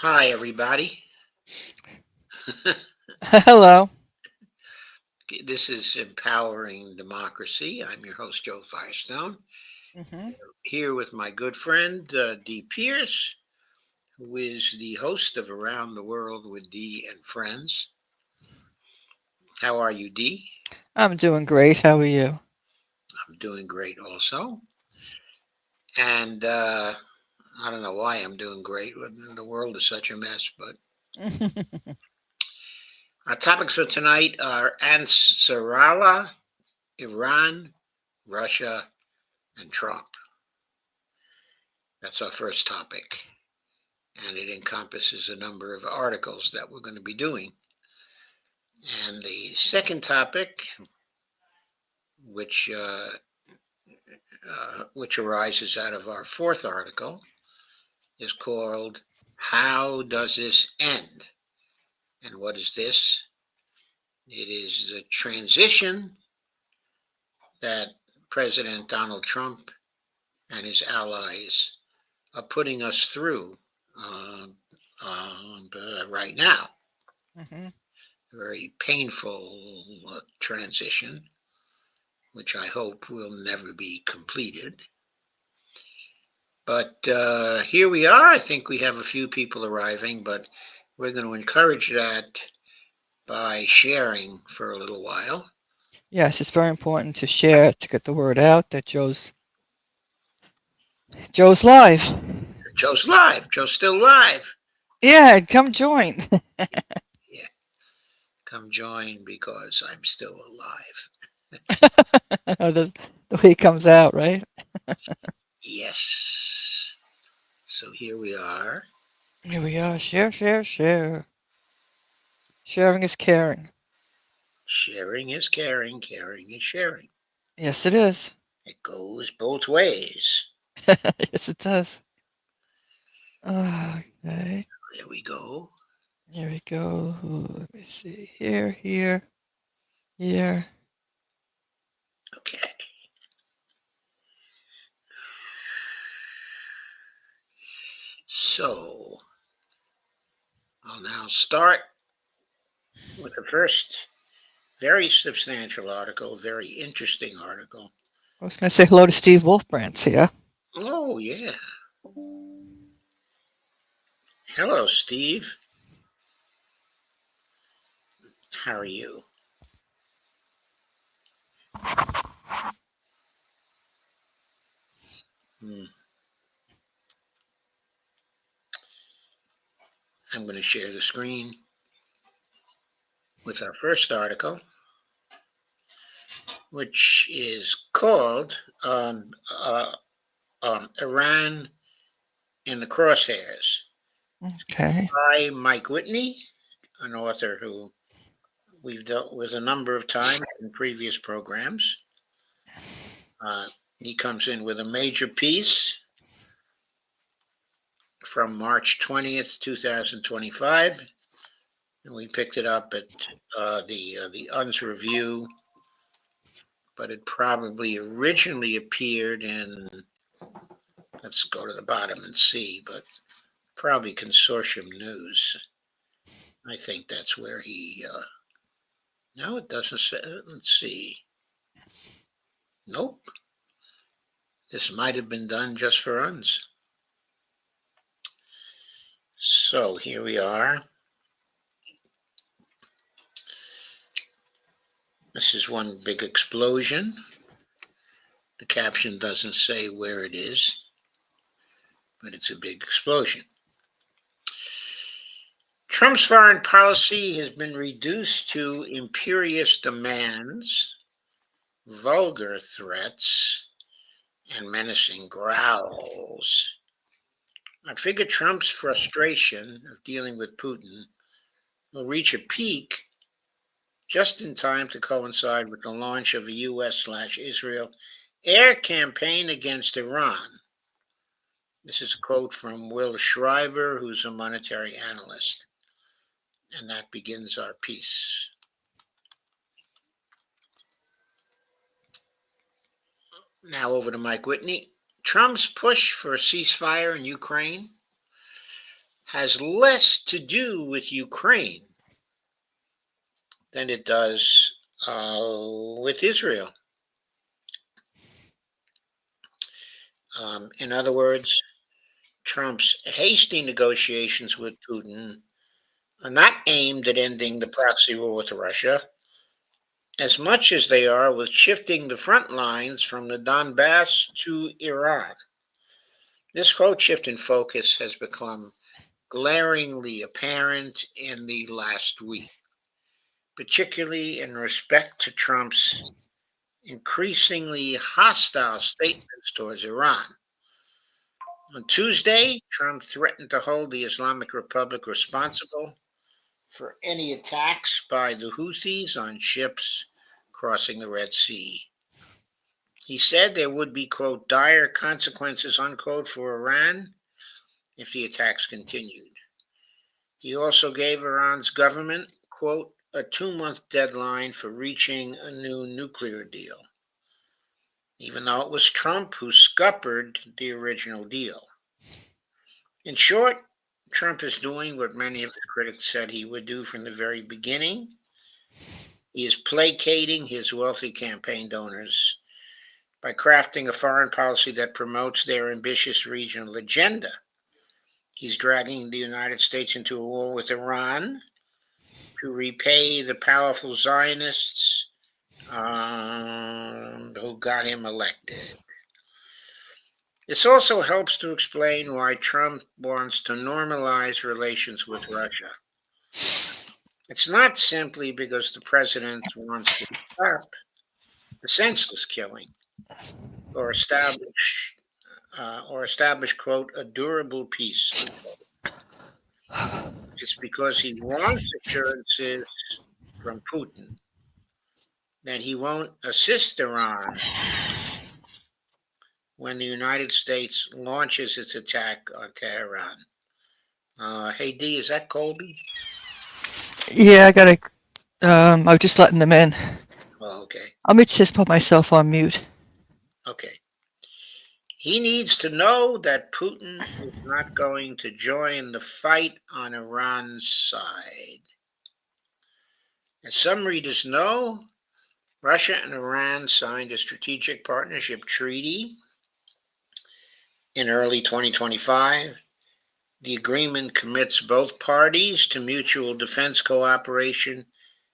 Hi, everybody. Hello. This is Empowering Democracy. I'm your host, Joe Firestone, Hmm. here with my good friend, Dee Pierce, who is the host of Around the World with Dee and Friends. How are you, Dee? I'm doing great. How are you? I'm doing great also. And I don't know why I'm doing great. The world is such a mess. But our topics for tonight are Ansarallah, Iran, Russia, and Trump. That's our first topic. And it encompasses a number of articles that we're going to be doing. And the second topic, which which arises out of our fourth article, is called "How Does This End?" And what is this? It is the transition that President Donald Trump and his allies are putting us through right now. Hmm. A very painful transition, which I hope will never be completed. But here we are. I think we have a few people arriving, but we're going to encourage that by sharing for a little while. Yes, it's very important to share to get the word out that Joe's live. Joe's live. Joe's still live. Yeah, come join. Yeah, come join because I'm still alive. the way it comes out, right? Yes. So here we are. Here we are. Share, share, share. Sharing is caring. Sharing is caring, caring is sharing. Yes, it is. It goes both ways. Yes, it does. Okay. There we go. Here we go. Let me see. Here, here, here. Okay. So I'll now start with the first very substantial article, very interesting article. I was going to say hello to Steve Wolfbrand's here. Oh, yeah. Hello, Steve. How are you? Hmm. I'm going to share the screen with our first article, which is called Iran in the Crosshairs Okay. by Mike Whitney, an author who we've dealt with a number of times in previous programs. Uh, he comes in with a major piece from March 20th, 2025. And we picked it up at the UNS Review, but it probably originally appeared in, let's go to the bottom and see, but probably Consortium News. I think that's where he, no, it doesn't say, let's see. Nope, this might have been done just for UNS. So here we are. This is one big explosion. The caption doesn't say where it is, but it's a big explosion. Trump's foreign policy has been reduced to imperious demands, vulgar threats, and menacing growls. I figure Trump's frustration of dealing with Putin will reach a peak just in time to coincide with the launch of a US/Israel air campaign against Iran. This is a quote from Will Shriver, who's a monetary analyst. And that begins our piece. Now over to Mike Whitney. Trump's push for a ceasefire in Ukraine has less to do with Ukraine than it does with Israel. In other words, Trump's hasty negotiations with Putin are not aimed at ending the proxy war with Russia as much as they are with shifting the front lines from the Donbass to Iran. This quote shift in focus has become glaringly apparent in the last week, particularly in respect to Trump's increasingly hostile statements towards Iran. On Tuesday, Trump threatened to hold the Islamic Republic responsible for any attacks by the Houthis on ships crossing the Red Sea. He said there would be, quote, dire consequences, unquote, for Iran if the attacks continued. He also gave Iran's government, quote, a 2-month deadline for reaching a new nuclear deal, even though it was Trump who scuppered the original deal. In short, Trump is doing what many of his critics said he would do from the very beginning. He is placating his wealthy campaign donors by crafting a foreign policy that promotes their ambitious regional agenda. He's dragging the United States into a war with Iran to repay the powerful Zionists who got him elected. This also helps to explain why Trump wants to normalize relations with Russia. It's not simply because the president wants to stop the senseless killing or establish, quote, a durable peace. It's because he wants assurances from Putin that he won't assist Iran when the United States launches its attack on Tehran. Hey, D, is that Colby? Yeah, I was just letting them in. Oh, okay. Let me just put myself on mute. Okay. He needs to know that Putin is not going to join the fight on Iran's side. As some readers know, Russia and Iran signed a strategic partnership treaty in early 2025. The agreement commits both parties to mutual defense cooperation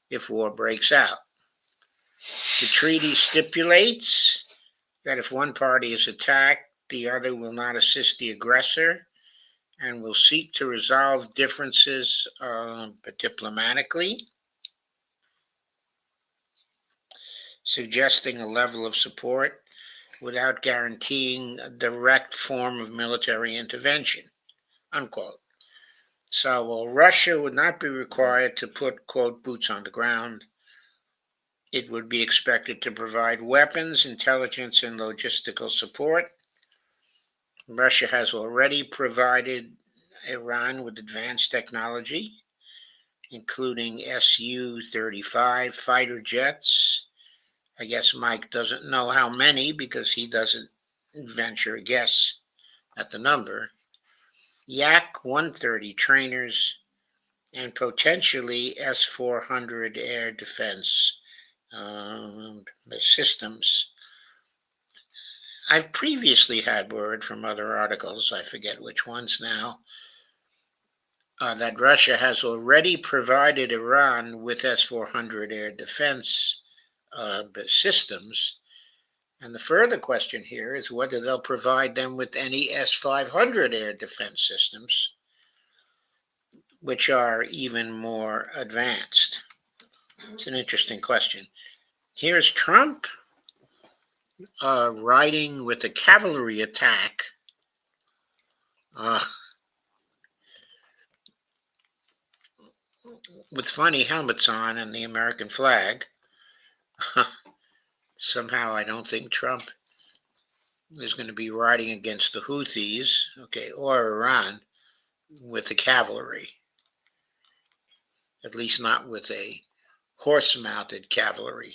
if war breaks out. The treaty stipulates that if one party is attacked, the other will not assist the aggressor and will seek to resolve differences but diplomatically, suggesting a level of support without guaranteeing a direct form of military intervention, unquote. So while Russia would not be required to put, quote, boots on the ground, it would be expected to provide weapons, intelligence, and logistical support. Russia has already provided Iran with advanced technology, including Su-35 fighter jets. I guess Mike doesn't know how many because he doesn't venture a guess at the number. Yak-130 trainers, and potentially S-400 air defense systems. I've previously had word from other articles, I forget which ones now, that Russia has already provided Iran with S-400 air defense systems. And the further question here is whether they'll provide them with any S-500 air defense systems, which are even more advanced? It's an interesting question. Here's Trump riding with a cavalry attack uh, with funny helmets on and the American flag. Somehow I don't think Trump is going to be riding against the Houthis, okay, or Iran with the cavalry, at least not with a horse-mounted cavalry.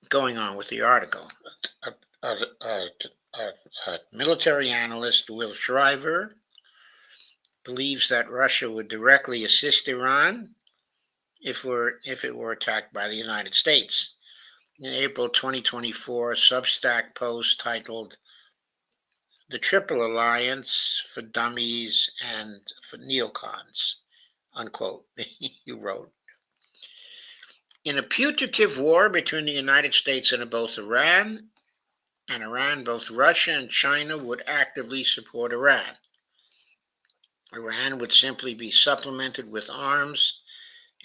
Going on with the article, military analyst Will Shriver believes that Russia would directly assist Iran if it were attacked by the United States. In April 2024, a Substack post titled "The Triple Alliance for Dummies and for Neocons," unquote, he wrote. In a putative war between the United States and both Iran, both Russia and China would actively support Iran. Iran would simply be supplemented with arms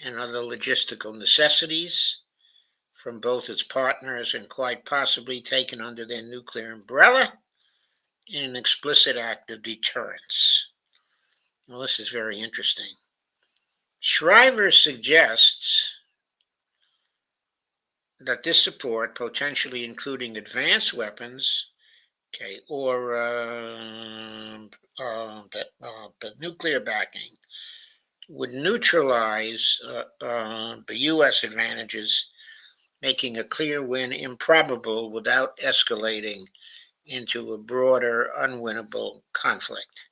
and other logistical necessities from both its partners and quite possibly taken under their nuclear umbrella in an explicit act of deterrence. Well, this is very interesting. Shriver suggests that this support, potentially including advanced weapons, okay, or nuclear backing, would neutralize the U.S. advantages, making a clear win improbable without escalating into a broader, unwinnable conflict.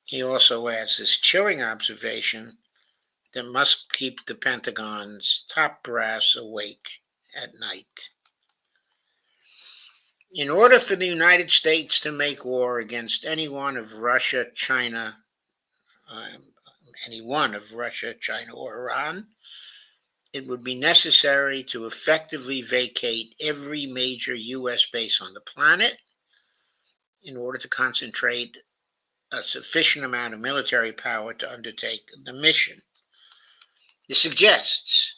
He also adds this chilling observation that must keep the Pentagon's top brass awake at night. In order for the United States to make war against any one of Russia, China, or Iran, it would be necessary to effectively vacate every major U.S. base on the planet in order to concentrate a sufficient amount of military power to undertake the mission. This suggests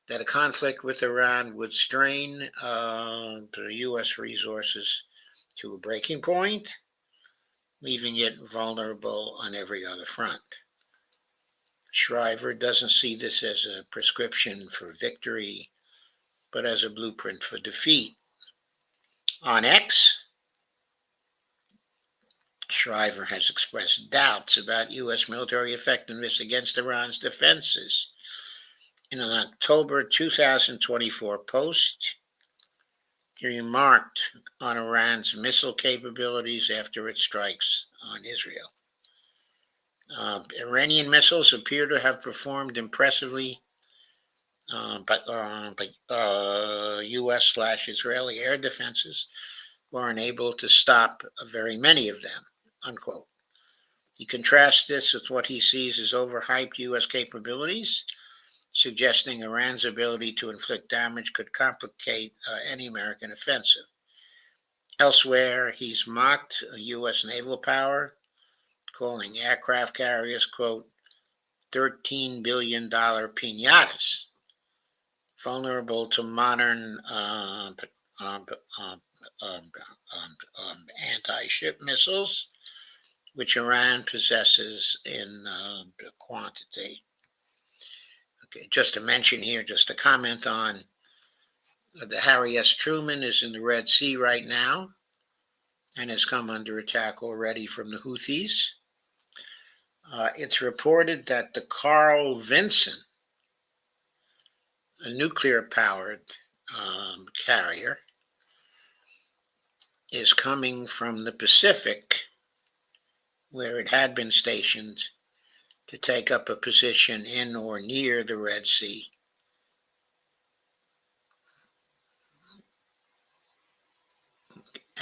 that a conflict with Iran would strain the U.S. resources to a breaking point, leaving it vulnerable on every other front. Shriver doesn't see this as a prescription for victory, but as a blueprint for defeat. On X, Shriver has expressed doubts about U.S. military effectiveness against Iran's defenses. In an October 2024 post, he remarked on Iran's missile capabilities after its strikes on Israel. Iranian missiles appear to have performed impressively, but U.S./Israeli air defenses were unable to stop very many of them, unquote. He contrasts this with what he sees as overhyped U.S. capabilities, suggesting Iran's ability to inflict damage could complicate any American offensive. Elsewhere, he's mocked U.S. naval power, calling aircraft carriers, quote, $13 billion piñatas, vulnerable to modern anti-ship missiles, which Iran possesses in quantity. Okay, just to mention here, just to comment on the Harry S. Truman is in the Red Sea right now and has come under attack already from the Houthis. It's reported that the Carl Vinson, a nuclear-powered carrier, is coming from the Pacific, where it had been stationed, to take up a position in or near the Red Sea.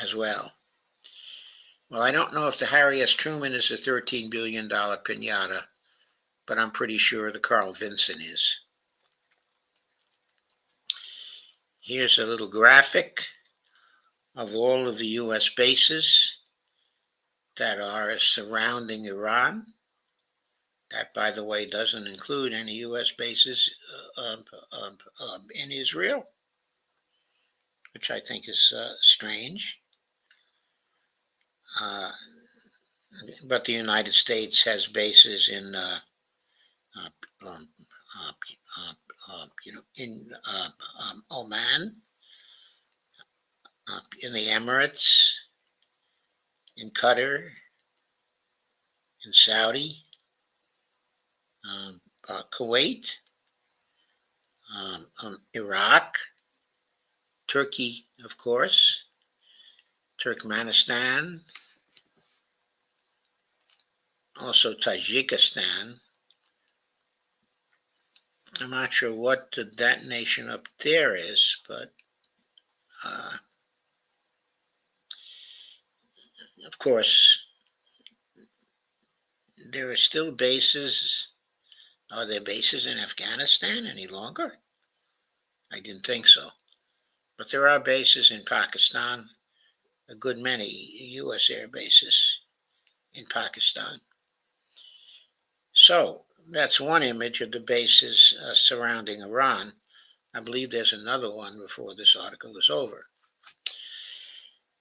As well. Well, I don't know if the Harry S. Truman is a $13 billion piñata, but I'm pretty sure the Carl Vinson is. Here's a little graphic of all of the U.S. bases that are surrounding Iran. That, by the way, doesn't include any U.S. bases in Israel, which I think is strange. But the United States has bases in, in Oman, in the Emirates, in Qatar, in Saudi, Kuwait, Iraq, Turkey, of course, Turkmenistan, also Tajikistan. I'm not sure what that nation up there is, but of course, there are still bases. Are there bases in Afghanistan any longer? I didn't think so. But there are bases in Pakistan, a good many U.S. air bases in Pakistan. So that's one image of the bases surrounding Iran. I believe there's another one before this article is over.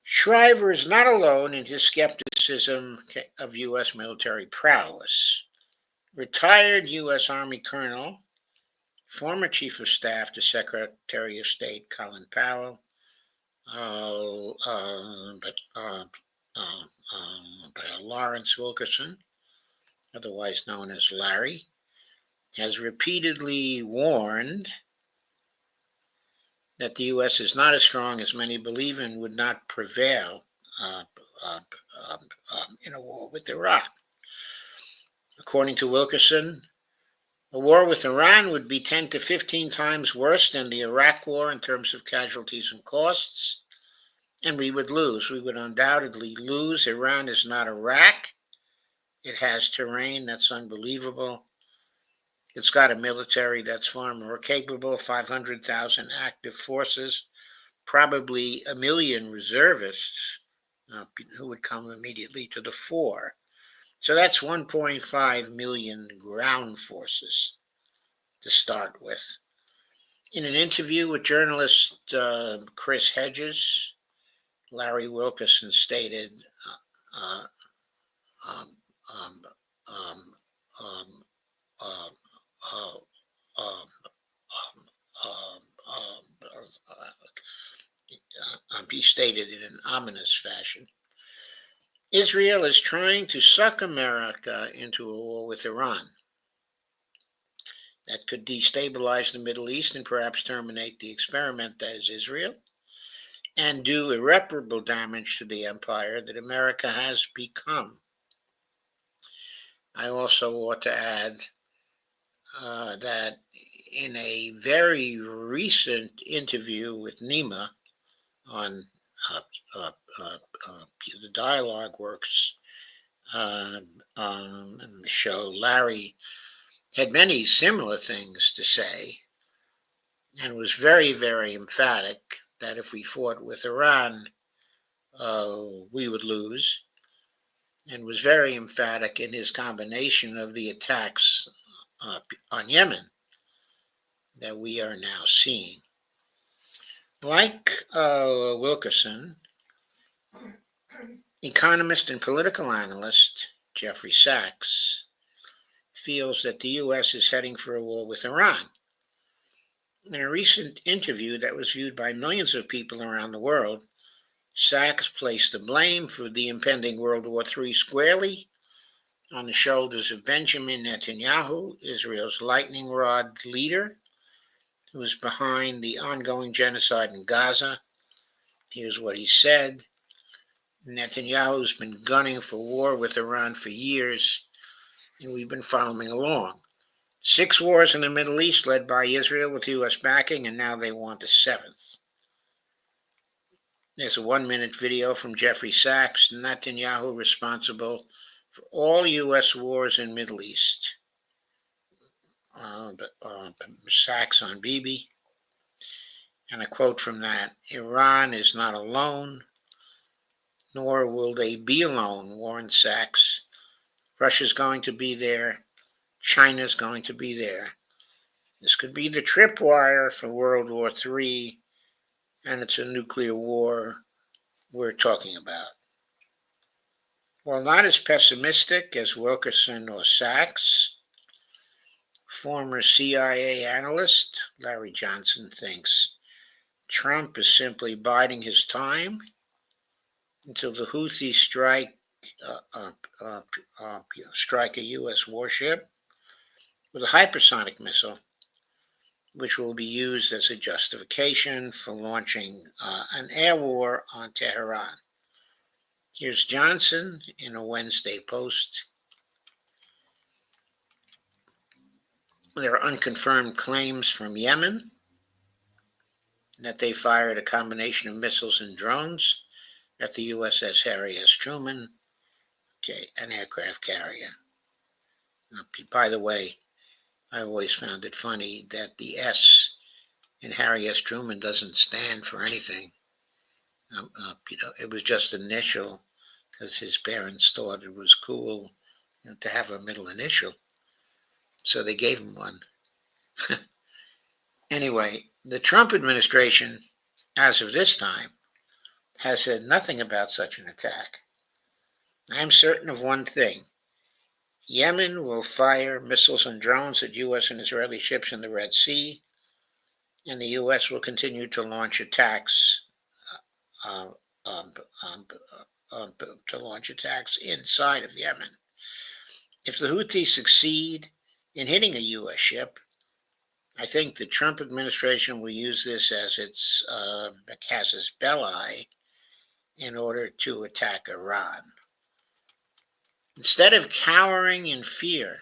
Shriver is not alone in his skepticism of U.S. military prowess. Retired U.S. Army Colonel, former Chief of Staff to Secretary of State Colin Powell, Lawrence Wilkerson, otherwise known as Larry, has repeatedly warned that the U.S. is not as strong as many believe and would not prevail in a war with Iraq. According to Wilkerson, a war with Iran would be 10 to 15 times worse than the Iraq war in terms of casualties and costs, and we would lose. We would undoubtedly lose. Iran is not Iraq. It has terrain that's unbelievable. It's got a military that's far more capable, 500,000 active forces, probably 1 million reservists who would come immediately to the fore. So that's 1.5 million ground forces to start with. In an interview with journalist Chris Hedges, Larry Wilkerson stated, he stated in an ominous fashion, Israel is trying to suck America into a war with Iran that could destabilize the Middle East and perhaps terminate the experiment that is Israel and do irreparable damage to the empire that America has become. I also ought to add that in a very recent interview with Nima on the Dialogue Works show, Larry had many similar things to say and was very, very emphatic that if we fought with Iran, we would lose, and was very emphatic in his combination of the attacks on Yemen that we are now seeing. Like Wilkerson, economist and political analyst Jeffrey Sachs feels that the U.S. is heading for a war with Iran. In a recent interview that was viewed by millions of people around the world, Sachs placed the blame for the impending World War III squarely on the shoulders of Benjamin Netanyahu, Israel's lightning rod leader, who is behind the ongoing genocide in Gaza. Here's what he said. Netanyahu's been gunning for war with Iran for years, and we've been following along. 6 wars in the Middle East led by Israel with U.S. backing, and now they want a 7th. There's a 1-minute video from Jeffrey Sachs, Netanyahu responsible for all U.S. wars in Middle East. Sachs on Bibi. And a quote from that, Iran is not alone, nor will they be alone, warned Sachs. Russia's going to be there. China's going to be there. This could be the tripwire for World War III, and it's a nuclear war we're talking about. While not as pessimistic as Wilkerson or Sachs, former CIA analyst Larry Johnson thinks Trump is simply biding his time until the Houthis strike a U.S. warship with a hypersonic missile, which will be used as a justification for launching an air war on Tehran. Here's Johnson in a Wednesday post. There are unconfirmed claims from Yemen that they fired a combination of missiles and drones at the USS Harry S. Truman, an aircraft carrier. By the way, I always found it funny that the S in Harry S. Truman doesn't stand for anything. It was just initial because his parents thought it was cool to have a middle initial. So they gave him one. Anyway, the Trump administration, as of this time, has said nothing about such an attack. I am certain of one thing. Yemen will fire missiles and drones at U.S. and Israeli ships in the Red Sea, and the U.S. will continue to launch attacks inside of Yemen. If the Houthis succeed in hitting a U.S. ship, I think the Trump administration will use this as its casus belli in order to attack Iran. Instead of cowering in fear,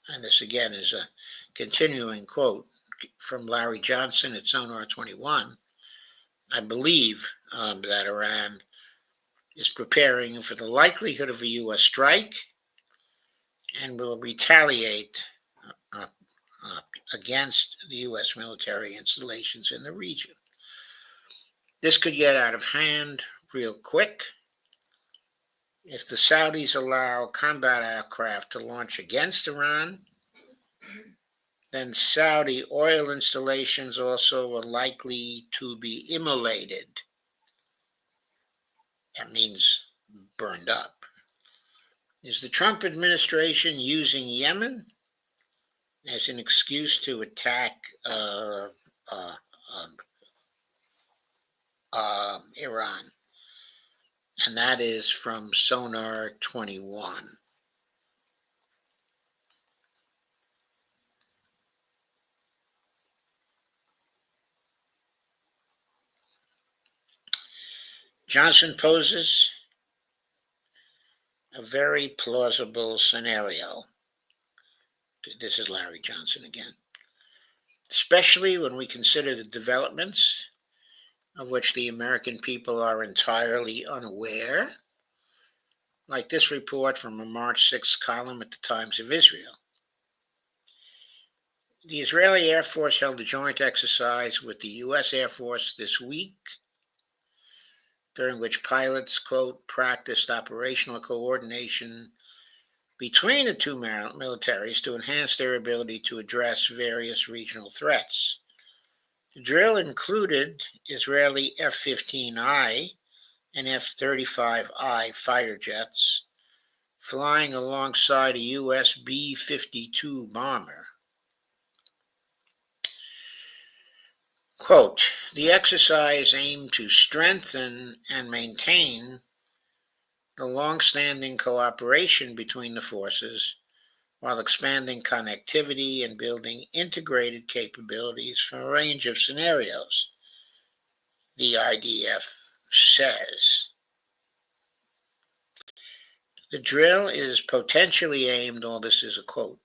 and this again is a continuing quote from Larry Johnson at Sonar 21, I believe that Iran is preparing for the likelihood of a U.S. strike and will retaliate against the U.S. military installations in the region. This could get out of hand real quick. If the Saudis allow combat aircraft to launch against Iran, then Saudi oil installations also are likely to be immolated. That means burned up. Is the Trump administration using Yemen as an excuse to attack Iran? And that is from Sonar 21. Johnson poses a very plausible scenario. This is Larry Johnson again. Especially when we consider the developments of which the American people are entirely unaware, like this report from a March 6th column at the Times of Israel. The Israeli Air Force held a joint exercise with the U.S. Air Force this week, during which pilots, quote, practiced operational coordination between the two militaries to enhance their ability to address various regional threats. The drill included Israeli F-15I and F-35I fighter jets flying alongside a U.S. B-52 bomber. Quote, the exercise aimed to strengthen and maintain the long-standing cooperation between the forces while expanding connectivity and building integrated capabilities for a range of scenarios, the IDF says. The drill is potentially aimed, this is a quote,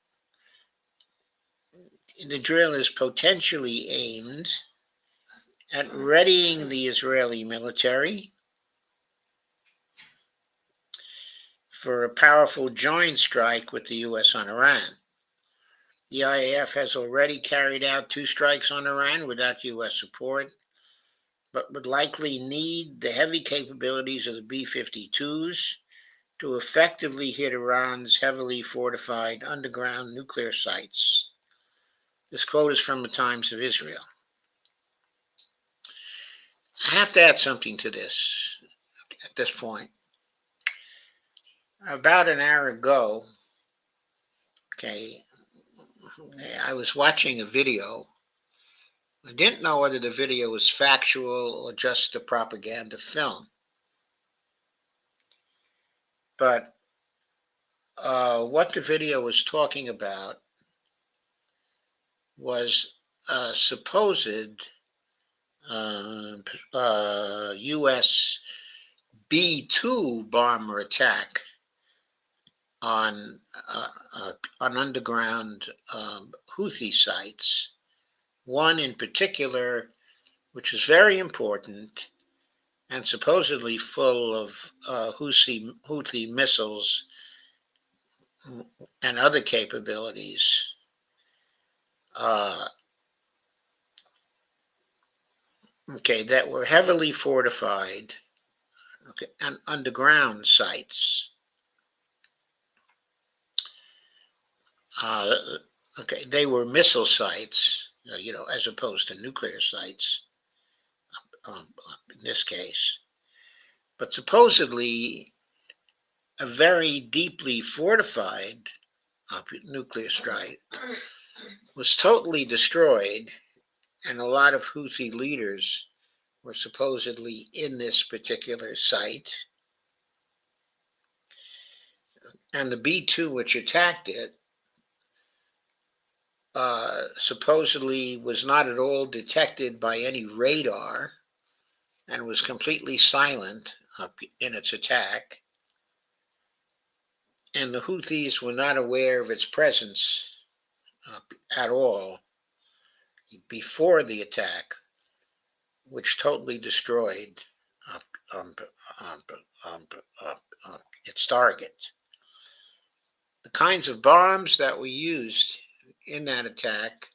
the drill is potentially aimed at readying the Israeli military for a powerful joint strike with the U.S. on Iran. The IAF has already carried out 2 strikes on Iran without U.S. support, but would likely need the heavy capabilities of the B-52s to effectively hit Iran's heavily fortified underground nuclear sites. This quote is from the Times of Israel. I have to add something to this at this point. About an hour ago, I was watching a video. I didn't know whether the video was factual or just a propaganda film. But what the video was talking about was a supposed U.S. B-2 bomber attack on underground Houthi sites. One in particular, which is very important and supposedly full of Houthi missiles and other capabilities. That were heavily fortified, and underground sites. They were missile sites, as opposed to nuclear sites, in this case. But supposedly, a very deeply fortified nuclear strike was totally destroyed, and a lot of Houthi leaders were supposedly in this particular site. And the B-2, which attacked it, supposedly was not at all detected by any radar and was completely silent in its attack. And the Houthis were not aware of its presence at all before the attack, which totally destroyed its target. The kinds of bombs that were used in that attack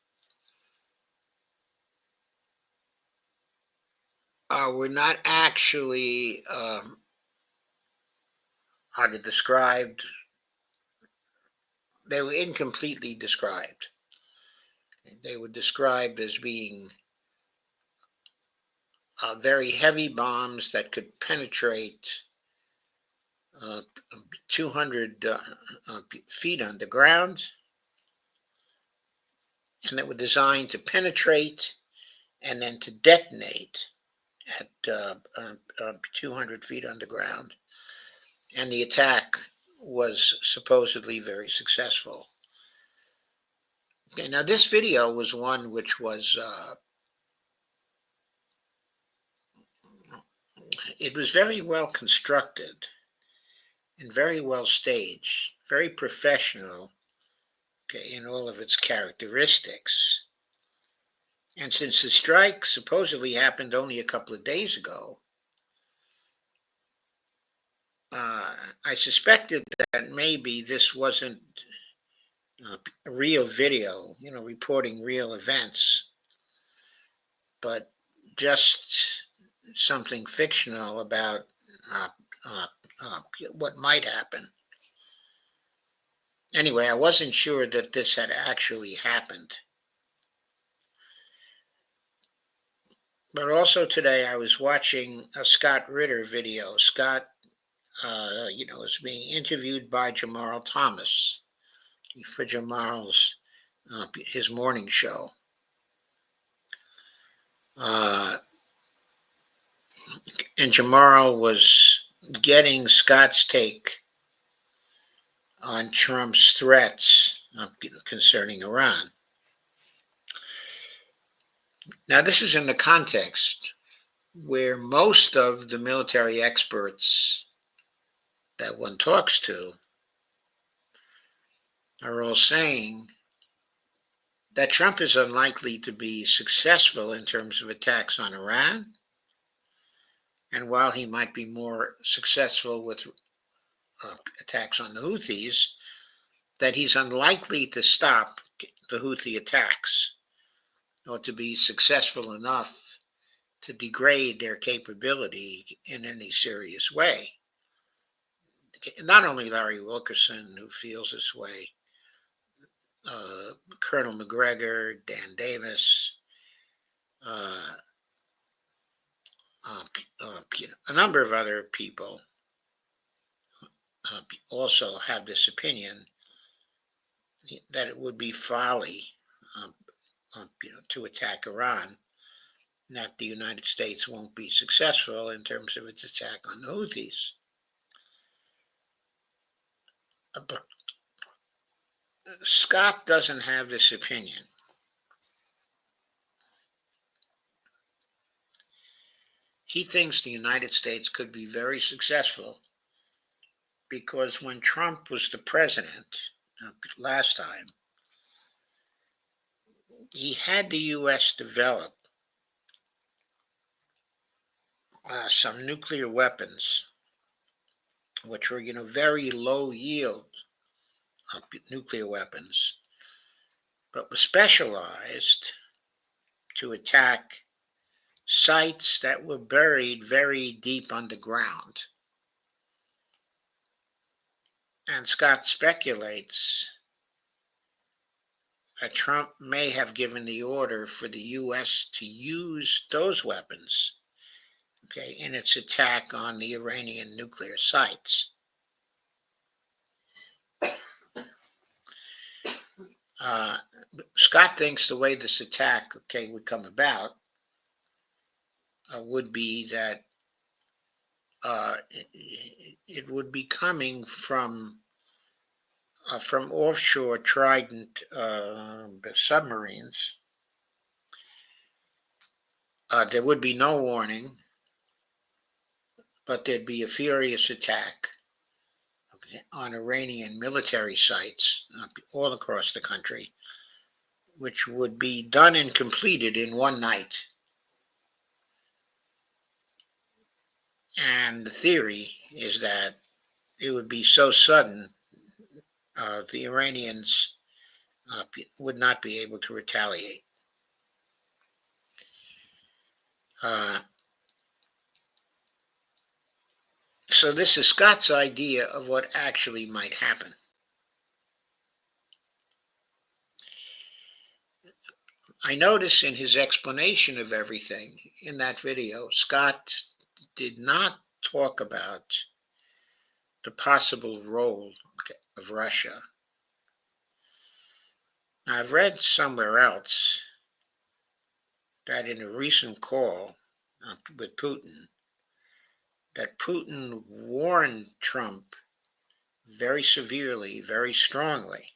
were not actually described. They were incompletely described. They were described as being very heavy bombs that could penetrate 200 feet underground, and that were designed to penetrate and then to detonate at 200 feet underground. And the attack was supposedly very successful. Okay, now this video was one which was it was very well constructed and very well staged, very professional, in all of its characteristics. And since the strike supposedly happened only a couple of days ago, I suspected that maybe this wasn't a real video, reporting real events, but just something fictional about what might happen. Anyway, I wasn't sure that this had actually happened. But also today I was watching a Scott Ritter video. Scott, is being interviewed by Jamal Thomas for Jamal's his morning show. And Jamal was getting Scott's take on Trump's threats concerning Iran. Now, this is in the context where most of the military experts that one talks to are all saying that Trump is unlikely to be successful in terms of attacks on Iran. And while he might be more successful with attacks on the Houthis, that he's unlikely to stop the Houthi attacks or to be successful enough to degrade their capability in any serious way. not only Larry Wilkerson, who feels this way, Colonel McGregor, Dan Davis, uh, a number of other people also have this opinion that it would be folly to attack Iran, that the United States won't be successful in terms of its attack on the Houthis. But Scott doesn't have this opinion. He thinks the United States could be very successful because when Trump was the president last time, he had the U.S. develop some nuclear weapons, which were, very low yield nuclear weapons, but were specialized to attack sites that were buried very deep underground. And Scott speculates that Trump may have given the order for the U.S. to use those weapons, in its attack on the Iranian nuclear sites. Scott thinks the way this attack, would come about would be that it would be coming from offshore Trident submarines. There would be no warning, but there'd be a furious attack on Iranian military sites all across the country, which would be done and completed in one night. And the theory is that it would be so sudden, the Iranians would not be able to retaliate. So this is Scott's idea of what actually might happen. I notice in his explanation of everything in that video, Scott did not talk about the possible role of Russia. Now, I've read somewhere else that in a recent call with Putin, that Putin warned Trump very severely, very strongly,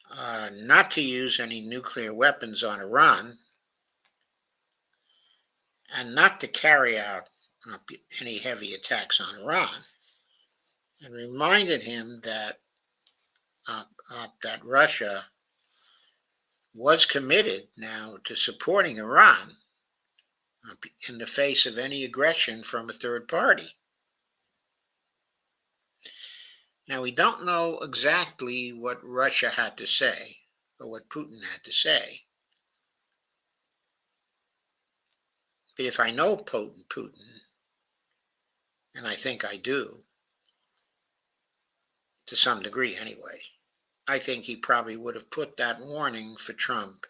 not to use any nuclear weapons on Iran and not to carry out any heavy attacks on Iran, and reminded him that that Russia was committed now to supporting Iran in the face of any aggression from a third party. Now, we don't know exactly what Russia had to say or what Putin had to say. But if I know Putin, and I think I do, to some degree anyway, I think he probably would have put that warning for Trump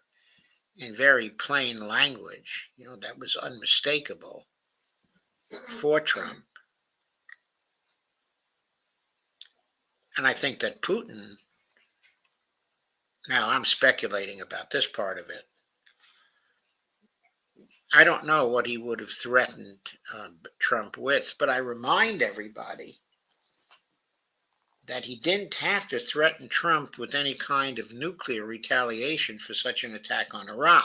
in very plain language, that was unmistakable for Trump. And I think that Putin, now I'm speculating about this part of it, I don't know what he would have threatened Trump with, but I remind everybody that he didn't have to threaten Trump with any kind of nuclear retaliation for such an attack on Iran.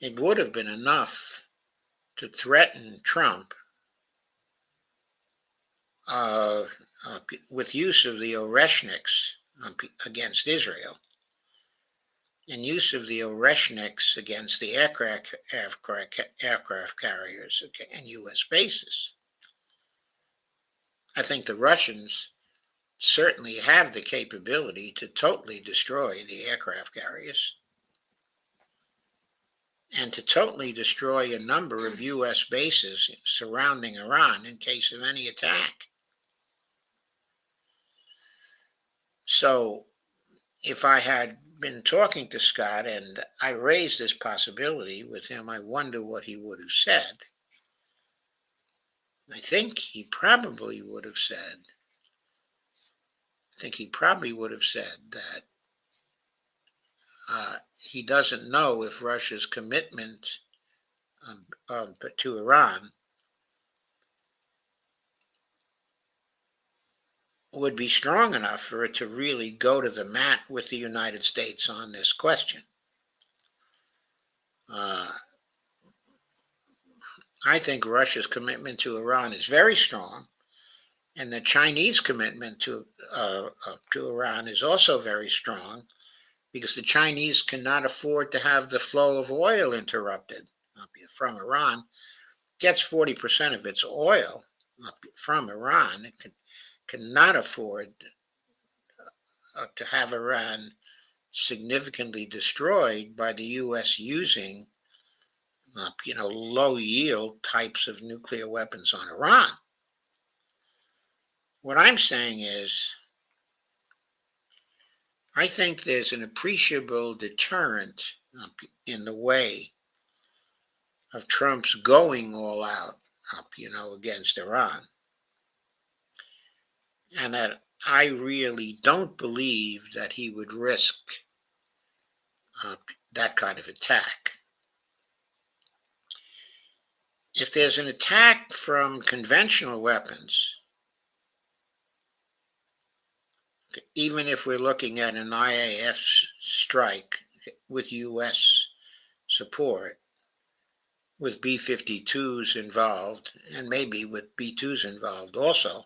It would have been enough to threaten Trump with use of the Oreshniks against Israel, and use of the Oreshniks against the aircraft carriers and U.S. bases. I think the Russians certainly have the capability to totally destroy the aircraft carriers. and to totally destroy a number of U.S. bases surrounding Iran in case of any attack. So if I had been talking to Scott and I raised this possibility with him, I wonder what he would have said. I think he probably would have said that he doesn't know if Russia's commitment to Iran would be strong enough for it to really go to the mat with the United States on this question. I think Russia's commitment to Iran is very strong, and the Chinese commitment to Iran is also very strong, because the Chinese cannot afford to have the flow of oil interrupted from Iran. It gets 40% of its oil from Iran. It cannot afford to have Iran significantly destroyed by the U.S. using, low yield types of nuclear weapons on Iran. What I'm saying is, I think there's an appreciable deterrent in the way of Trump's going all out, against Iran. And that I really don't believe that he would risk that kind of attack. If there's an attack from conventional weapons, even if we're looking at an IAF strike with U.S. support, with B-52s involved, and maybe with B-2s involved also,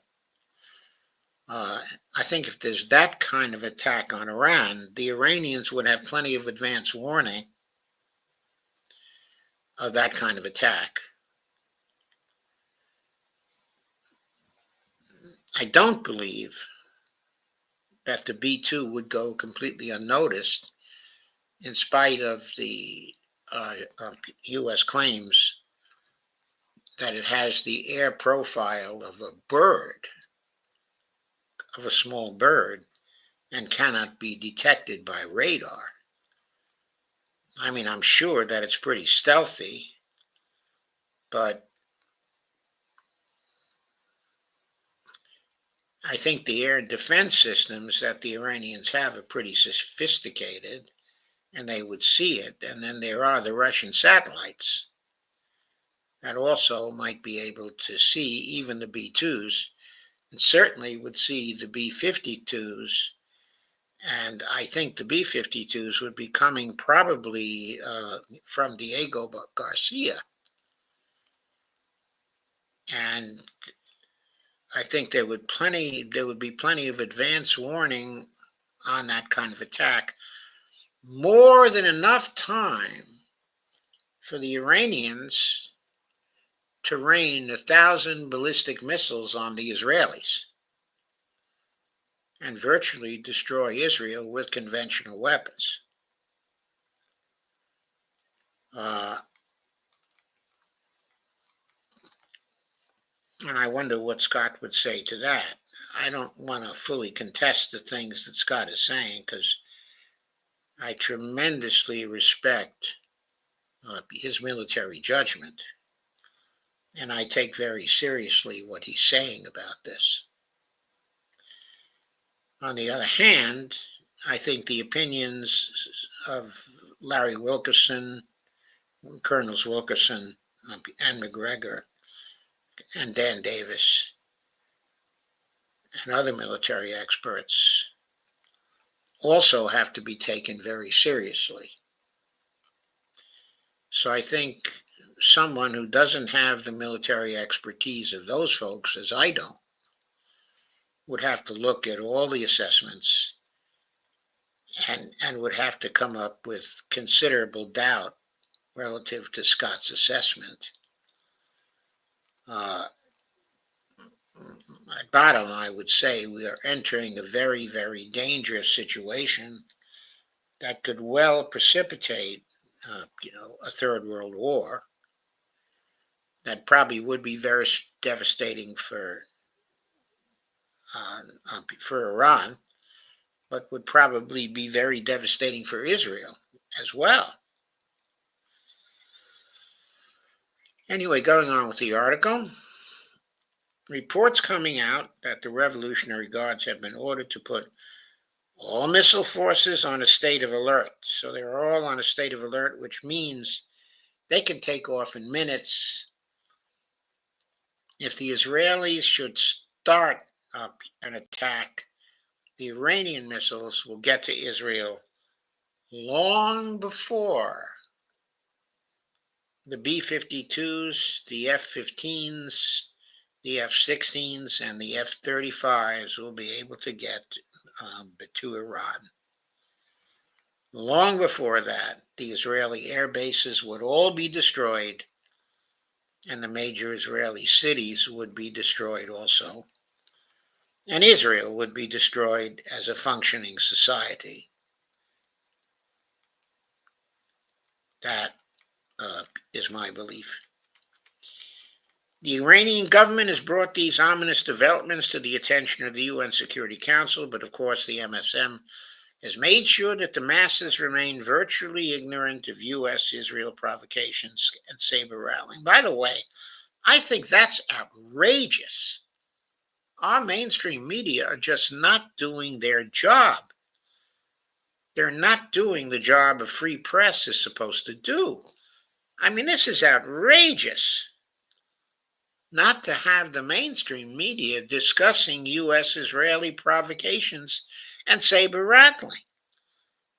I think if there's that kind of attack on Iran, the Iranians would have plenty of advance warning of that kind of attack. I don't believe that the B-2 would go completely unnoticed, in spite of the U.S. claims that it has the air profile of a bird, of a small bird, and cannot be detected by radar. I mean, I'm sure that it's pretty stealthy, but I think the air defense systems that the Iranians have are pretty sophisticated, and they would see it. And then there are the Russian satellites that also might be able to see even the B-2s, and certainly would see the B-52s. And I think the B-52s would be coming probably from Diego Garcia. And I think there would be plenty of advance warning on that kind of attack. More than enough time for the Iranians to rain 1,000 ballistic missiles on the Israelis and virtually destroy Israel with conventional weapons. And I wonder what Scott would say to that. I don't want to fully contest the things that Scott is saying, because I tremendously respect his military judgment, and I take very seriously what he's saying about this. On the other hand, I think the opinions of Larry Wilkerson, Colonels Wilkerson and McGregor, and Dan Davis, and other military experts also have to be taken very seriously. So I think someone who doesn't have the military expertise of those folks, as I don't, would have to look at all the assessments and would have to come up with considerable doubt relative to Scott's assessment. At bottom, I would say we are entering a very, very dangerous situation that could well precipitate a third world war. That probably would be very devastating for Iran, but would probably be very devastating for Israel as well. Anyway, going on with the article, reports coming out that the Revolutionary Guards have been ordered to put all missile forces on a state of alert. So they're all on a state of alert, which means they can take off in minutes. If the Israelis should start up an attack, the Iranian missiles will get to Israel long before the B-52s, the F-15s, the F-16s, and the F-35s will be able to get to Iran. Long before that, the Israeli air bases would all be destroyed, and the major Israeli cities would be destroyed also, and Israel would be destroyed as a functioning society. That is my belief. The Iranian government has brought these ominous developments to the attention of the UN Security Council, but of course the MSM has made sure that the masses remain virtually ignorant of U.S.-Israel provocations and saber rattling. By the way, I think that's outrageous. Our mainstream media are just not doing their job. They're not doing the job a free press is supposed to do. I mean, this is outrageous. Not to have the mainstream media discussing U.S.-Israeli provocations and saber rattling,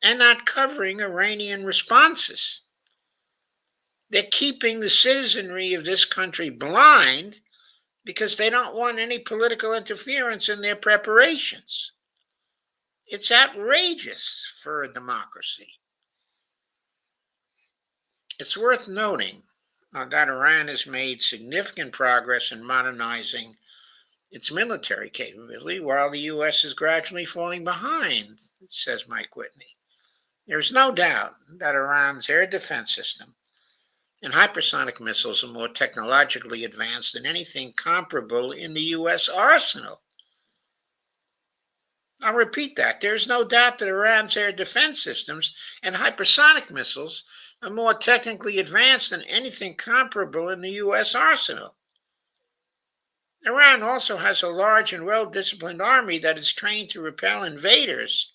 and not covering Iranian responses. They're keeping the citizenry of this country blind because they don't want any political interference in their preparations. It's outrageous for a democracy. It's worth noting that Iran has made significant progress in modernizing its military capability while the U.S. is gradually falling behind, says Mike Whitney. There's no doubt that Iran's air defense system and hypersonic missiles are more technologically advanced than anything comparable in the U.S. arsenal. I'll repeat that. There's no doubt that Iran's air defense systems and hypersonic missiles are more technically advanced than anything comparable in the U.S. arsenal. Iran also has a large and well-disciplined army that is trained to repel invaders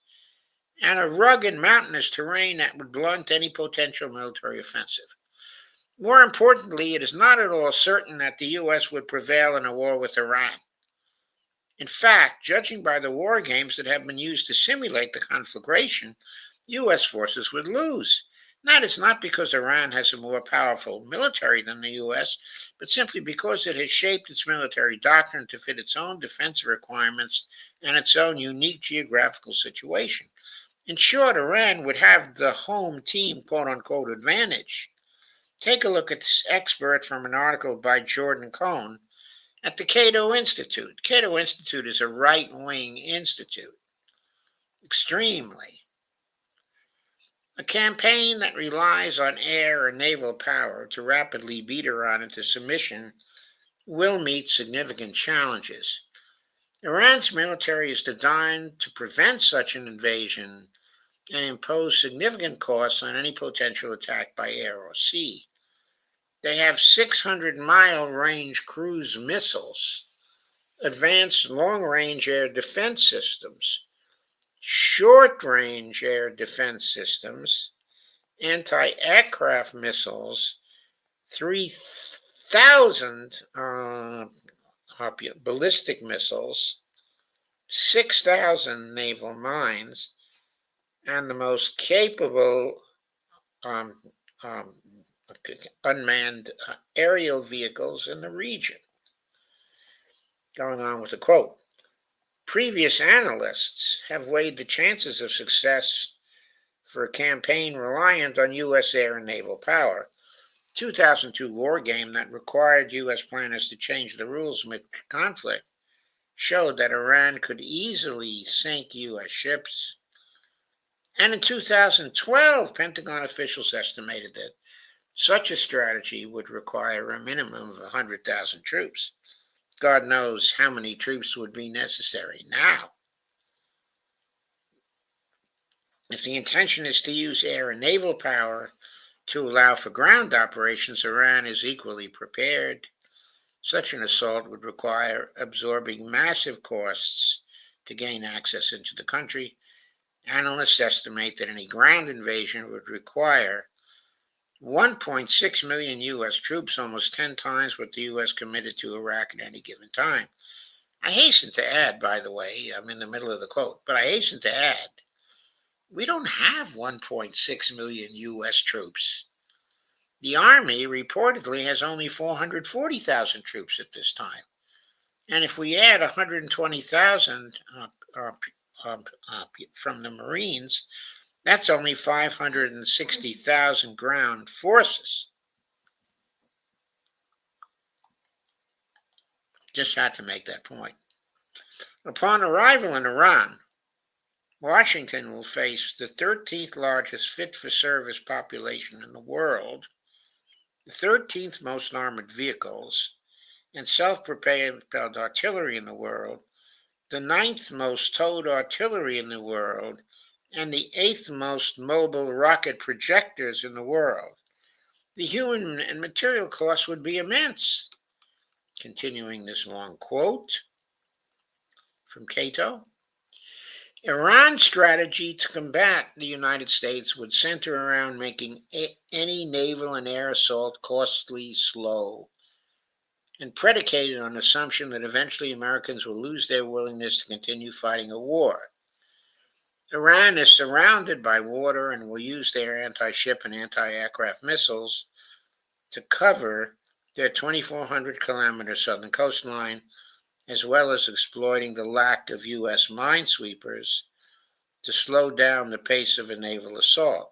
and a rugged mountainous terrain that would blunt any potential military offensive. More importantly, it is not at all certain that the U.S. would prevail in a war with Iran. In fact, judging by the war games that have been used to simulate the conflagration, U.S. forces would lose. That is not because Iran has a more powerful military than the U.S., but simply because it has shaped its military doctrine to fit its own defensive requirements and its own unique geographical situation. In short, Iran would have the home team, quote-unquote, advantage. Take a look at this expert from an article by Jordan Cohn at the Cato Institute. Cato Institute is a right-wing institute. Extremely. A campaign that relies on air or naval power to rapidly beat Iran into submission will meet significant challenges. Iran's military is designed to prevent such an invasion and impose significant costs on any potential attack by air or sea. They have 600-mile range cruise missiles, advanced long-range air defense systems, short-range air defense systems, anti-aircraft missiles, 3,000 ballistic missiles, 6,000 naval mines, and the most capable unmanned aerial vehicles in the region. Going on with the quote, previous analysts have weighed the chances of success for a campaign reliant on U.S. air and naval power. The 2002 war game that required U.S. planners to change the rules mid-conflict showed that Iran could easily sink U.S. ships And in 2012, Pentagon officials estimated that such a strategy would require a minimum of 100,000 troops. God knows how many troops would be necessary now. If the intention is to use air and naval power to allow for ground operations, Iran is equally prepared. Such an assault would require absorbing massive costs to gain access into the country. Analysts estimate that any ground invasion would require 1.6 million U.S. troops, almost 10 times what the U.S. committed to Iraq at any given time. I hasten to add, by the way, I'm in the middle of the quote, but I hasten to add, we don't have 1.6 million U.S. troops. The Army reportedly has only 440,000 troops at this time. And if we add 120,000 from the Marines, that's only 560,000 ground forces. Just had to make that point. Upon arrival in Iran, Washington will face the 13th largest fit-for-service population in the world, the 13th most armored vehicles, and self-propelled artillery in the world, the 9th most towed artillery in the world, and the 8th most mobile rocket projectors in the world. The human and material costs would be immense. Continuing this long quote from Cato, Iran's strategy to combat the United States would center around making any naval and air assault costly, slow, and predicated on the assumption that eventually Americans will lose their willingness to continue fighting a war. Iran is surrounded by water and will use their anti-ship and anti-aircraft missiles to cover their 2,400-kilometer southern coastline, as well as exploiting the lack of U.S. minesweepers to slow down the pace of a naval assault.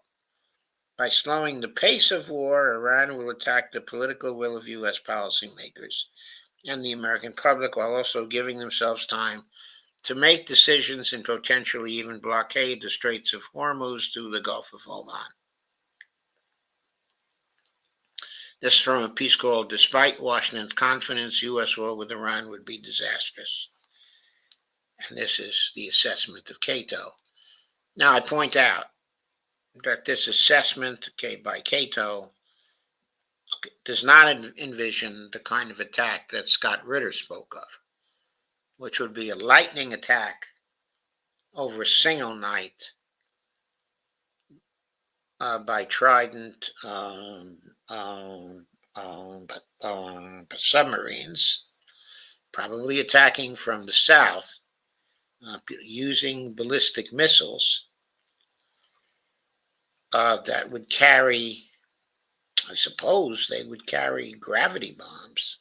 By slowing the pace of war, Iran will attack the political will of U.S. policymakers and the American public, while also giving themselves time to make decisions and potentially even blockade the Straits of Hormuz to the Gulf of Oman. This is from a piece called Despite Washington's Confidence, U.S. War with Iran Would Be Disastrous. And this is the assessment of Cato. Now, I point out that this assessment by Cato does not envision the kind of attack that Scott Ritter spoke of, which would be a lightning attack over a single night by Trident submarines, probably attacking from the south, using ballistic missiles that would carry, I suppose they would carry gravity bombs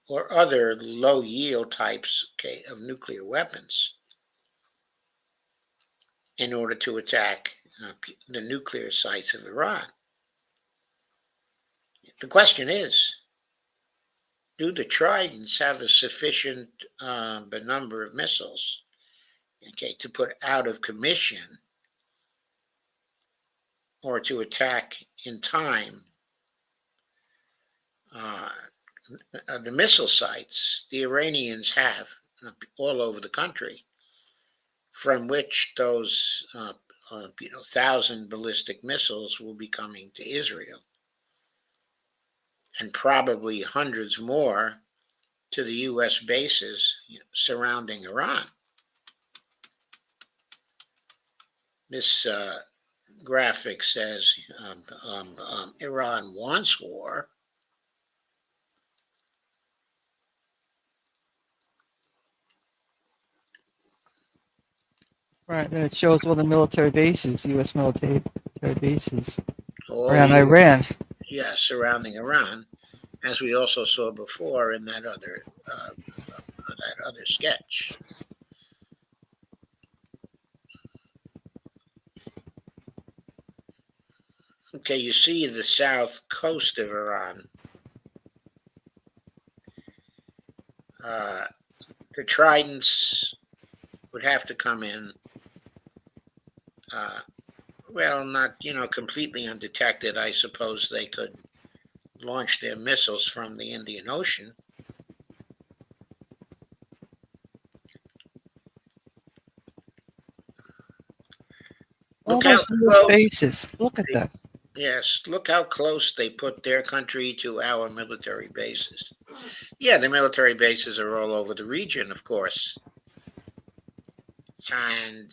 or other low-yield types of nuclear weapons in order to attack the nuclear sites of Iran. The question is, do the Tridents have a sufficient number of missiles to put out of commission or to attack in time the missile sites the Iranians have all over the country, from which those 1,000 ballistic missiles will be coming to Israel, and probably hundreds more to the U.S. bases surrounding Iran. This graphic says Iran wants war. Right, and it shows all the military bases, U.S. military bases All around Iran. Yeah, surrounding Iran, as we also saw before in that other sketch. Okay, you see the south coast of Iran. The Tridents would have to come in well, not, completely undetected. I suppose they could launch their missiles from the Indian Ocean. All Look how those US close, bases. Look at that. yes, look how close they put their country to our military bases. Yeah, the military bases are all over the region, of course, and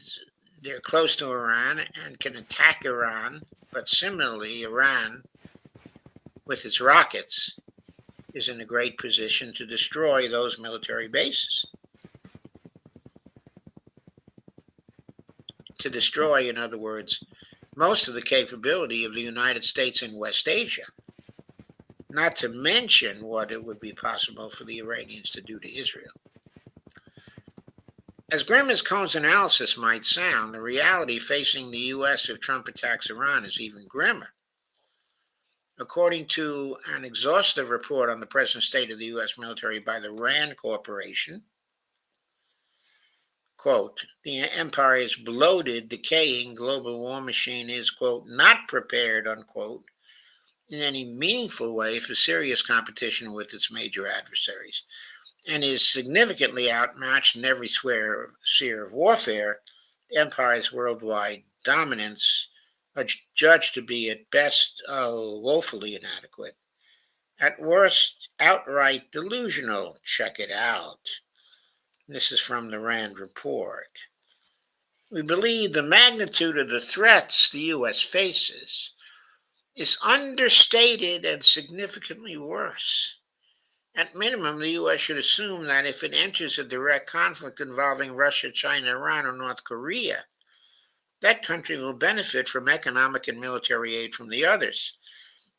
they're close to Iran and can attack Iran. But similarly, Iran, with its rockets, is in a great position to destroy those military bases. To destroy, in other words, most of the capability of the United States in West Asia, not to mention what it would be possible for the Iranians to do to Israel. As grim as Cohn's analysis might sound, the reality facing the U.S. if Trump attacks Iran is even grimmer. According to an exhaustive report on the present state of the U.S. military by the RAND Corporation, quote, the empire's bloated, decaying global war machine is, quote, not prepared, unquote, in any meaningful way for serious competition with its major adversaries, and is significantly outmatched in every sphere of warfare. The empire's worldwide dominance are judged to be at best woefully inadequate, at worst outright delusional. Check it out. This is from the RAND report. We believe the magnitude of the threats the U.S. faces is understated and significantly worse. At minimum, the U.S. should assume that if it enters a direct conflict involving Russia, China, Iran, or North Korea, that country will benefit from economic and military aid from the others.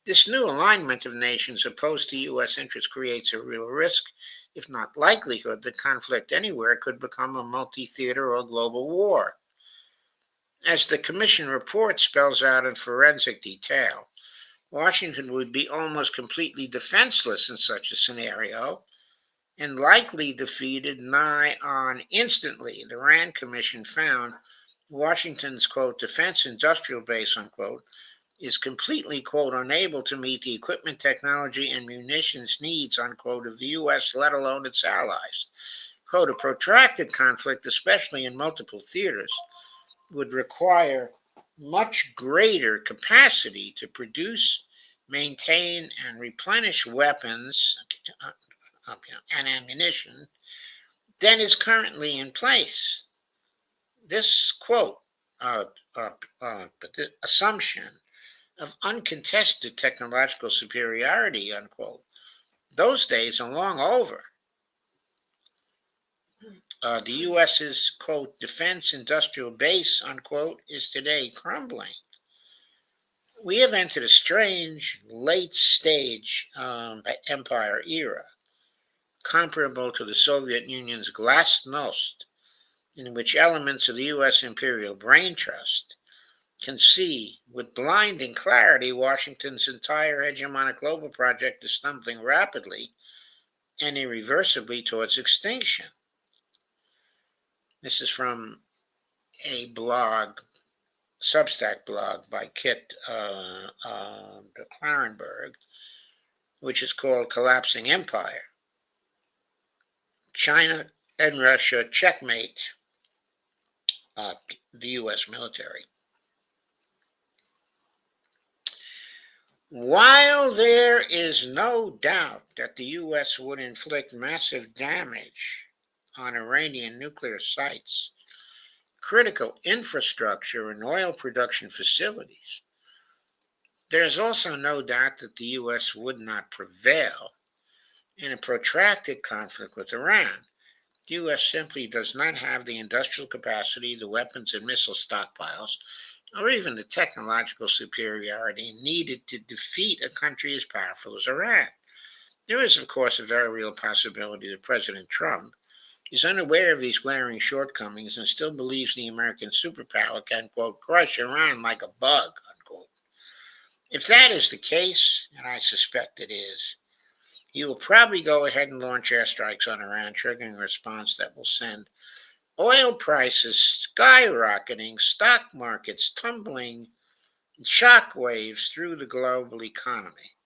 This new alignment of nations opposed to U.S. interests creates a real risk, if not likelihood, that conflict anywhere could become a multi-theater or global war. As the Commission report spells out in forensic detail, Washington would be almost completely defenseless in such a scenario and likely defeated nigh on instantly. The RAND Commission found Washington's, quote, defense industrial base, unquote, is completely, quote, unable to meet the equipment, technology, and munitions needs, unquote, of the U.S., let alone its allies. Quote, a protracted conflict, especially in multiple theaters, would require much greater capacity to produce, maintain, and replenish weapons and ammunition than is currently in place. This, quote, the assumption of uncontested technological superiority, unquote, those days are long over. The U.S.'s, quote, defense industrial base, unquote, is today crumbling. We have entered a strange late stage empire era, comparable to the Soviet Union's glasnost, in which elements of the U.S. imperial brain trust can see with blinding clarity Washington's entire hegemonic global project is stumbling rapidly and irreversibly towards extinction. This is from a blog, Substack blog by Kit Klarenberg, which is called Collapsing Empire. China and Russia checkmate the U.S. military. While there is no doubt that the U.S. would inflict massive damage on Iranian nuclear sites, critical infrastructure, and oil production facilities, there is also no doubt that the U.S. would not prevail in a protracted conflict with Iran. The U.S. simply does not have the industrial capacity, the weapons and missile stockpiles, or even the technological superiority needed to defeat a country as powerful as Iran. There is, of course, a very real possibility that President Trump is unaware of these glaring shortcomings and still believes the American superpower can, quote, crush Iran like a bug, unquote. If that is the case, and I suspect it is, he will probably go ahead and launch airstrikes on Iran, triggering a response that will send Oil prices skyrocketing, stock markets tumbling, shockwaves through the global economy.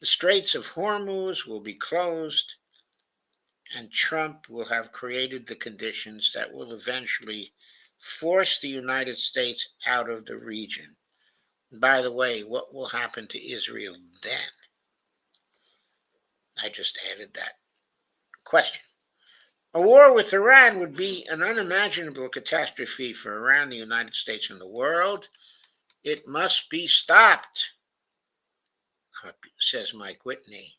The Straits of Hormuz will be closed, and Trump will have created the conditions that will eventually force the United States out of the region. By the way, what will happen to Israel then? I just added that question. A war with Iran would be an unimaginable catastrophe for Iran, the United States, and the world. It must be stopped, says Mike Whitney.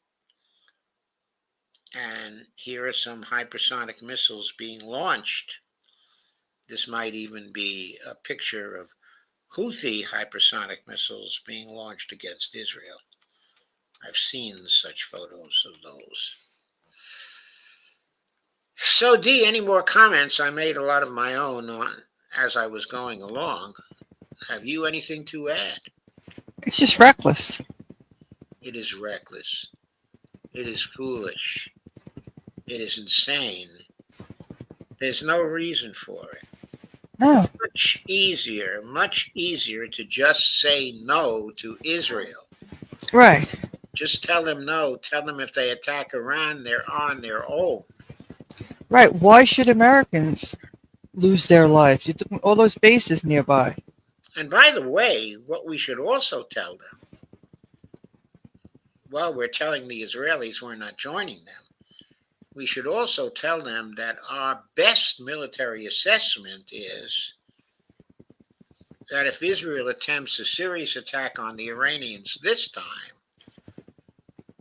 And here are some hypersonic missiles being launched. This might even be a picture of Houthi hypersonic missiles being launched against Israel. I've seen such photos of those. So, D, any more comments? I made a lot of my own as I was going along. Have you anything to add? It's just reckless. It is reckless. It is foolish. It is insane. There's no reason for it. No. Much easier to just say no to Israel. Right. Just tell them no. Tell them if they attack Iran, they're on their own. Right. Why should Americans lose their lives? You took all those bases nearby. And by the way, what we should also tell them, well, we're telling the Israelis we're not joining them. We should also tell them that our best military assessment is that if Israel attempts a serious attack on the Iranians this time,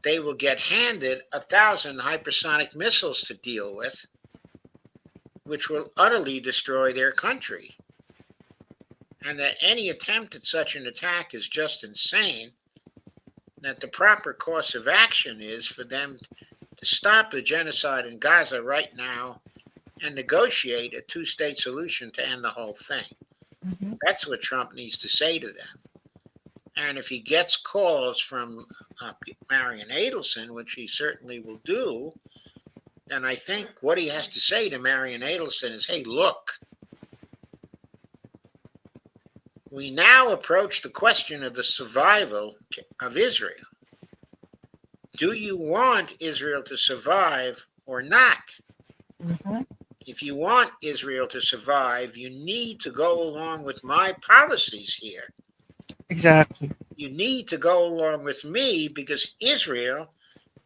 they will get handed 1,000 hypersonic missiles to deal with, which will utterly destroy their country. And that any attempt at such an attack is just insane, that the proper course of action is for them to stop the genocide in Gaza right now and negotiate a two-state solution to end the whole thing. Mm-hmm. That's what Trump needs to say to them. And if he gets calls from Marion Adelson, which he certainly will do, then I think what he has to say to Marion Adelson is, hey, look, we now approach the question of the survival of Israel. Do you want Israel to survive or not? Mm-hmm. If you want Israel to survive, you need to go along with my policies here. Exactly. You need to go along with me because Israel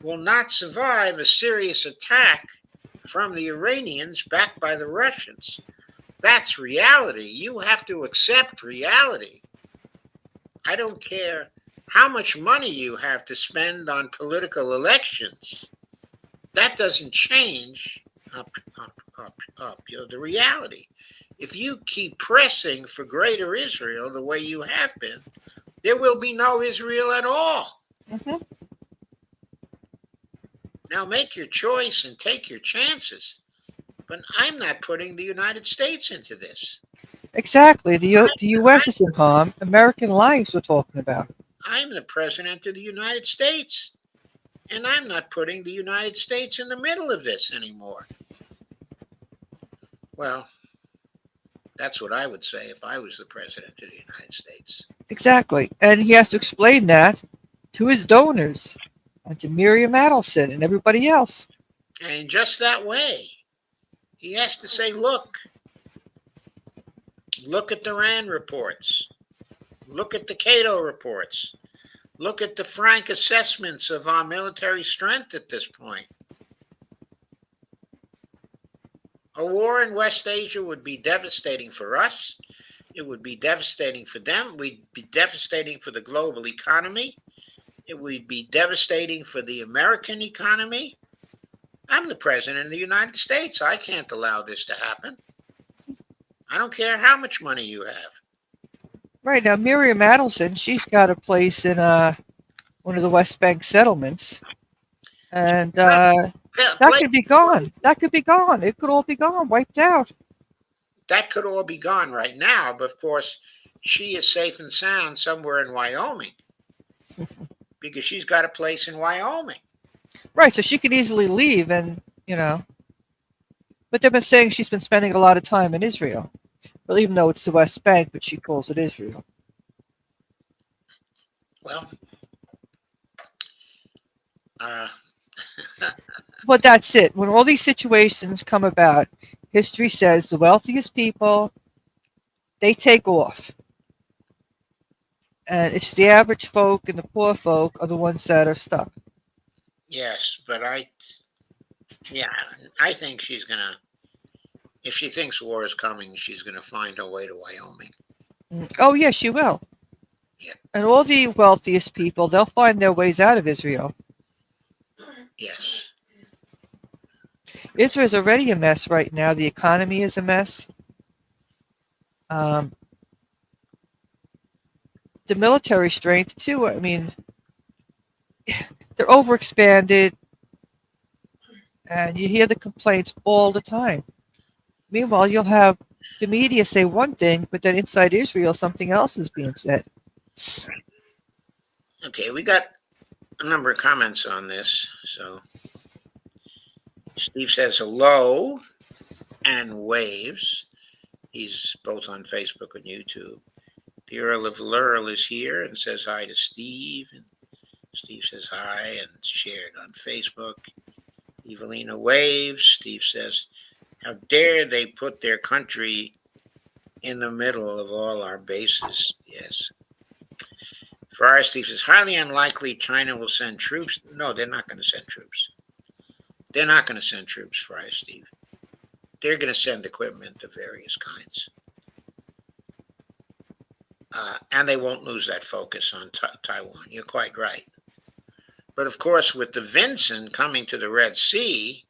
will not survive a serious attack from the Iranians backed by the Russians. That's reality. You have to accept reality. I don't care how much money you have to spend on political elections. That doesn't change the reality. If you keep pressing for greater Israel the way you have been, there will be no Israel at all. Mm-hmm. Now make your choice and take your chances. But I'm not putting the United States into this. Exactly. The U.S. is in harm. American lives we're talking about. I'm the president of the United States, and I'm not putting the United States in the middle of this anymore. Well, that's what I would say if I was the president of the United States. Exactly. And he has to explain that to his donors and to Miriam Adelson and everybody else. And in just that way, he has to say, look at the RAND reports. Look at the Cato reports. Look at the frank assessments of our military strength at this point. A war in West Asia would be devastating for us. It would be devastating for them. We'd be devastating for the global economy. It would be devastating for the American economy. I'm the president of the United States. I can't allow this to happen. I don't care how much money you have. Right. Now, Miriam Adelson, she's got a place in one of the West Bank settlements. And that could be gone. That could be gone. It could all be gone, wiped out. That could all be gone right now. But of course, she is safe and sound somewhere in Wyoming because she's got a place in Wyoming. Right. So she could easily leave and, But they've been saying she's been spending a lot of time in Israel. Well, even though it's the West Bank, but she calls it Israel. Well, But that's it. When all these situations come about, history says the wealthiest people, they take off. And it's the average folk and the poor folk are the ones that are stuck. yes, but I think she's gonna. If she thinks war is coming, she's gonna find her way to Wyoming. Oh, yes, she will. Yeah. And all the wealthiest people, they'll find their ways out of Israel. Yes. Israel's already a mess right now. The economy is a mess. The military strength, too. I mean, they're overexpanded, and you hear the complaints all the time. Meanwhile, you'll have the media say one thing, but then inside Israel, something else is being said. Okay, we got a number of comments on this. So Steve says hello and waves. He's both on Facebook and YouTube. The Earl of Lurl is here and says hi to Steve. And Steve says hi and shared on Facebook. Evelina waves. Steve says, how dare they put their country in the middle of all our bases? Yes. Friar Steve says, highly unlikely China will send troops. No, they're not going to send troops. They're not going to send troops, Friar Steve. They're going to send equipment of various kinds. And they won't lose that focus on Taiwan. You're quite right. But of course, with the Vincent coming to the Red Sea,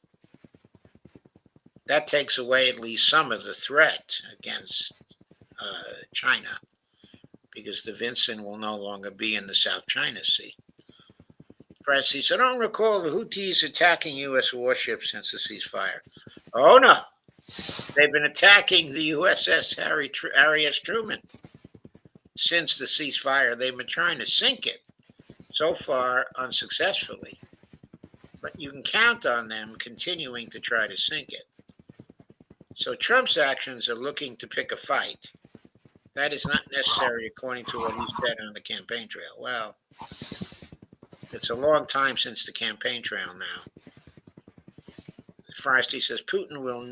that takes away at least some of the threat against China, because the Vincent will no longer be in the South China Sea. Francis, I don't recall the Houthis attacking U.S. warships since the ceasefire. Oh, no. They've been attacking the USS Harry S. Truman since the ceasefire. They've been trying to sink it, so far unsuccessfully. But you can count on them continuing to try to sink it. So Trump's actions are looking to pick a fight. That is not necessary according to what he said on the campaign trail. Well, it's a long time since the campaign trail now. Frosty says Putin will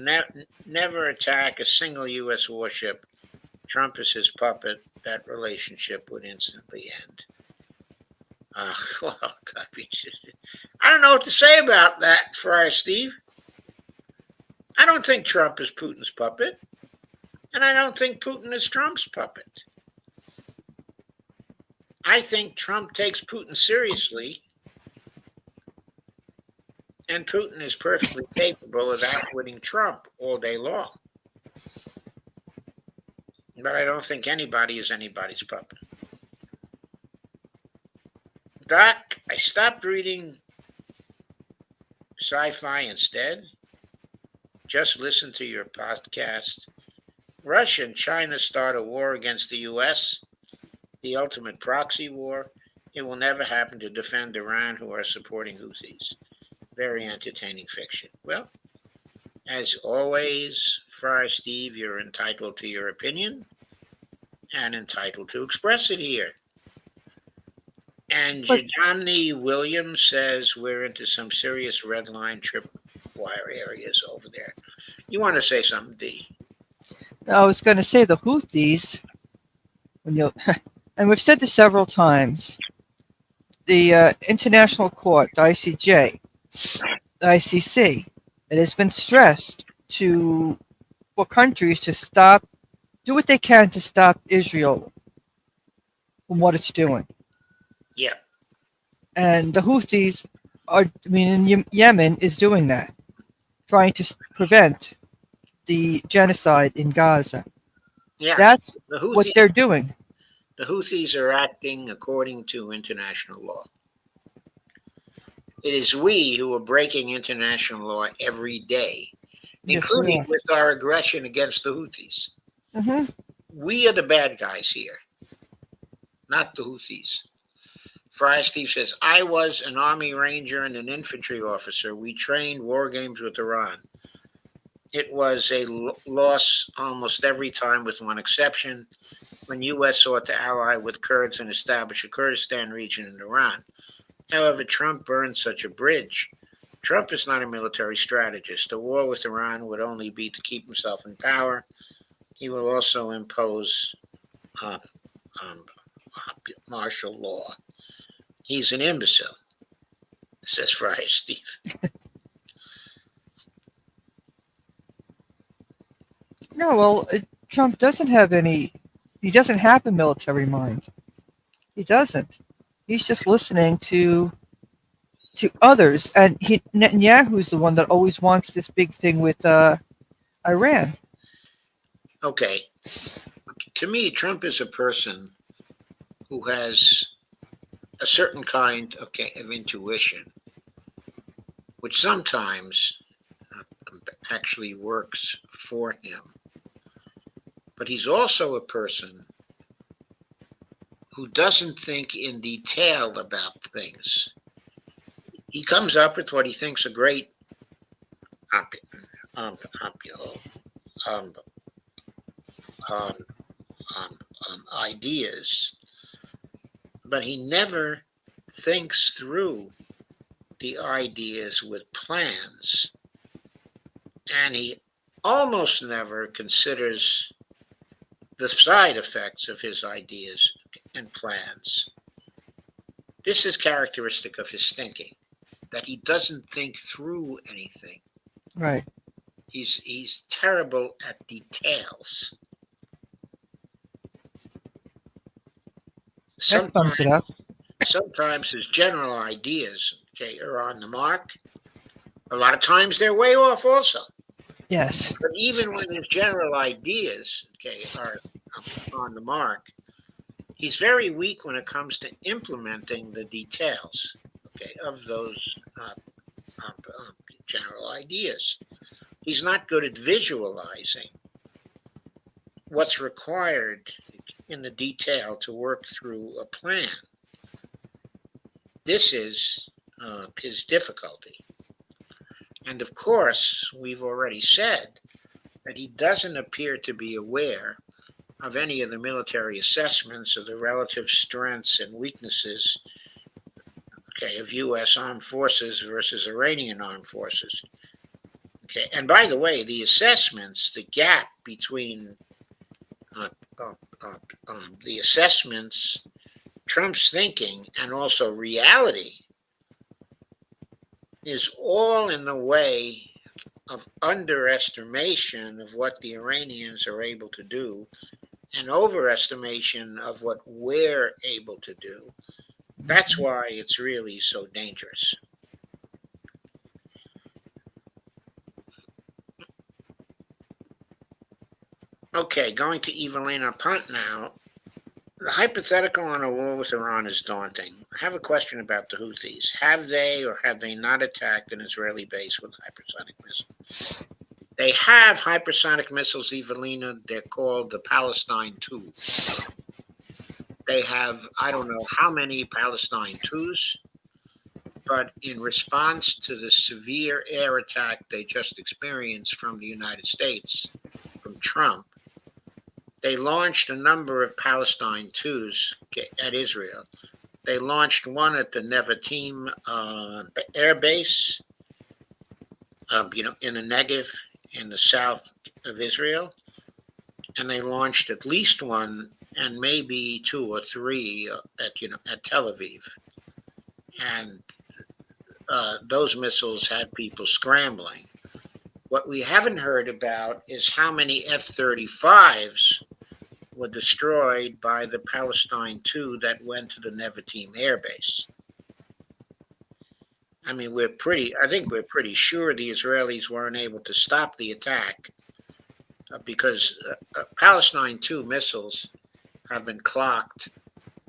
never attack a single U.S. warship. Trump is his puppet. That relationship would instantly end. Well, I don't know what to say about that, Friar Steve. I don't think Trump is Putin's puppet, and I don't think Putin is Trump's puppet. I think Trump takes Putin seriously, and Putin is perfectly capable of outwitting Trump all day long. But I don't think anybody is anybody's puppet. Doc, I stopped reading sci-fi instead. Just listen to your podcast. Russia and China start a war against the U.S., the ultimate proxy war. It will never happen to defend Iran, who are supporting Houthis. Very entertaining fiction. Well, as always, Friar Steve, you're entitled to your opinion and entitled to express it here. And Jadani Williams says we're into some serious red line tripwire areas over there. You want to say something, Dee? I was going to say the Houthis, and we've said this several times, the International Court, the ICJ, the ICC, it has been stressed for countries to do what they can to stop Israel from what it's doing. Yeah. And the Houthis in Yemen is doing that, trying to prevent the genocide in Gaza. Yeah. That's what they're doing. The Houthis are acting according to international law. It is we who are breaking international law every day, including with our aggression against the Houthis. Mm-hmm. We are the bad guys here, not the Houthis. Friar Steve says, I was an Army Ranger and an infantry officer. We trained war games with Iran. it was a loss almost every time, with one exception, when U.S. sought to ally with Kurds and establish a Kurdistan region in Iran. However, Trump burned such a bridge. Trump is not a military strategist. A war with Iran would only be to keep himself in power. He will also impose uh, um, martial law. He's an imbecile, says Friar Steve. No, well, Trump doesn't have any. He doesn't have a military mind. He doesn't. He's just listening to others, and Netanyahu's the one that always wants this big thing with Iran. Okay. To me, Trump is a person who has a certain kind of intuition, which sometimes actually works for him. But he's also a person who doesn't think in detail about things. He comes up with what he thinks are great ideas, but he never thinks through the ideas with plans, and he almost never considers the side effects of his ideas and plans. This is characteristic of his thinking, that he doesn't think through anything. Right. He's terrible at details. That sums it up. Sometimes his general ideas, are on the mark. A lot of times they're way off also. Yes. But even when his general ideas, are on the mark, he's very weak when it comes to implementing the details, of those general ideas. He's not good at visualizing what's required in the detail to work through a plan. This is his difficulty. And of course, we've already said that he doesn't appear to be aware of any of the military assessments of the relative strengths and weaknesses, of U.S. armed forces versus Iranian armed forces. And by the way, the assessments, the gap between the assessments, Trump's thinking, and also reality is all in the way of underestimation of what the Iranians are able to do and overestimation of what we're able to do. That's why it's really so dangerous. Okay, going to Evelina Punt now. The hypothetical on a war with Iran is daunting. I have a question about the Houthis. Have they or have they not attacked an Israeli base with hypersonic missiles? They have hypersonic missiles, Evelina. They're called the Palestine II. They have, I don't know how many Palestine IIs, but in response to the severe air attack they just experienced from the United States, from Trump, they launched a number of Palestine IIs at Israel. They launched one at the Nevatim air base, in the Negev, in the south of Israel. And they launched at least one and maybe two or three at Tel Aviv. And those missiles had people scrambling. What we haven't heard about is how many F-35s were destroyed by the Palestine II that went to the Nevatim air base. I mean, I think we're pretty sure the Israelis weren't able to stop the attack because Palestine II missiles have been clocked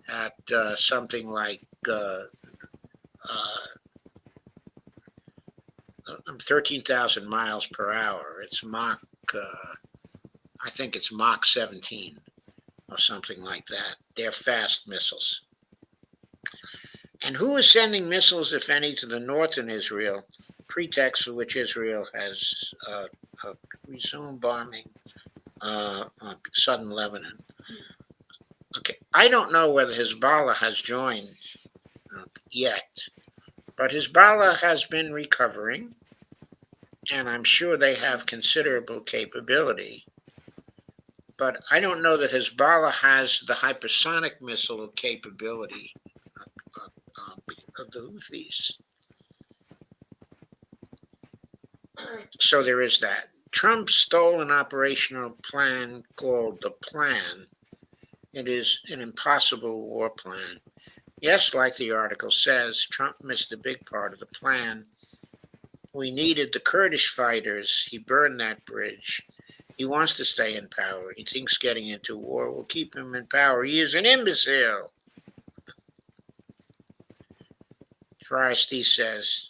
at something like 13,000 miles per hour. It's Mach, I think it's Mach 17 or something like that. They're fast missiles. And who is sending missiles, if any, to the northern Israel, pretext for which Israel has resume bombing southern Lebanon. Okay, I don't know whether Hezbollah has joined yet, but Hezbollah has been recovering, and I'm sure they have considerable capability. But I don't know that Hezbollah has the hypersonic missile capability of the Houthis. So there is that. Trump stole an operational plan called the Plan. It is an impossible war plan. Yes, like the article says, Trump missed a big part of the plan. We needed the Kurdish fighters. He burned that bridge. He wants to stay in power. He thinks getting into war will keep him in power. He is an imbecile. Frosty says,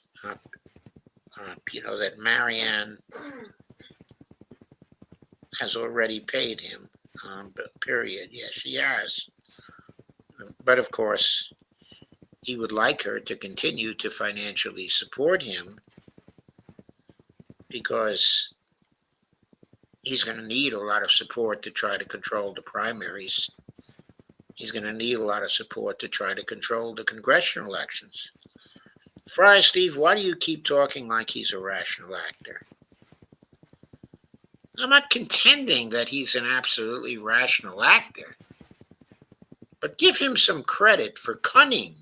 that Marianne has already paid him. Period. Yes, she has. But of course, he would like her to continue to financially support him because he's going to need a lot of support to try to control the primaries. He's going to need a lot of support to try to control the congressional elections. Fry Steve, why do you keep talking like he's a rational actor? I'm not contending that he's an absolutely rational actor, but give him some credit for cunning.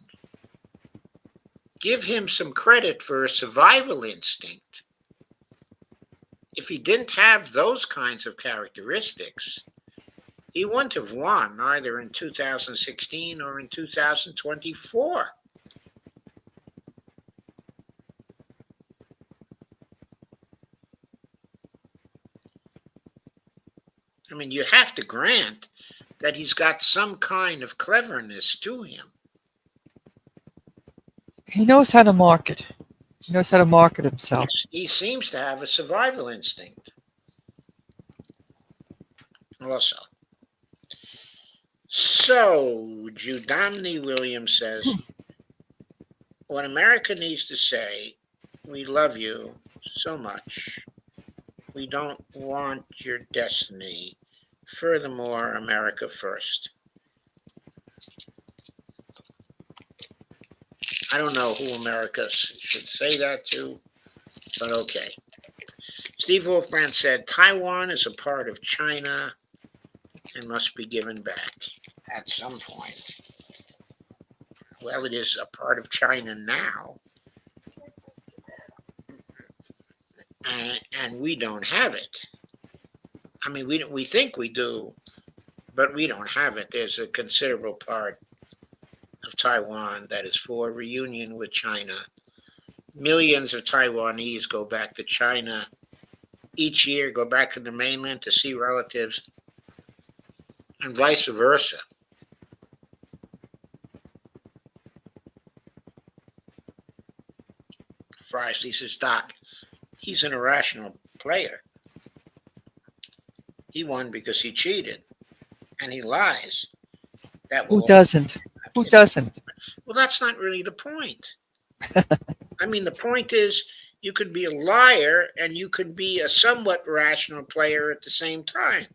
Give him some credit for a survival instinct. If he didn't have those kinds of characteristics, he wouldn't have won either in 2016 or in 2024. I mean, you have to grant that he's got some kind of cleverness to him. He knows how to market. He knows how to market himself. He seems to have a survival instinct also. So, Judamni Williams says, what America needs to say, we love you so much. We don't want your destiny. Furthermore, America first. I don't know who America should say that to, but okay. Steve Wolfbrand said, Taiwan is a part of China and must be given back at some point. Well, it is a part of China now, and we don't have it. I mean, we think we do, but we don't have it. There's a considerable part of Taiwan that is for reunion with China. Millions of Taiwanese go back to China each year, go back to the mainland to see relatives, and vice versa. Fries, he says, Doc, he's an irrational player. He won because he cheated, and he lies. Who doesn't? Who doesn't? Well, that's not really the point. I mean, the point is you could be a liar and you could be a somewhat rational player at the same time.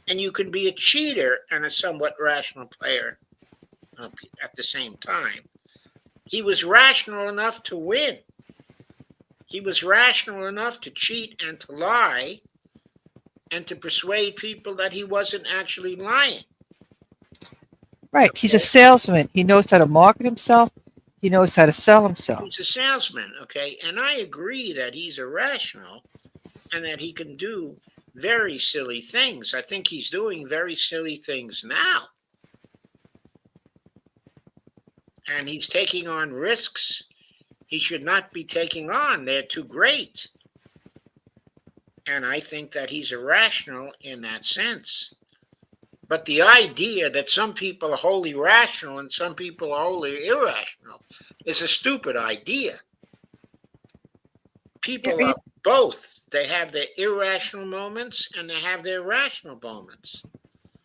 And you could be a cheater and a somewhat rational player at the same time. He was rational enough to win. He was rational enough to cheat and to lie and to persuade people that he wasn't actually lying. Right. Okay. He's a salesman. He knows how to market himself. He knows how to sell himself. He's a salesman, okay? And I agree that he's irrational and that he can do very silly things. I think he's doing very silly things now. And he's taking on risks he should not be taking on. They're too great. And I think that he's irrational in that sense. But the idea that some people are wholly rational and some people are wholly irrational is a stupid idea. People are both. They have their irrational moments and they have their rational moments.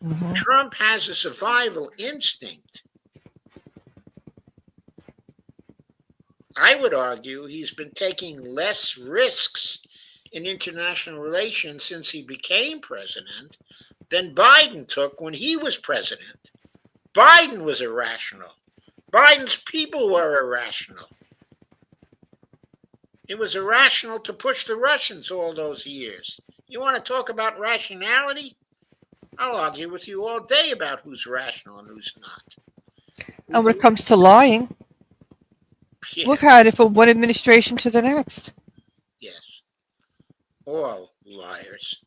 Mm-hmm. Trump has a survival instinct. I would argue he's been taking less risks in international relations since he became president than Biden took when he was president. Biden was irrational. Biden's people were irrational. It was irrational to push the Russians all those years. You want to talk about rationality? I'll argue with you all day about who's rational and who's not. And when it comes to lying, Yes. look at it from one administration to the next. Yes. All liars.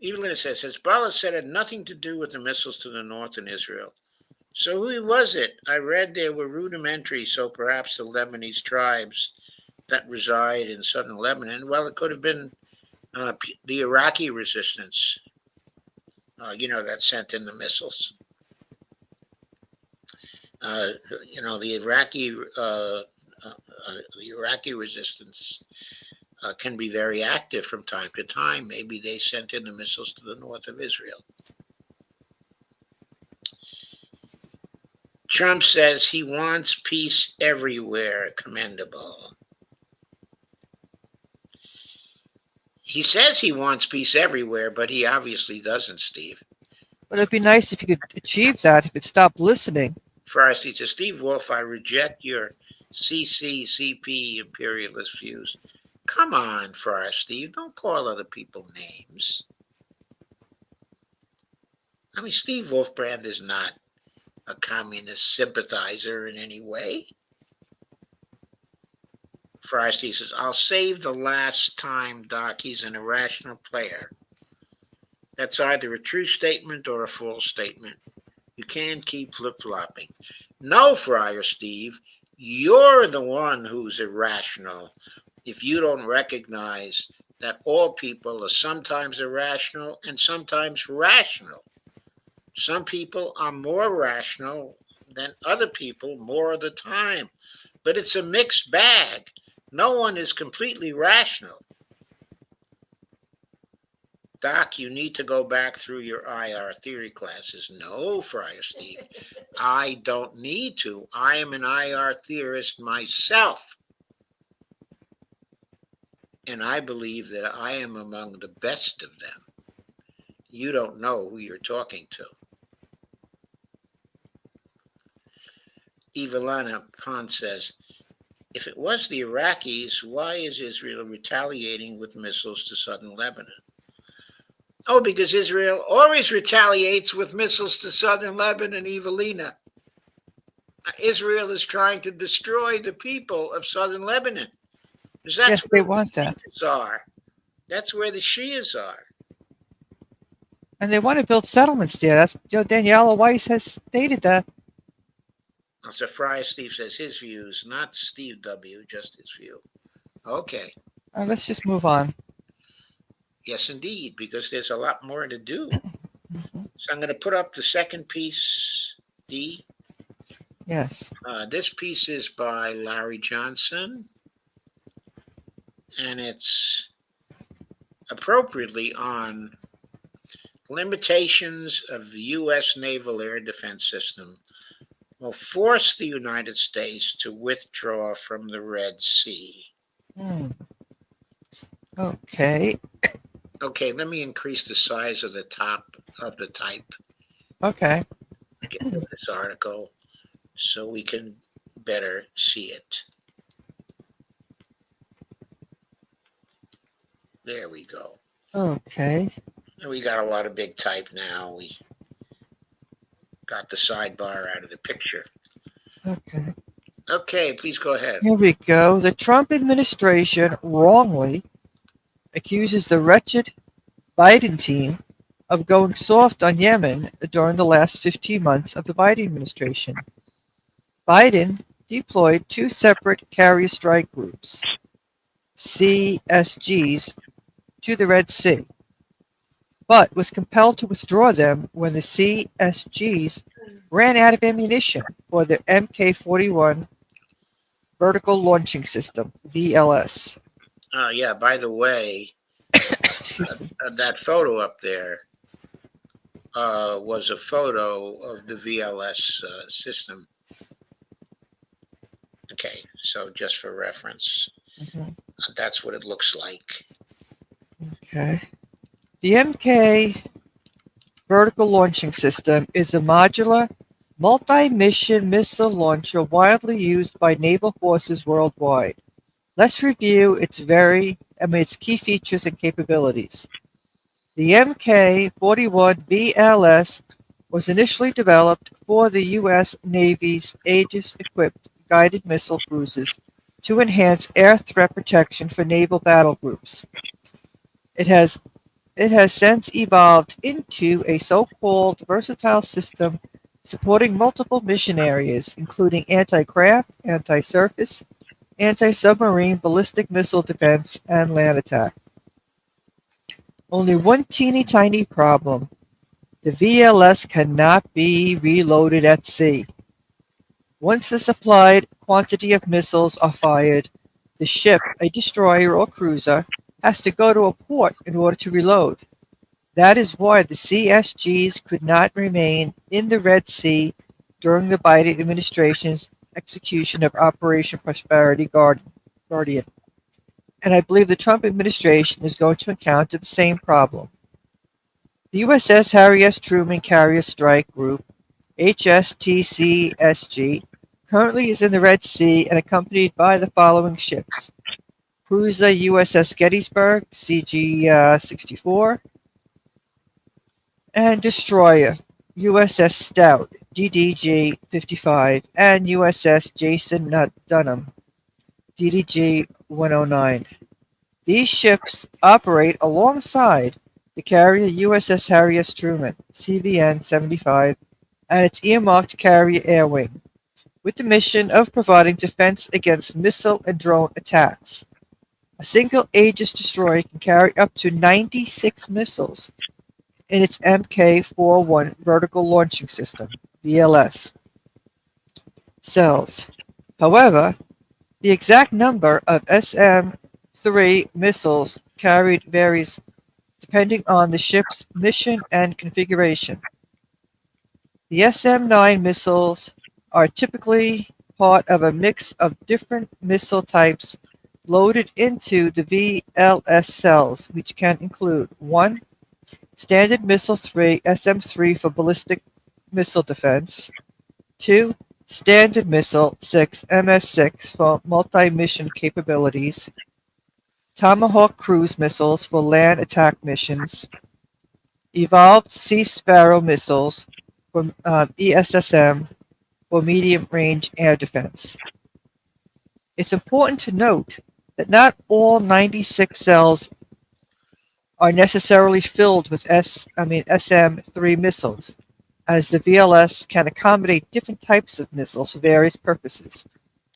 Evelyn says, Hezbollah said it had nothing to do with the missiles to the north in Israel. So who was it? I read there were rudimentary, so perhaps the Lebanese tribes that reside in southern Lebanon. Well, it could have been the Iraqi resistance, that sent in the missiles. The Iraqi resistance can be very active from time to time. Maybe they sent in the missiles to the north of Israel. Trump says he wants peace everywhere. Commendable. He says he wants peace everywhere, but he obviously doesn't, Steve. But it'd be nice if you could achieve that, if you'd stop listening. First, he says, Steve Wolf, I reject your CCCP imperialist views. Come on, Forrest, Steve. Don't call other people names. I mean, Steve Wolfbrand is not a communist sympathizer in any way. Forrest, he says, I'll save the last time, Doc. He's an irrational player. That's either a true statement or a false statement. You can't keep flip-flopping. No, Friar Steve, you're the one who's irrational if you don't recognize that all people are sometimes irrational and sometimes rational. Some people are more rational than other people more of the time, but it's a mixed bag. No one is completely rational. Doc, you need to go back through your IR theory classes. No, Friar Steve, I don't need to. I am an IR theorist myself. And I believe that I am among the best of them. You don't know who you're talking to. Evelina Pond says, if it was the Iraqis, why is Israel retaliating with missiles to southern Lebanon? Oh, because Israel always retaliates with missiles to southern Lebanon, Evelina. Israel is trying to destroy the people of southern Lebanon. Yes, they want that. That's where the Shias are. And they want to build settlements there. That's Daniela Weiss has stated that. So Friar Steve says his views, not Steve W., just his view. Okay. Let's just move on. Yes, indeed, because there's a lot more to do. So I'm going to put up the second piece, D. Yes. This piece is by Larry Johnson, and it's appropriately on limitations of the U.S. Naval Air Defense System will force the United States to withdraw from the Red Sea. Okay. Okay, let me increase the size of the top of the type. Okay. Get to this article so we can better see it. There we go. Okay. And we got a lot of big type now. We got the sidebar out of the picture. Okay. Okay, please go ahead. Here we go. The Trump administration wrongly accuses the wretched Biden team of going soft on Yemen during the last 15 months of the Biden administration. Biden deployed two separate carrier strike groups, CSGs, to the Red Sea, but was compelled to withdraw them when the CSGs ran out of ammunition for the Mk-41 vertical launching system, VLS. Yeah, by the way, that photo up there was a photo of the VLS system. Okay, so just for reference, that's what it looks like. Okay. The MK vertical launching system is a modular, multi-mission missile launcher widely used by naval forces worldwide. Let's review its key features and capabilities. The Mk-41 BLS was initially developed for the U.S. Navy's Aegis-equipped guided missile cruisers to enhance air threat protection for naval battle groups. It has since evolved into a so-called versatile system supporting multiple mission areas, including anti-craft, anti-surface, anti-submarine ballistic missile defense, and land attack. Only one teeny tiny problem. The VLS cannot be reloaded at sea. Once the supplied quantity of missiles are fired, the ship, a destroyer or cruiser, has to go to a port in order to reload. That is why the CSGs could not remain in the Red Sea during the Biden administration's execution of Operation Prosperity Guardian. And I believe the Trump administration is going to encounter the same problem. The USS Harry S. Truman Carrier Strike Group, HSTCSG, currently is in the Red Sea and accompanied by the following ships: cruiser USS Gettysburg, CG-64, and destroyer USS Stout, DDG-55, and USS Jason Dunham, DDG-109. These ships operate alongside the carrier USS Harry S. Truman, CVN-75, and its earmarked carrier air wing, with the mission of providing defense against missile and drone attacks. A single Aegis destroyer can carry up to 96 missiles in its Mk-41 vertical launching system, VLS, cells. However, the exact number of SM-3 missiles carried varies depending on the ship's mission and configuration. The SM-9 missiles are typically part of a mix of different missile types loaded into the VLS cells, which can include 1. Standard Missile 3 SM-3 for ballistic missile defense, 2. Standard Missile 6 MS-6 for multi-mission capabilities, Tomahawk cruise missiles for land attack missions, Evolved Sea Sparrow missiles for ESSM for medium-range air defense. It's important to note that not all 96 cells are necessarily filled with SM-3 missiles, as the VLS can accommodate different types of missiles for various purposes.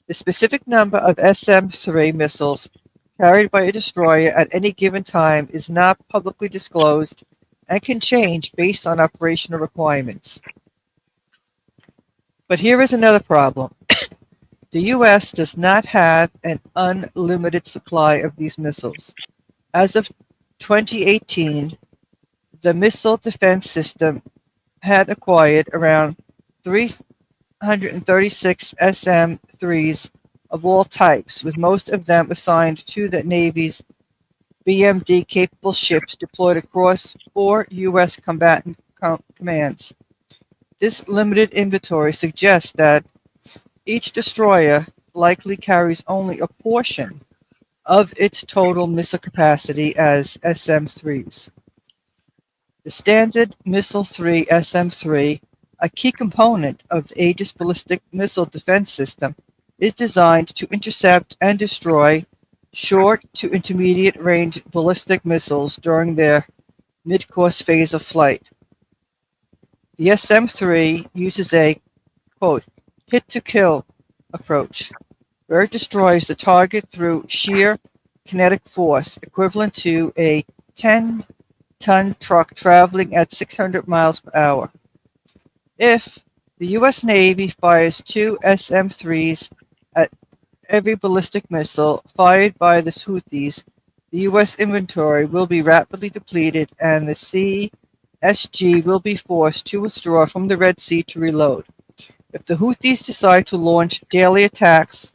The specific number of SM-3 missiles carried by a destroyer at any given time is not publicly disclosed and can change based on operational requirements. But here is another problem. The U.S. does not have an unlimited supply of these missiles. As of 2018, the Missile Defense System had acquired around 336 SM-3s of all types, with most of them assigned to the Navy's BMD-capable ships deployed across 4 U.S. combatant commands. This limited inventory suggests that each destroyer likely carries only a portion of its total missile capacity as SM-3s. The Standard Missile 3 SM-3, a key component of the Aegis Ballistic Missile Defense System, is designed to intercept and destroy short to intermediate range ballistic missiles during their mid-course phase of flight. The SM-3 uses a, quote, hit-to-kill approach, where it destroys the target through sheer kinetic force equivalent to a 10-ton truck traveling at 600 miles per hour. If the U.S. Navy fires 2 SM-3s at every ballistic missile fired by the Houthis, the U.S. inventory will be rapidly depleted and the CSG will be forced to withdraw from the Red Sea to reload. If the Houthis decide to launch daily attacks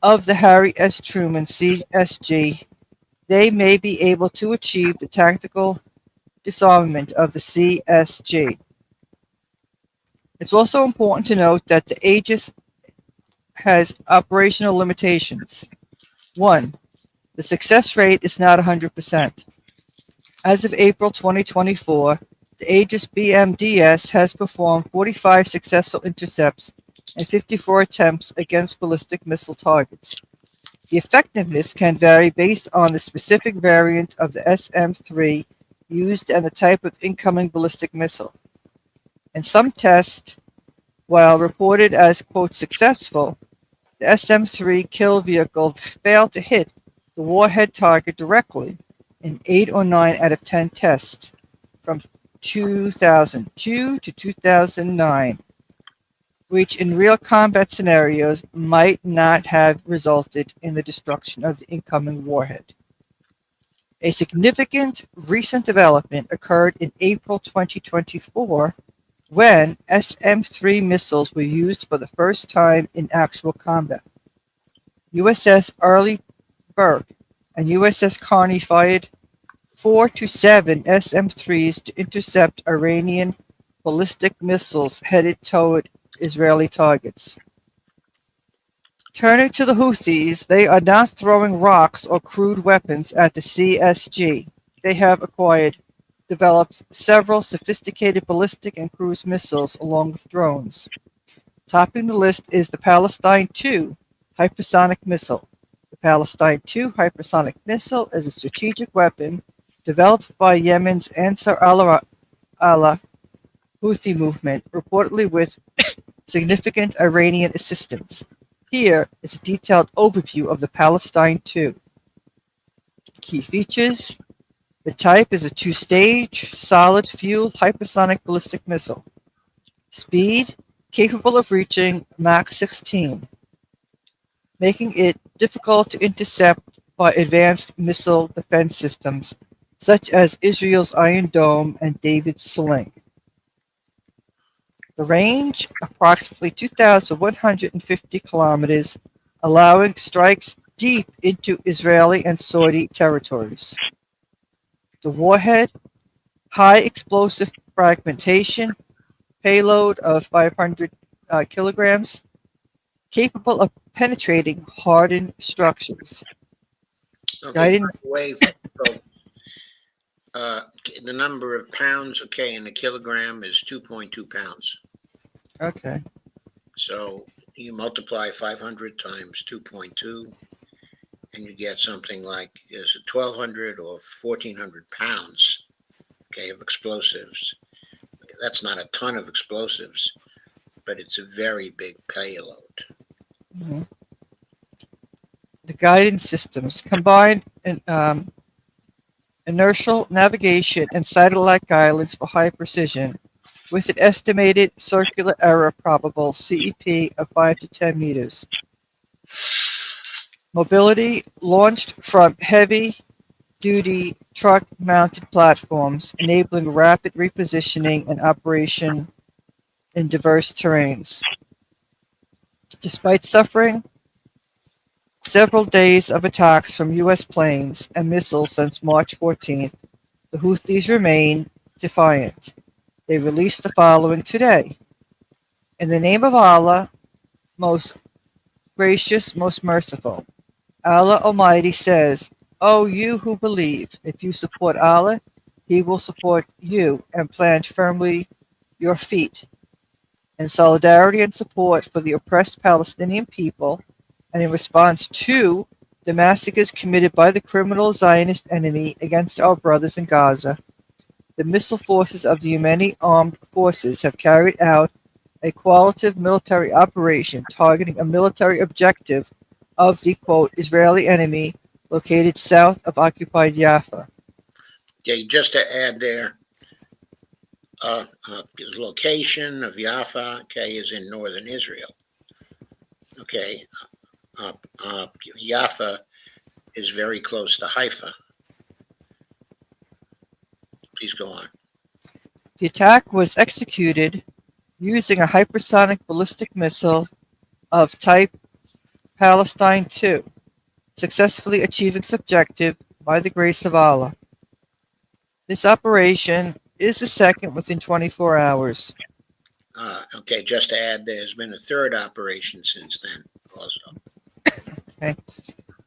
of the Harry S. Truman CSG, they may be able to achieve the tactical disarmament of the CSG. It's also important to note that the Aegis has operational limitations. 1. The success rate is not 100%. As of April 2024, the Aegis BMDS has performed 45 successful intercepts and 54 attempts against ballistic missile targets. The effectiveness can vary based on the specific variant of the SM-3 used and the type of incoming ballistic missile. In some tests, while reported as, quote, successful, the SM-3 kill vehicle failed to hit the warhead target directly in 8 or 9 out of 10 tests from 2002 to 2009, which in real combat scenarios might not have resulted in the destruction of the incoming warhead. A significant recent development occurred in April 2024 when SM-3 missiles were used for the first time in actual combat. USS Arleigh Burke and USS Carney fired 4 to 7 SM-3s to intercept Iranian ballistic missiles headed toward Israeli targets. Turning to the Houthis, they are not throwing rocks or crude weapons at the CSG. They have developed several sophisticated ballistic and cruise missiles along with drones. Topping the list is the Palestine II hypersonic missile. The Palestine II hypersonic missile is a strategic weapon developed by Yemen's Ansarallah Houthi movement, reportedly with significant Iranian assistance. Here is a detailed overview of the Palestine II. Key features. The type is a two-stage, solid-fuel hypersonic ballistic missile. Speed, capable of reaching Mach 16, making it difficult to intercept by advanced missile defense systems, such as Israel's Iron Dome and David's Sling. The range, approximately 2,150 kilometers, allowing strikes deep into Israeli and Saudi territories. The warhead, high explosive fragmentation, payload of 500 kilograms, capable of penetrating hardened structures. Okay, so, the number of pounds, okay, in a kilogram is 2.2 pounds. Okay. So you multiply 500 times 2.2, and you get something like, is it 1,200 or 1,400 pounds, okay, of explosives. That's not a ton of explosives, but it's a very big payload. Mm-hmm. The guidance systems combine inertial navigation and satellite guidance for high precision, with an estimated circular error probable CEP of 5 to 10 meters. Mobility launched from heavy-duty truck-mounted platforms, enabling rapid repositioning and operation in diverse terrains. Despite suffering several days of attacks from U.S. planes and missiles since March 14th, the Houthis remain defiant. They released the following today. In the name of Allah, most gracious, most merciful. Allah Almighty says, O you who believe, if you support Allah, He will support you and plant firmly your feet. In solidarity and support for the oppressed Palestinian people, and in response to the massacres committed by the criminal Zionist enemy against our brothers in Gaza, the missile forces of the Yemeni armed forces have carried out a qualitative military operation targeting a military objective of the, quote, Israeli enemy located south of occupied Jaffa. Okay, just to add there, the location of Jaffa, okay, is in northern Israel. Okay, Jaffa is very close to Haifa. Please go on. The attack was executed using a hypersonic ballistic missile of type Palestine II, successfully achieving its objective by the grace of Allah. This operation is the second within 24 hours. Okay, just to add, there's been a third operation since then also. Okay.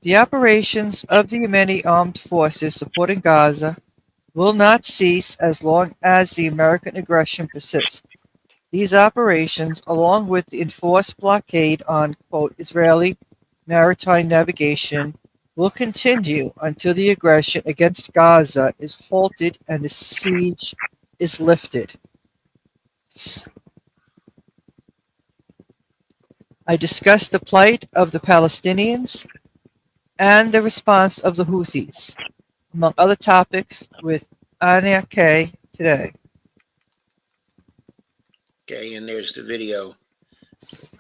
The operations of the Yemeni armed forces supporting Gaza will not cease as long as the American aggression persists. These operations, along with the enforced blockade on, quote, Israeli maritime navigation, will continue until the aggression against Gaza is halted and the siege is lifted. I discussed the plight of the Palestinians and the response of the Houthis, among other topics, with Anya K. today. Okay, and there's the video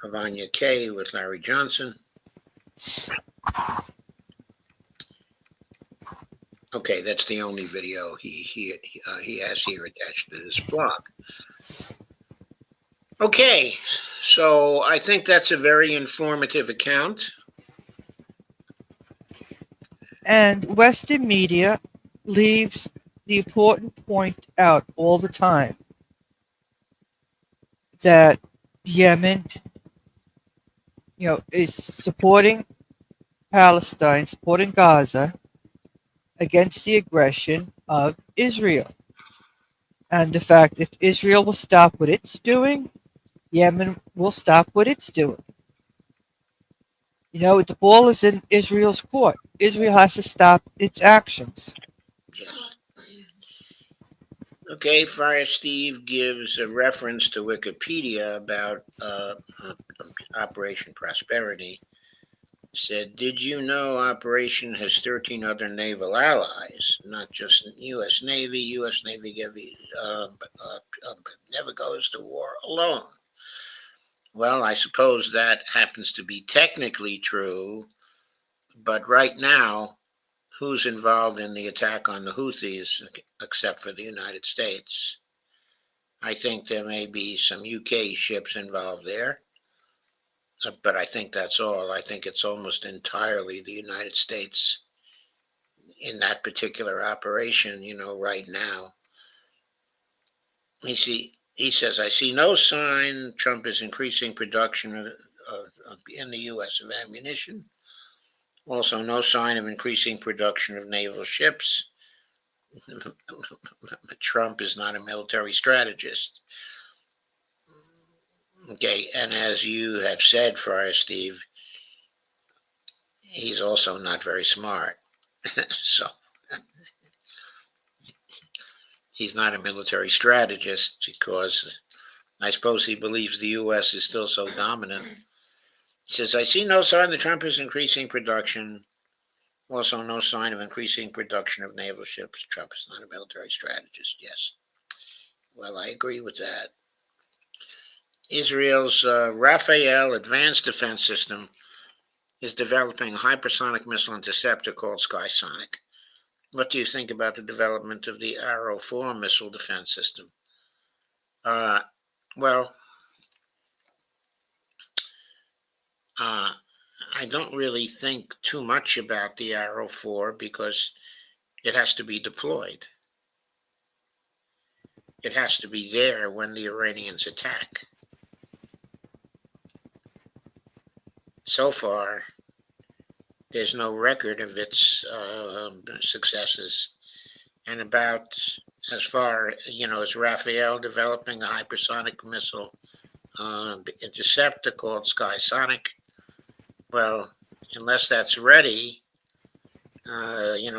of Anya K. with Larry Johnson. Okay, that's the only video he has here attached to this blog. Okay, so I think that's a very informative account. And Western media leaves the important point out all the time that Yemen, is supporting Palestine, supporting Gaza against the aggression of Israel. And the fact if Israel will stop what it's doing, Yemen will stop what it's doing. The ball is in Israel's court. Israel has to stop its actions. Yes. Okay, Fire Steve gives a reference to Wikipedia about Operation Prosperity. Said, did you know Operation has 13 other naval allies, not just the U.S. Navy? U.S. Navy never goes to war alone. Well, I suppose that happens to be technically true, but right now, who's involved in the attack on the Houthis except for the United States? I think there may be some UK ships involved there, but I think that's all. I think it's almost entirely the United States in that particular operation, right now. He says, I see no sign Trump is increasing production in the U.S. of ammunition. Also, no sign of increasing production of naval ships. Trump is not a military strategist. Okay, and as you have said, Friar Steve, he's also not very smart. So he's not a military strategist because I suppose he believes the U.S. is still so dominant. He says, I see no sign that Trump is increasing production. Also, no sign of increasing production of naval ships. Trump is not a military strategist. Yes. Well, I agree with that. Israel's Rafael Advanced Defense System is developing a hypersonic missile interceptor called Skysonic. What do you think about the development of the Arrow 4 missile defense system? Well, I don't really think too much about the Arrow 4 because it has to be deployed. It has to be there when the Iranians attack. So far, there's no record of its successes. And about as far, as Rafael developing a hypersonic missile interceptor called Skysonic, well, unless that's ready,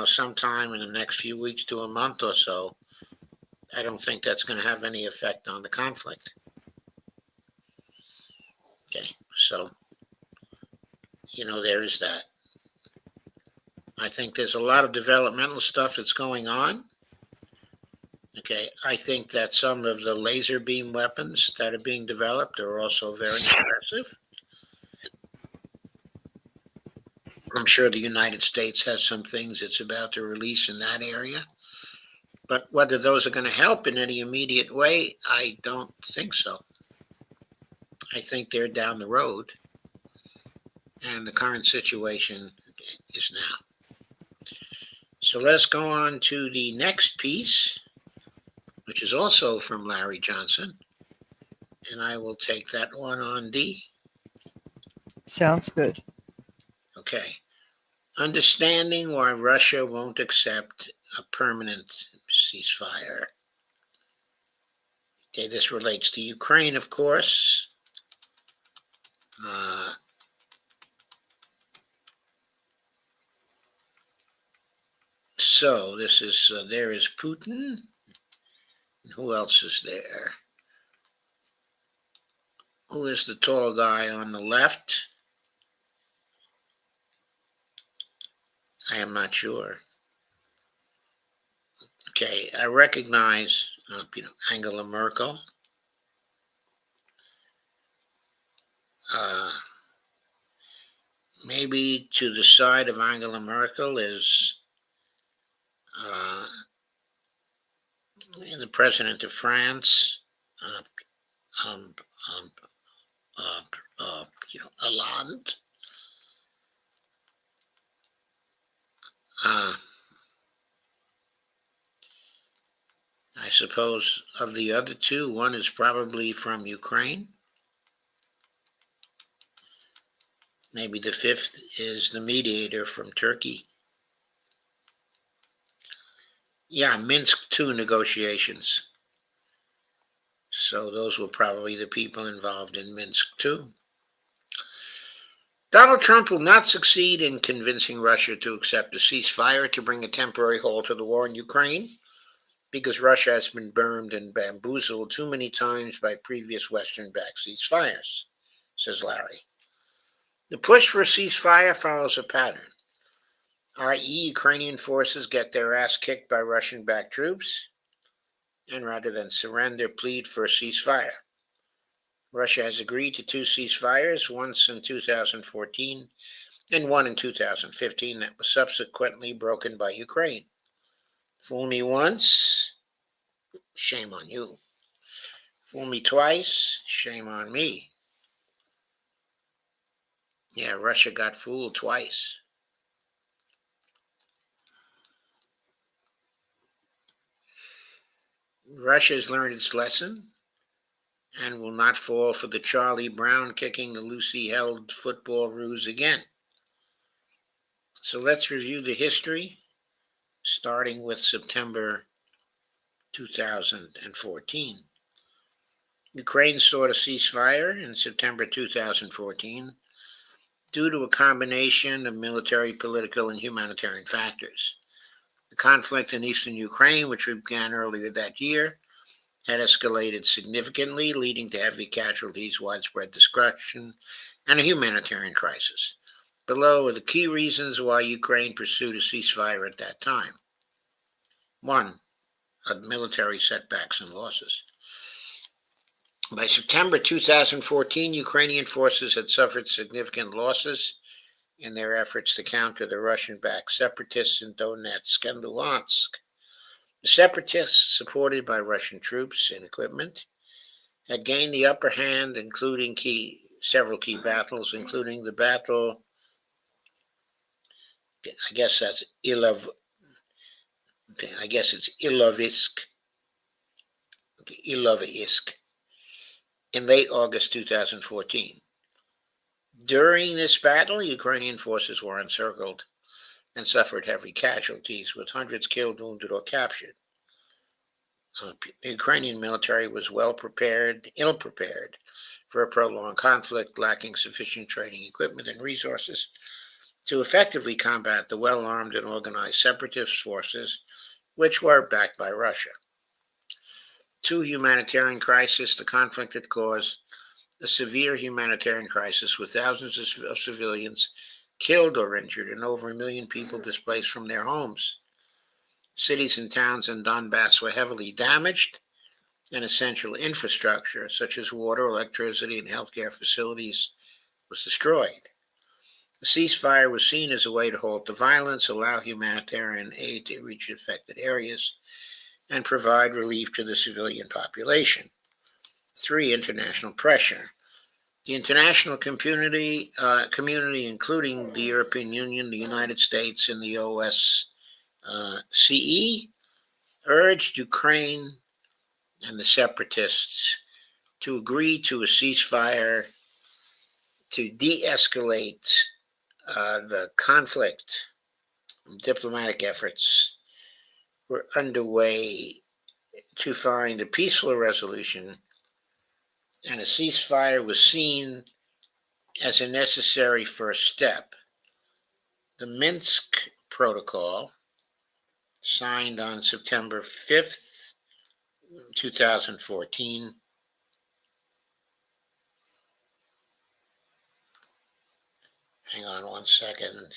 sometime in the next few weeks to a month or so, I don't think that's going to have any effect on the conflict. Okay, so, there is that. I think there's a lot of developmental stuff that's going on. Okay, I think that some of the laser beam weapons that are being developed are also very impressive. I'm sure the United States has some things it's about to release in that area. But whether those are going to help in any immediate way, I don't think so. I think they're down the road. And the current situation is now. So let us go on to the next piece, which is also from Larry Johnson. And I will take that one on D. Sounds good. Okay. Understanding why Russia won't accept a permanent ceasefire. Okay, this relates to Ukraine, of course. So this is there is Putin. And who else is there? Who is the tall guy on the left? I am not sure. Okay, I recognize, Angela Merkel. Maybe to the side of Angela Merkel is the president of France, um, um, Hollande. I suppose of the other two, one is probably from Ukraine. Maybe the fifth is the mediator from Turkey. Yeah, Minsk II negotiations. So those were probably the people involved in Minsk II. Donald Trump will not succeed in convincing Russia to accept a ceasefire to bring a temporary halt to the war in Ukraine, because Russia has been burned and bamboozled too many times by previous Western-backed ceasefires, says Larry. The push for a ceasefire follows a pattern, i.e., Ukrainian forces get their ass kicked by Russian-backed troops, and rather than surrender, plead for a ceasefire. Russia has agreed to two ceasefires, once in 2014 and one in 2015 that was subsequently broken by Ukraine. Fool me once, shame on you. Fool me twice, shame on me. Yeah, Russia got fooled twice. Russia has learned its lesson and will not fall for the Charlie Brown kicking the Lucy held football ruse again. So let's review the history, starting with September 2014. Ukraine sought a ceasefire in September 2014 due to a combination of military, political, and humanitarian factors. The conflict in eastern Ukraine, which began earlier that year, had escalated significantly, leading to heavy casualties, widespread destruction, and a humanitarian crisis. Below are the key reasons why Ukraine pursued a ceasefire at that time. 1. Military setbacks and losses. By September 2014, Ukrainian forces had suffered significant losses in their efforts to counter the Russian-backed separatists in Donetsk and Luhansk. The separatists, supported by Russian troops and equipment, had gained the upper hand, including several key battles, including the battle, I guess that's Ilovisk, in late August 2014. During this battle, Ukrainian forces were encircled and suffered heavy casualties, with hundreds killed, wounded, or captured. The Ukrainian military was ill prepared for a prolonged conflict, lacking sufficient training, equipment, and resources to effectively combat the well-armed and organized separatist forces, which were backed by Russia. 2. Humanitarian crisis. The conflict had caused a severe humanitarian crisis with thousands of civilians killed or injured and over 1 million people displaced from their homes. Cities and towns in Donbass were heavily damaged, and essential infrastructure such as water, electricity, and healthcare facilities was destroyed. The ceasefire was seen as a way to halt the violence, allow humanitarian aid to reach affected areas, and provide relief to the civilian population. 3. International pressure. The international community, including the European Union, the United States, and the OSCE, CE urged Ukraine and the separatists to agree to a ceasefire to de-escalate the conflict. Diplomatic efforts were underway to find a peaceful resolution, and a ceasefire was seen as a necessary first step. The Minsk Protocol, signed on September 5th, 2014, hang on one second.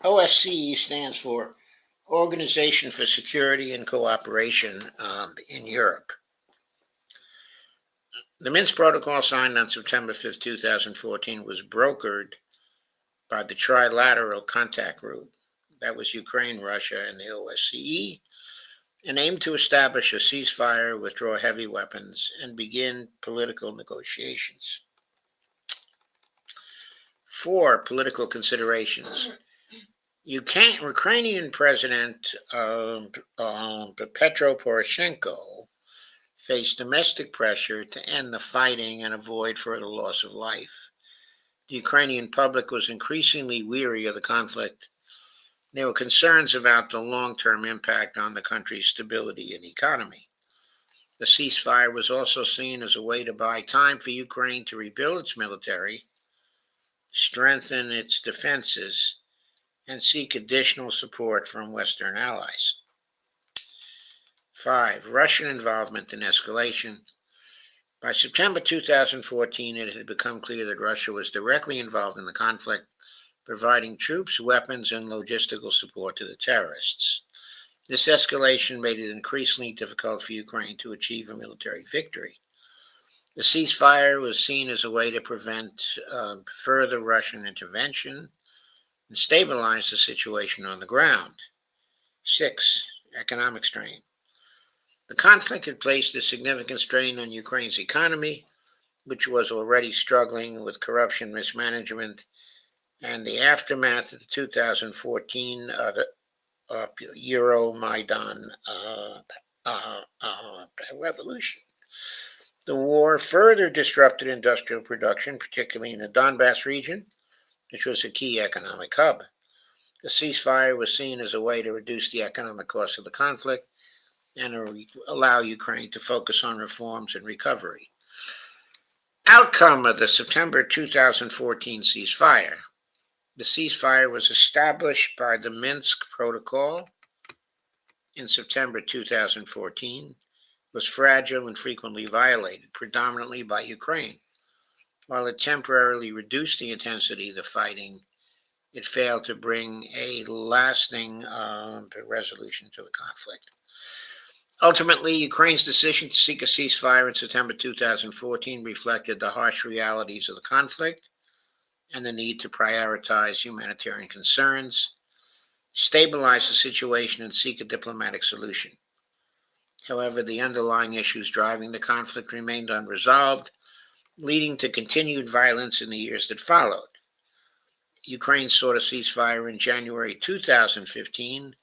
OSCE stands for Organization for Security and Cooperation in Europe. The Minsk Protocol, signed on September 5th, 2014, was brokered by the Trilateral Contact Group, that was Ukraine, Russia, and the OSCE, and aimed to establish a ceasefire, withdraw heavy weapons, and begin political negotiations. 4 political considerations. Ukrainian President Petro Poroshenko faced domestic pressure to end the fighting and avoid further loss of life. The Ukrainian public was increasingly weary of the conflict. There were concerns about the long-term impact on the country's stability and economy. The ceasefire was also seen as a way to buy time for Ukraine to rebuild its military, strengthen its defenses, and seek additional support from Western allies. 5. Russian involvement in escalation. By September 2014, it had become clear that Russia was directly involved in the conflict, providing troops, weapons, and logistical support to the terrorists. This escalation made it increasingly difficult for Ukraine to achieve a military victory. The ceasefire was seen as a way to prevent further Russian intervention and stabilize the situation on the ground. 6. Economic strain. The conflict had placed a significant strain on Ukraine's economy, which was already struggling with corruption, mismanagement, and the aftermath of the 2014 Euromaidan revolution. The war further disrupted industrial production, particularly in the Donbass region, which was a key economic hub. The ceasefire was seen as a way to reduce the economic cost of the conflict and allow Ukraine to focus on reforms and recovery. Outcome of the September 2014 ceasefire. The ceasefire was established by the Minsk Protocol in September 2014, was fragile and frequently violated, predominantly by Ukraine. While it temporarily reduced the intensity of the fighting, it failed to bring a lasting resolution to the conflict. Ultimately, Ukraine's decision to seek a ceasefire in September 2014 reflected the harsh realities of the conflict and the need to prioritize humanitarian concerns, stabilize the situation, and seek a diplomatic solution. However, the underlying issues driving the conflict remained unresolved, leading to continued violence in the years that followed. Ukraine sought a ceasefire in January 2015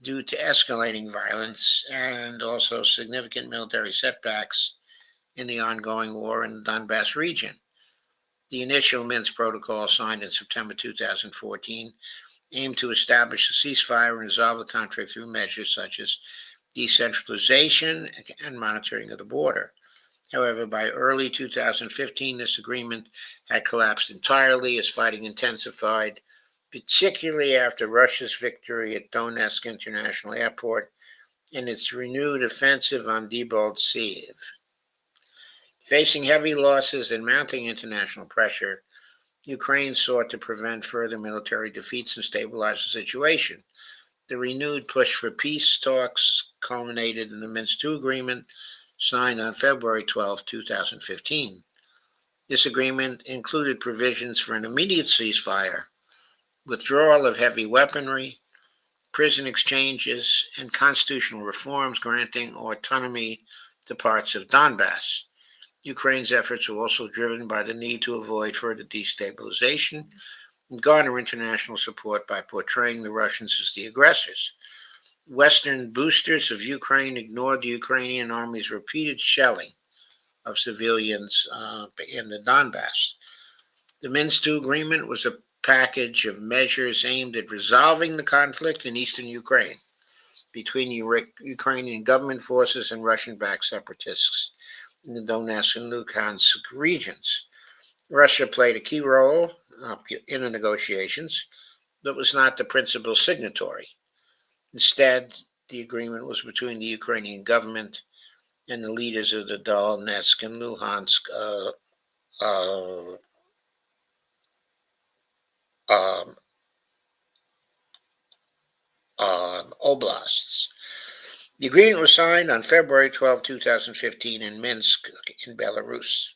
due to escalating violence and also significant military setbacks in the ongoing war in the Donbass region. The initial Minsk Protocol, signed in September 2014, aimed to establish a ceasefire and resolve the conflict through measures such as decentralization and monitoring of the border. However, by early 2015, this agreement had collapsed entirely as fighting intensified, particularly after Russia's victory at Donetsk International Airport and its renewed offensive on Debaltseve. Facing heavy losses and mounting international pressure, Ukraine sought to prevent further military defeats and stabilize the situation. The renewed push for peace talks culminated in the Minsk II agreement, signed on February 12, 2015. This agreement included provisions for an immediate ceasefire withdrawal of heavy weaponry, prison exchanges, and constitutional reforms granting autonomy to parts of Donbass. Ukraine's efforts were also driven by the need to avoid further destabilization and garner international support by portraying the Russians as the aggressors. Western boosters of Ukraine ignored the Ukrainian army's repeated shelling of civilians in the Donbass. The Minsk II agreement was a package of measures aimed at resolving the conflict in eastern Ukraine between Ukrainian government forces and Russian-backed separatists in the Donetsk and Luhansk regions. Russia played a key role in the negotiations, but was not the principal signatory. Instead, the agreement was between the Ukrainian government and the leaders of the Donetsk and Luhansk oblasts. The agreement was signed on February 12, 2015 in Minsk, in Belarus.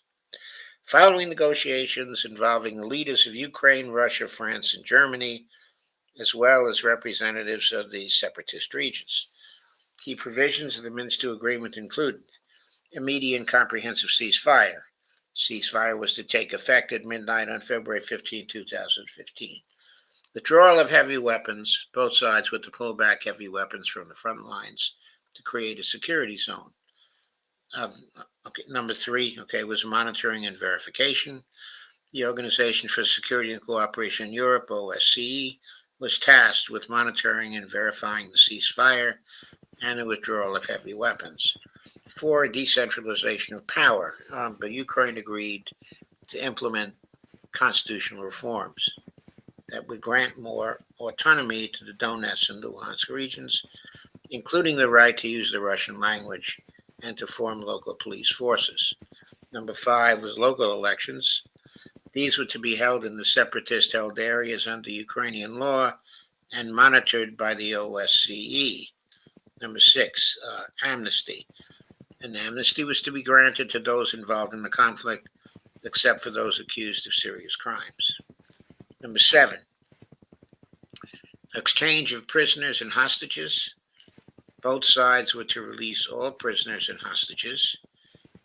Following negotiations involving the leaders of Ukraine, Russia, France, and Germany, as well as representatives of the separatist regions. Key provisions of the Minsk II agreement included immediate and comprehensive ceasefire. Ceasefire was to take effect at midnight on February 15, 2015. Withdrawal of heavy weapons. Both sides were to pull back heavy weapons from the front lines to create a security zone. Number three, was monitoring and verification. The Organization for Security and Cooperation in Europe, OSCE, was tasked with monitoring and verifying the ceasefire and the withdrawal of heavy weapons. Four, decentralization of power. But Ukraine agreed to implement constitutional reforms that would grant more autonomy to the Donetsk and Luhansk regions, including the right to use the Russian language and to form local police forces. Number five was local elections. These were to be held in the separatist-held areas under Ukrainian law and monitored by the OSCE. Number six, amnesty. An amnesty was to be granted to those involved in the conflict, except for those accused of serious crimes. Number seven, exchange of prisoners and hostages. Both sides were to release all prisoners and hostages.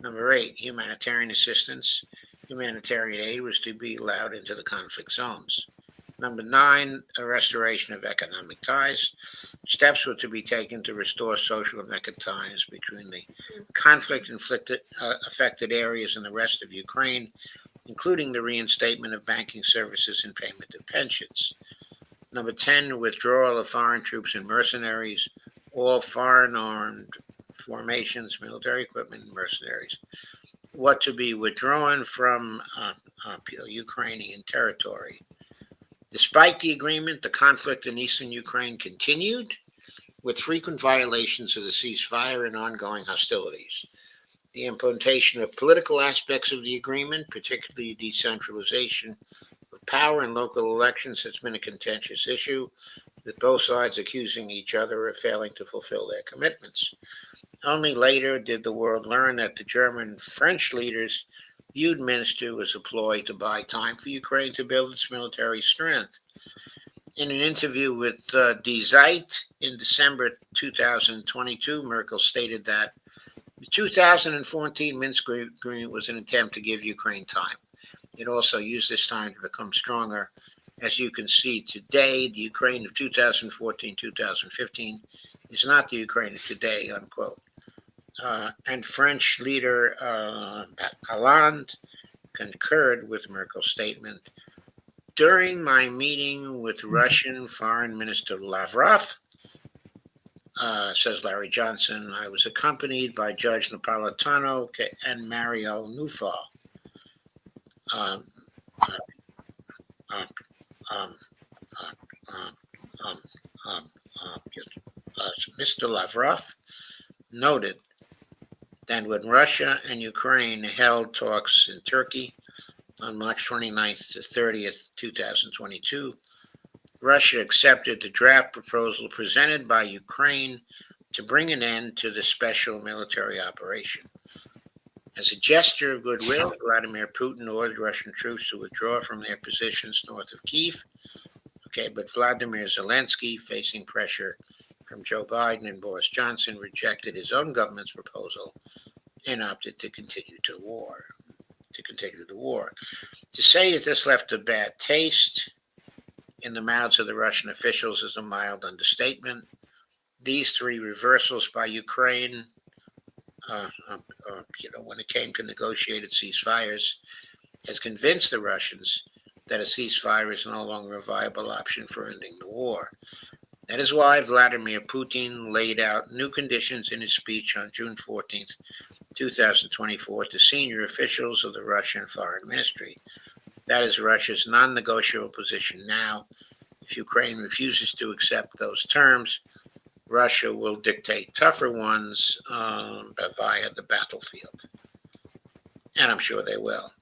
Number eight, humanitarian assistance. Humanitarian aid was to be allowed into the conflict zones. Number nine, a restoration of economic ties. Steps were to be taken to restore social and economic ties between the conflict-affected areas and the rest of Ukraine, including the reinstatement of banking services and payment of pensions. Number 10, withdrawal of foreign troops and mercenaries. All foreign armed formations, military equipment, and mercenaries were to be withdrawn from Ukrainian territory. Despite the agreement, the conflict in eastern Ukraine continued, with frequent violations of the ceasefire and ongoing hostilities. The implementation of political aspects of the agreement, particularly decentralization of power and local elections, has been a contentious issue, with both sides accusing each other of failing to fulfill their commitments. Only later did the world learn that the German and French leaders viewed Minsk II as a ploy to buy time for Ukraine to build its military strength. In an interview with Die Zeit in December 2022, Merkel stated that the 2014 Minsk agreement was an attempt to give Ukraine time. It also used this time to become stronger. As you can see today, the Ukraine of 2014-2015 is not the Ukraine of today, unquote. And French leader Hollande concurred with Merkel's statement. During my meeting with Russian Foreign Minister Lavrov, says Larry Johnson, I was accompanied by Judge Napolitano and Mario Nufal. Mr. Lavrov noted that when Russia and Ukraine held talks in Turkey on March 29th to 30th, 2022, Russia accepted the draft proposal presented by Ukraine to bring an end to the special military operation. As a gesture of goodwill, Vladimir Putin ordered Russian troops to withdraw from their positions north of Kyiv, Okay, but Vladimir Zelensky, facing pressure from Joe Biden and Boris Johnson, rejected his own government's proposal and opted to continue the war. To say that this left a bad taste in the mouths of the Russian officials is a mild understatement. These three reversals by Ukraine, when it came to negotiated ceasefires, has convinced the Russians that a ceasefire is no longer a viable option for ending the war. That is why Vladimir Putin laid out new conditions in his speech on June 14th, 2024, to senior officials of the Russian Foreign Ministry. That is Russia's non-negotiable position now. If Ukraine refuses to accept those terms, Russia will dictate tougher ones via the battlefield. And I'm sure they will.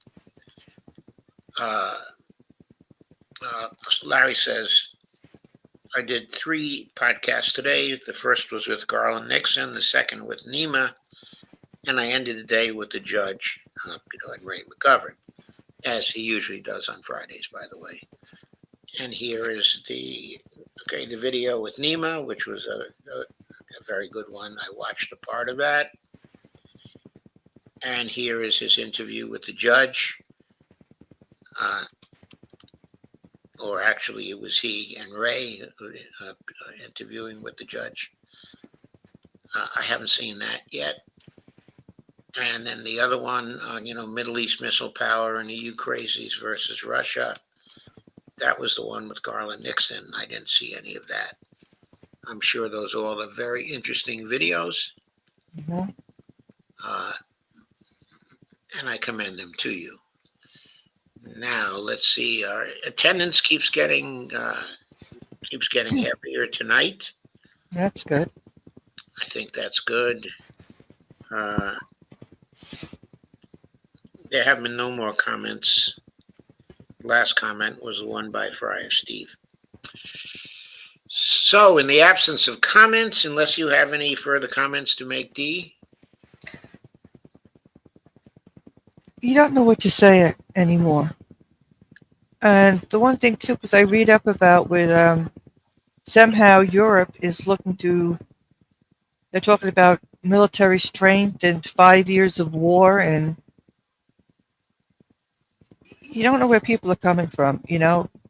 Larry says, I did 3 podcasts today. The first was with Garland Nixon, the second with Nima, and I ended the day with the judge, and Ray McGovern, as he usually does on Fridays, by the way. And here is the video with Nima, which was a very good one. I watched a part of that. And here is his interview with the judge. Or actually, it was he and Ray interviewing with the judge. I haven't seen that yet. And then the other one, Middle East missile power and EU crazies versus Russia. That was the one with Garland Nixon. I didn't see any of that. I'm sure those all are very interesting videos. Mhm. And I commend them to you. Now, let's see. Our attendance keeps getting heavier tonight. That's good. I think that's good. There have been no more comments. Last comment was the one by Friar Steve. So, in the absence of comments, unless you have any further comments to make, Dee? You don't know what to say anymore. And the one thing too, because I read up about with somehow Europe is looking to. They're talking about military strength and 5 years of war, and you don't know where people are coming from.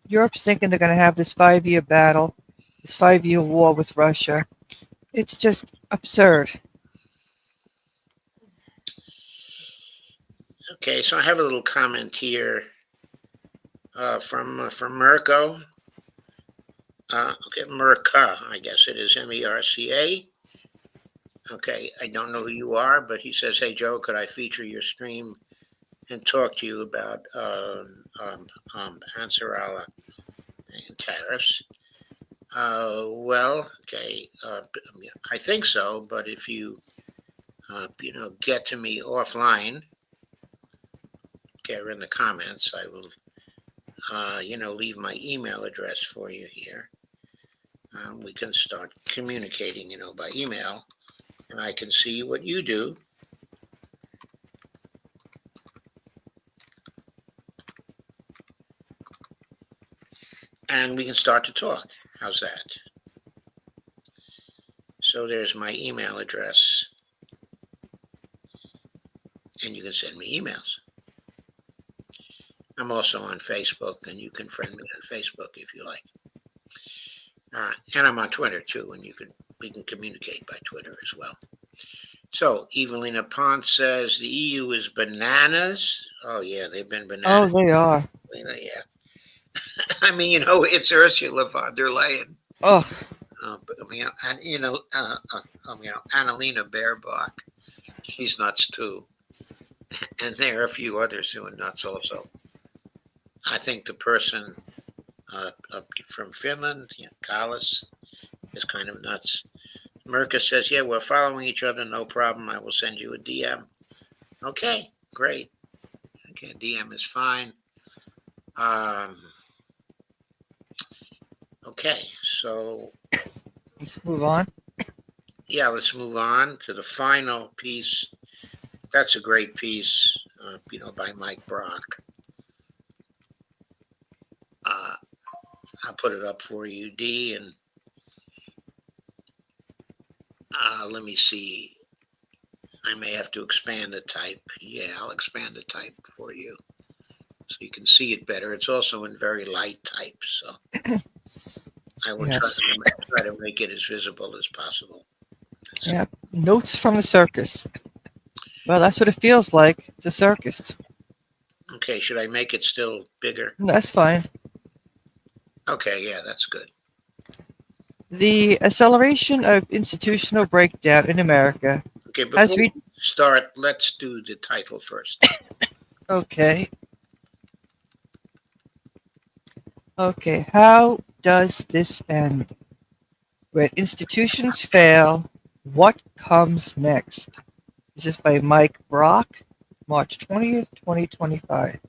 Europe's thinking they're going to have this 5-year battle, this 5-year war with Russia. It's just absurd. Okay, so I have a little comment here from Mirko. Mirka, I guess it is Merca. Okay, I don't know who you are, but he says, "Hey Joe, could I feature your stream and talk to you about Ansarallah and tariffs?" Well, okay, I think so, but if you get to me offline, or in the comments, I will leave my email address for you here. We can start communicating, by email, and I can see what you do. And we can start to talk. How's that? So there's my email address. And you can send me emails. I'm also on Facebook, and you can friend me on Facebook if you like. And I'm on Twitter too, and we can communicate by Twitter as well. So Evelina Ponce says the EU is bananas. Oh yeah, they've been bananas. Oh, they are. Yeah. I mean, it's Ursula von der Leyen. Oh. Annalena Baerbock. She's nuts too. And there are a few others who are nuts also. I think the person from Finland, Kallis, is kind of nuts. Mirka says, yeah, we're following each other, no problem. I will send you a DM. Okay, great. Okay, DM is fine. Okay, so Let's move on. Yeah, let's move on to the final piece. That's a great piece, by Mike Brock. I'll put it up for you, D, and let me see. I may have to expand the type. Yeah, I'll expand the type for you so you can see it better. It's also in very light type, so I will Yes. try to make it as visible as possible. Yeah. Notes from the circus. Well, that's what it feels like. It's a circus. Okay, should I make it still bigger? That's fine. Okay, yeah, that's good. The acceleration of institutional breakdown in America Okay, has before we reached. start, let's do the title first. Okay. Okay. How does this end? When institutions fail, what comes next? This is by Mike Brock, March 20th, 2025.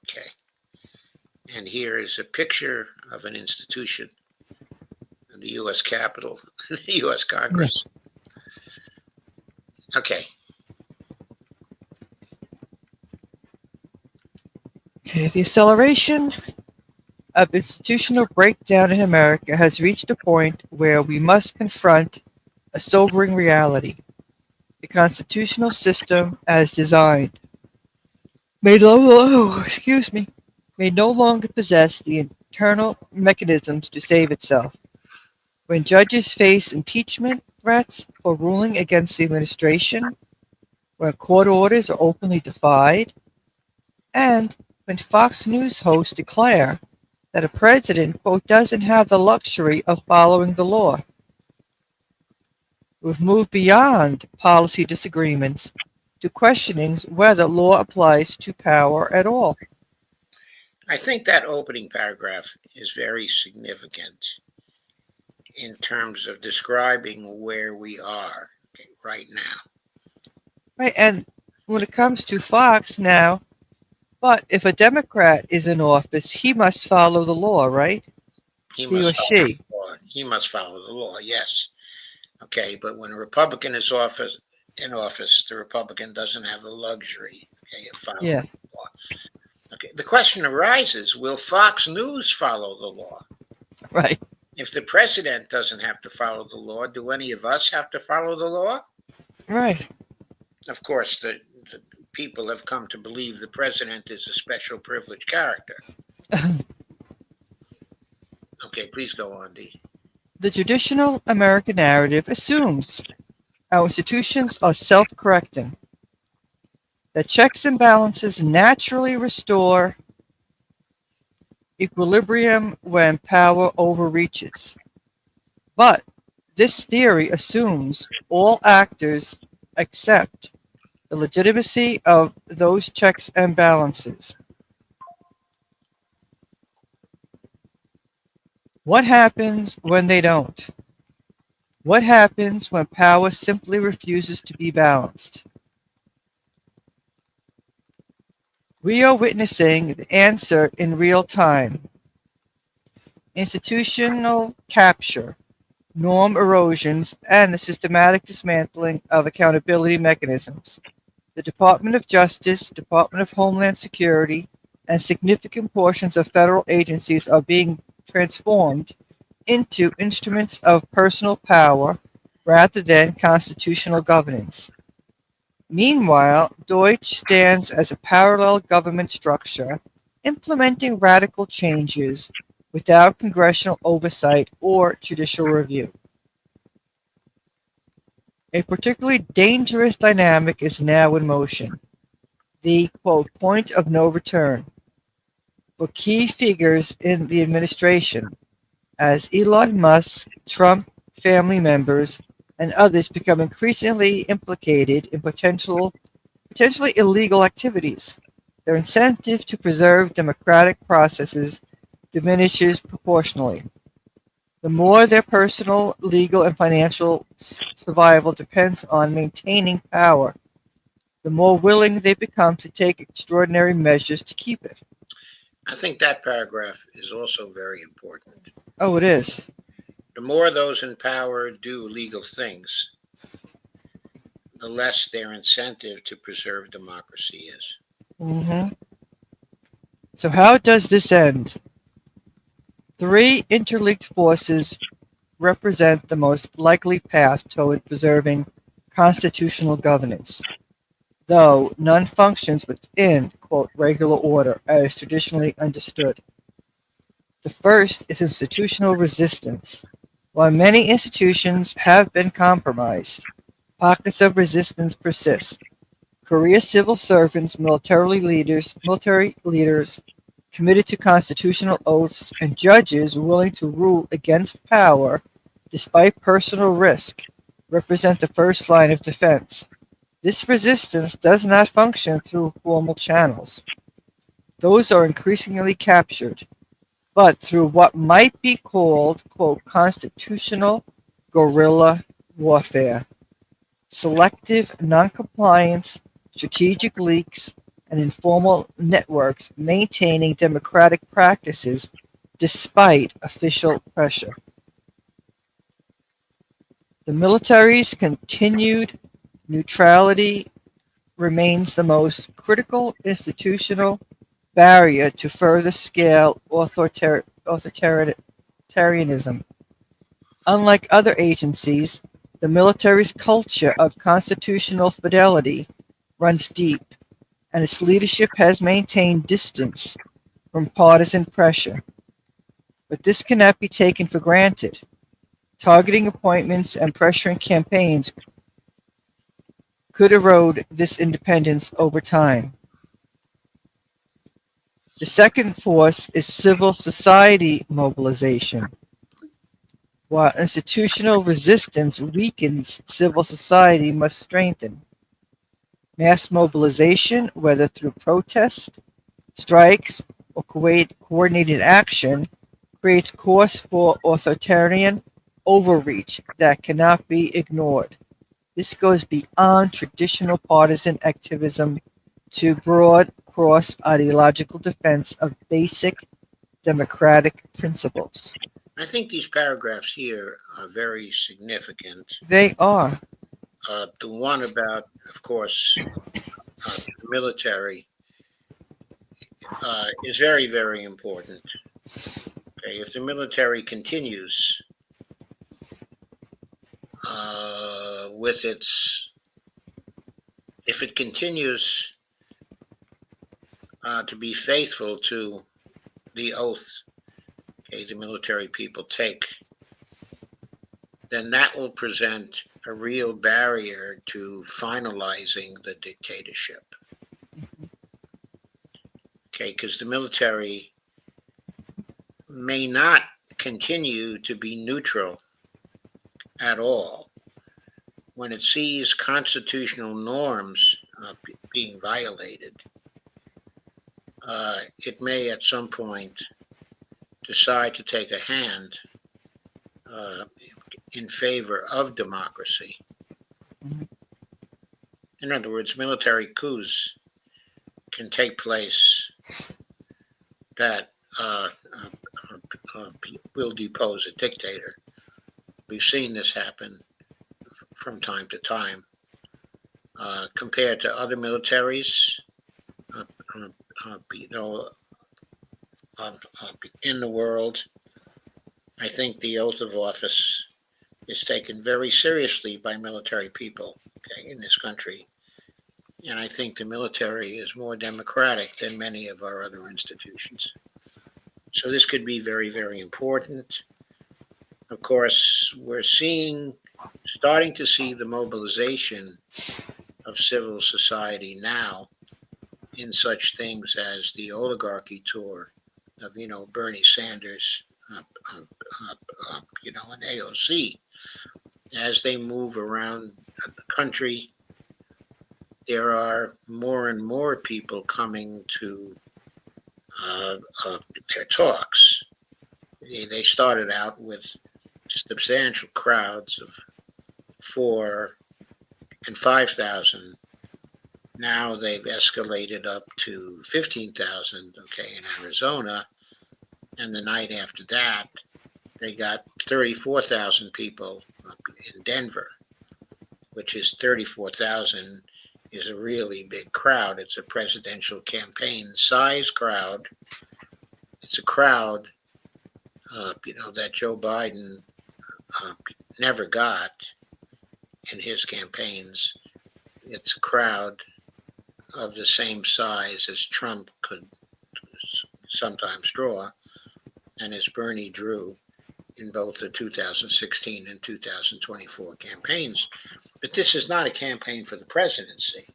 Okay, and here is a picture of an institution in the U.S. Capitol, the U.S. Yeah. Congress. Okay, Okay. The acceleration of institutional breakdown in America has reached a point where we must confront a sobering reality. The constitutional system, as designed, may no longer possess the internal mechanisms to save itself. When judges face impeachment threats for ruling against the administration, when court orders are openly defied, and when Fox News hosts declare that a president, quote, doesn't have the luxury of following the law. We've moved beyond policy disagreements to questionings whether law applies to power at all. I think that opening paragraph is very significant in terms of describing where we are right now. Right, and when it comes to Fox now, but if a Democrat is in office, he must follow the law, right? He He or must follow she. the law. He must follow the law. Yes. Okay, but when a Republican is in office, the Republican doesn't have the luxury, okay, of following Yeah, the law. Okay, the question arises: will Fox News follow the law? right, If the president doesn't have to follow the law, do any of us have to follow the law? right. Of course, the people have come to believe the president is a special privileged character. Okay, please go on, D. The traditional American narrative assumes our institutions are self-correcting, that checks and balances naturally restore equilibrium when power overreaches. But this theory assumes all actors accept the legitimacy of those checks and balances. What happens when they don't? What happens when power simply refuses to be balanced? We are witnessing the answer in real time. Institutional capture, norm erosions, and the systematic dismantling of accountability mechanisms. The Department of Justice, Department of Homeland Security, and significant portions of federal agencies are being transformed into instruments of personal power rather than constitutional governance. Meanwhile, Deutsch stands as a parallel government structure, implementing radical changes without congressional oversight or judicial review. A particularly dangerous dynamic is now in motion, the quote, point of no return for key figures in the administration, as Elon Musk, Trump family members, and others become increasingly implicated in potentially illegal activities. Their incentive to preserve democratic processes diminishes proportionally. The more their personal, legal, and financial survival depends on maintaining power, the more willing they become to take extraordinary measures to keep it. I think that paragraph is also very important. Oh, it is. The more those in power do legal things, the less their incentive to preserve democracy is. So how does this end? Three interlinked forces represent the most likely path toward preserving constitutional governance, though none functions within, quote, regular order as traditionally understood. The first is institutional resistance. While many institutions have been compromised, pockets of resistance persist. Korea civil servants, military leaders committed to constitutional oaths, and judges willing to rule against power despite personal risk represent the first line of defense. This resistance does not function through formal channels. Those are increasingly captured, but through what might be called, quote, constitutional guerrilla warfare. Selective noncompliance, strategic leaks, and informal networks maintaining democratic practices despite official pressure. The military's continued neutrality remains the most critical institutional barrier to further scale authoritarianism. Unlike other agencies, the military's culture of constitutional fidelity runs deep, and its leadership has maintained distance from partisan pressure. But this cannot be taken for granted. Targeting appointments and pressuring campaigns could erode this independence over time. The second force is civil society mobilization. While institutional resistance weakens, civil society must strengthen. Mass mobilization, whether through protest, strikes, or coordinated action, creates course for authoritarian overreach that cannot be ignored. This goes beyond traditional partisan activism to broad cross-ideological defense of basic democratic principles. I think these paragraphs here are very significant. They are. The one about, of course, the military is very, very important. Okay, if the military continues with its, if it continues to be faithful to the oath, okay, the military people take, then that will present a real barrier to finalizing the dictatorship. Okay, because the military may not continue to be neutral at all when it sees constitutional norms being violated. It may at some point decide to take a hand in favor of democracy. In other words, military coups can take place that will depose a dictator. We've seen this happen from time to time. Compared to other militaries, in the world, I think the oath of office is taken very seriously by military people, okay, in this country. And I think the military is more democratic than many of our other institutions. So this could be very, very important. Of course, we're starting to see the mobilization of civil society now in such things as the oligarchy tour of, Bernie Sanders, and AOC. As they move around the country, there are more and more people coming to their talks. They started out with substantial crowds of 4,000 and 5,000. Now they've escalated up to 15,000, okay, in Arizona. And the night after that, they got 34,000 people in Denver, which is 34,000 is a really big crowd. It's a presidential campaign size crowd. It's a crowd that Joe Biden never got in his campaigns. It's a crowd of the same size as Trump could sometimes draw, and as Bernie drew in both the 2016 and 2024 campaigns. But this is not a campaign for the presidency.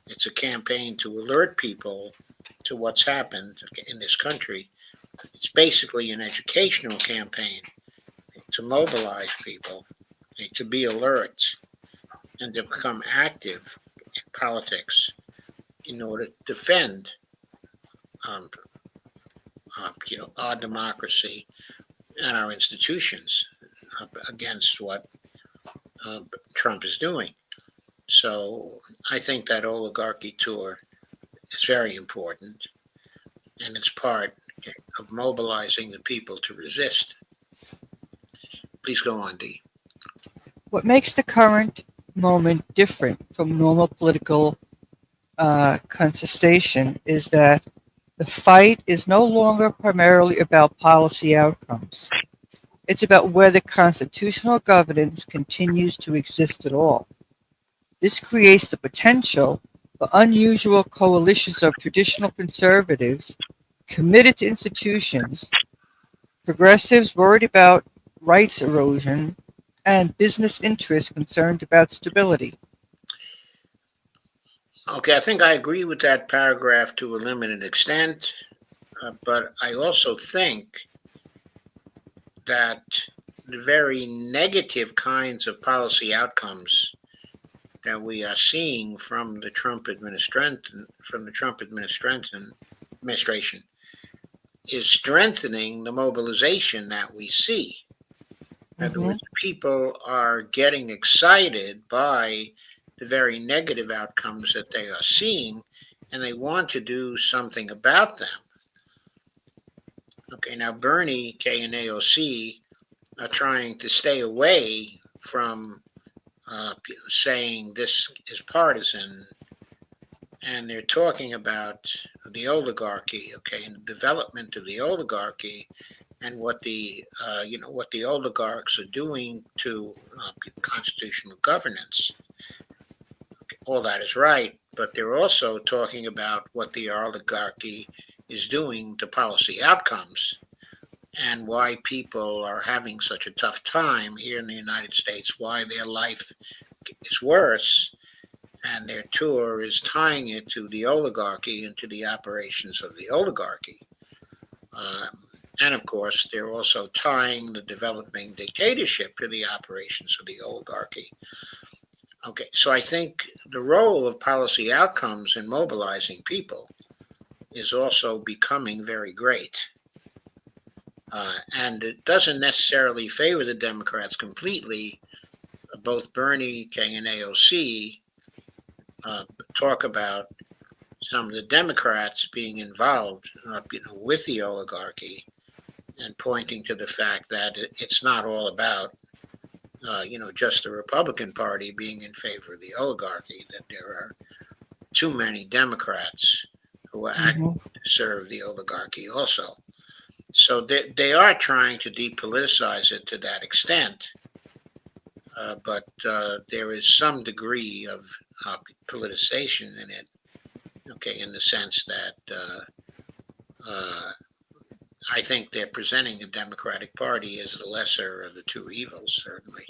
It's a campaign to alert people to what's happened in this country. It's basically an educational campaign to mobilize people, to be alert, and to become active in politics in order to defend our democracy and our institutions against what Trump is doing. So I think that oligarchy tour is very important, and it's part of mobilizing the people to resist. Please go on, Dee. What makes the current moment different from normal political contestation is that the fight is no longer primarily about policy outcomes. It's about whether constitutional governance continues to exist at all. This creates the potential for unusual coalitions of traditional conservatives committed to institutions, progressives worried about rights erosion, and business interests concerned about stability. Okay, I think I agree with that paragraph to a limited extent, but I also think that the very negative kinds of policy outcomes that we are seeing from the Trump administration, is strengthening the mobilization that we see. In other words, people are getting excited by the very negative outcomes that they are seeing, and they want to do something about them. Okay, now Bernie, K, and AOC are trying to stay away from saying this is partisan, and they're talking about the oligarchy, okay, and the development of the oligarchy, and what the oligarchs are doing to constitutional governance. Okay, all that is right, but they're also talking about what the oligarchy is doing to policy outcomes, and why people are having such a tough time here in the United States, why their life is worse, and their tour is tying it to the oligarchy and to the operations of the oligarchy. And of course, they're also tying the developing dictatorship to the operations of the oligarchy. Okay, so I think the role of policy outcomes in mobilizing people is also becoming very great. And it doesn't necessarily favor the Democrats completely. Both Bernie, K, and AOC talk about some of the Democrats being involved with the oligarchy, and pointing to the fact that it's not all about just the Republican Party being in favor of the oligarchy, that there are too many Democrats who are acting to serve the oligarchy also. So they are trying to depoliticize it to that extent, but there is some degree of politicization in it, okay, in the sense that I think they're presenting the Democratic Party as the lesser of the two evils, certainly.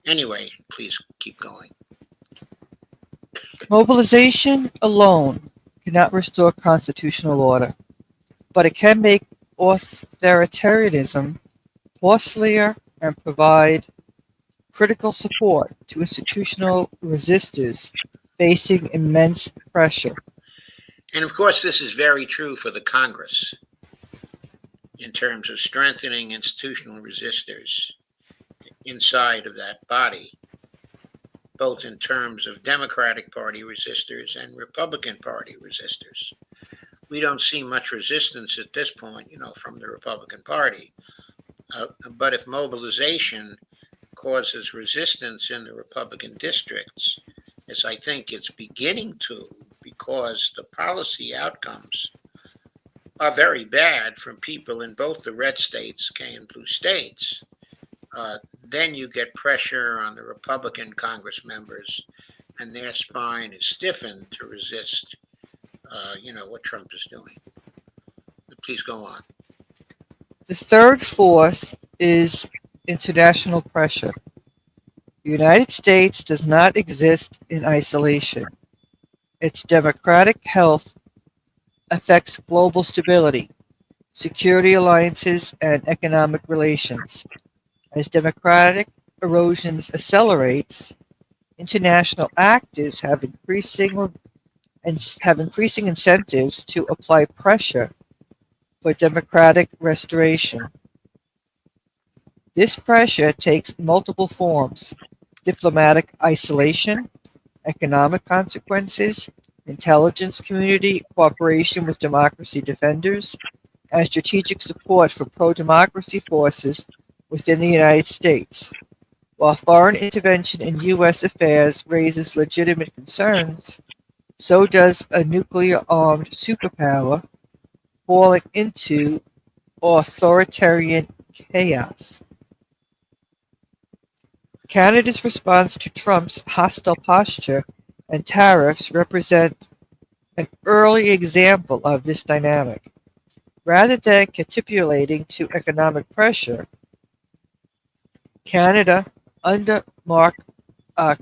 Anyway, please keep going. Mobilization alone cannot restore constitutional order, but it can make authoritarianism costlier and provide critical support to institutional resistors facing immense pressure. And of course, this is very true for the Congress in terms of strengthening institutional resistors inside of that body, both in terms of Democratic Party resistors and Republican Party resistors. We don't see much resistance at this point, from the Republican Party. But if mobilization causes resistance in the Republican districts, as I think it's beginning to, because the policy outcomes are very bad from people in both the red states, K and blue states, then you get pressure on the Republican Congress members, and their spine is stiffened to resist, what Trump is doing. Please go on. The third force is international pressure. The United States does not exist in isolation. Its democratic health affects global stability, security alliances, and economic relations. As democratic erosion accelerates, international actors have increasing incentives to apply pressure for democratic restoration. This pressure takes multiple forms: diplomatic isolation, economic consequences, intelligence community cooperation with democracy defenders, and strategic support for pro-democracy forces within the United States. While foreign intervention in U.S. affairs raises legitimate concerns, so does a nuclear-armed superpower falling into authoritarian chaos. Canada's response to Trump's hostile posture and tariffs represent an early example of this dynamic. Rather than capitulating to economic pressure, Canada, under Mark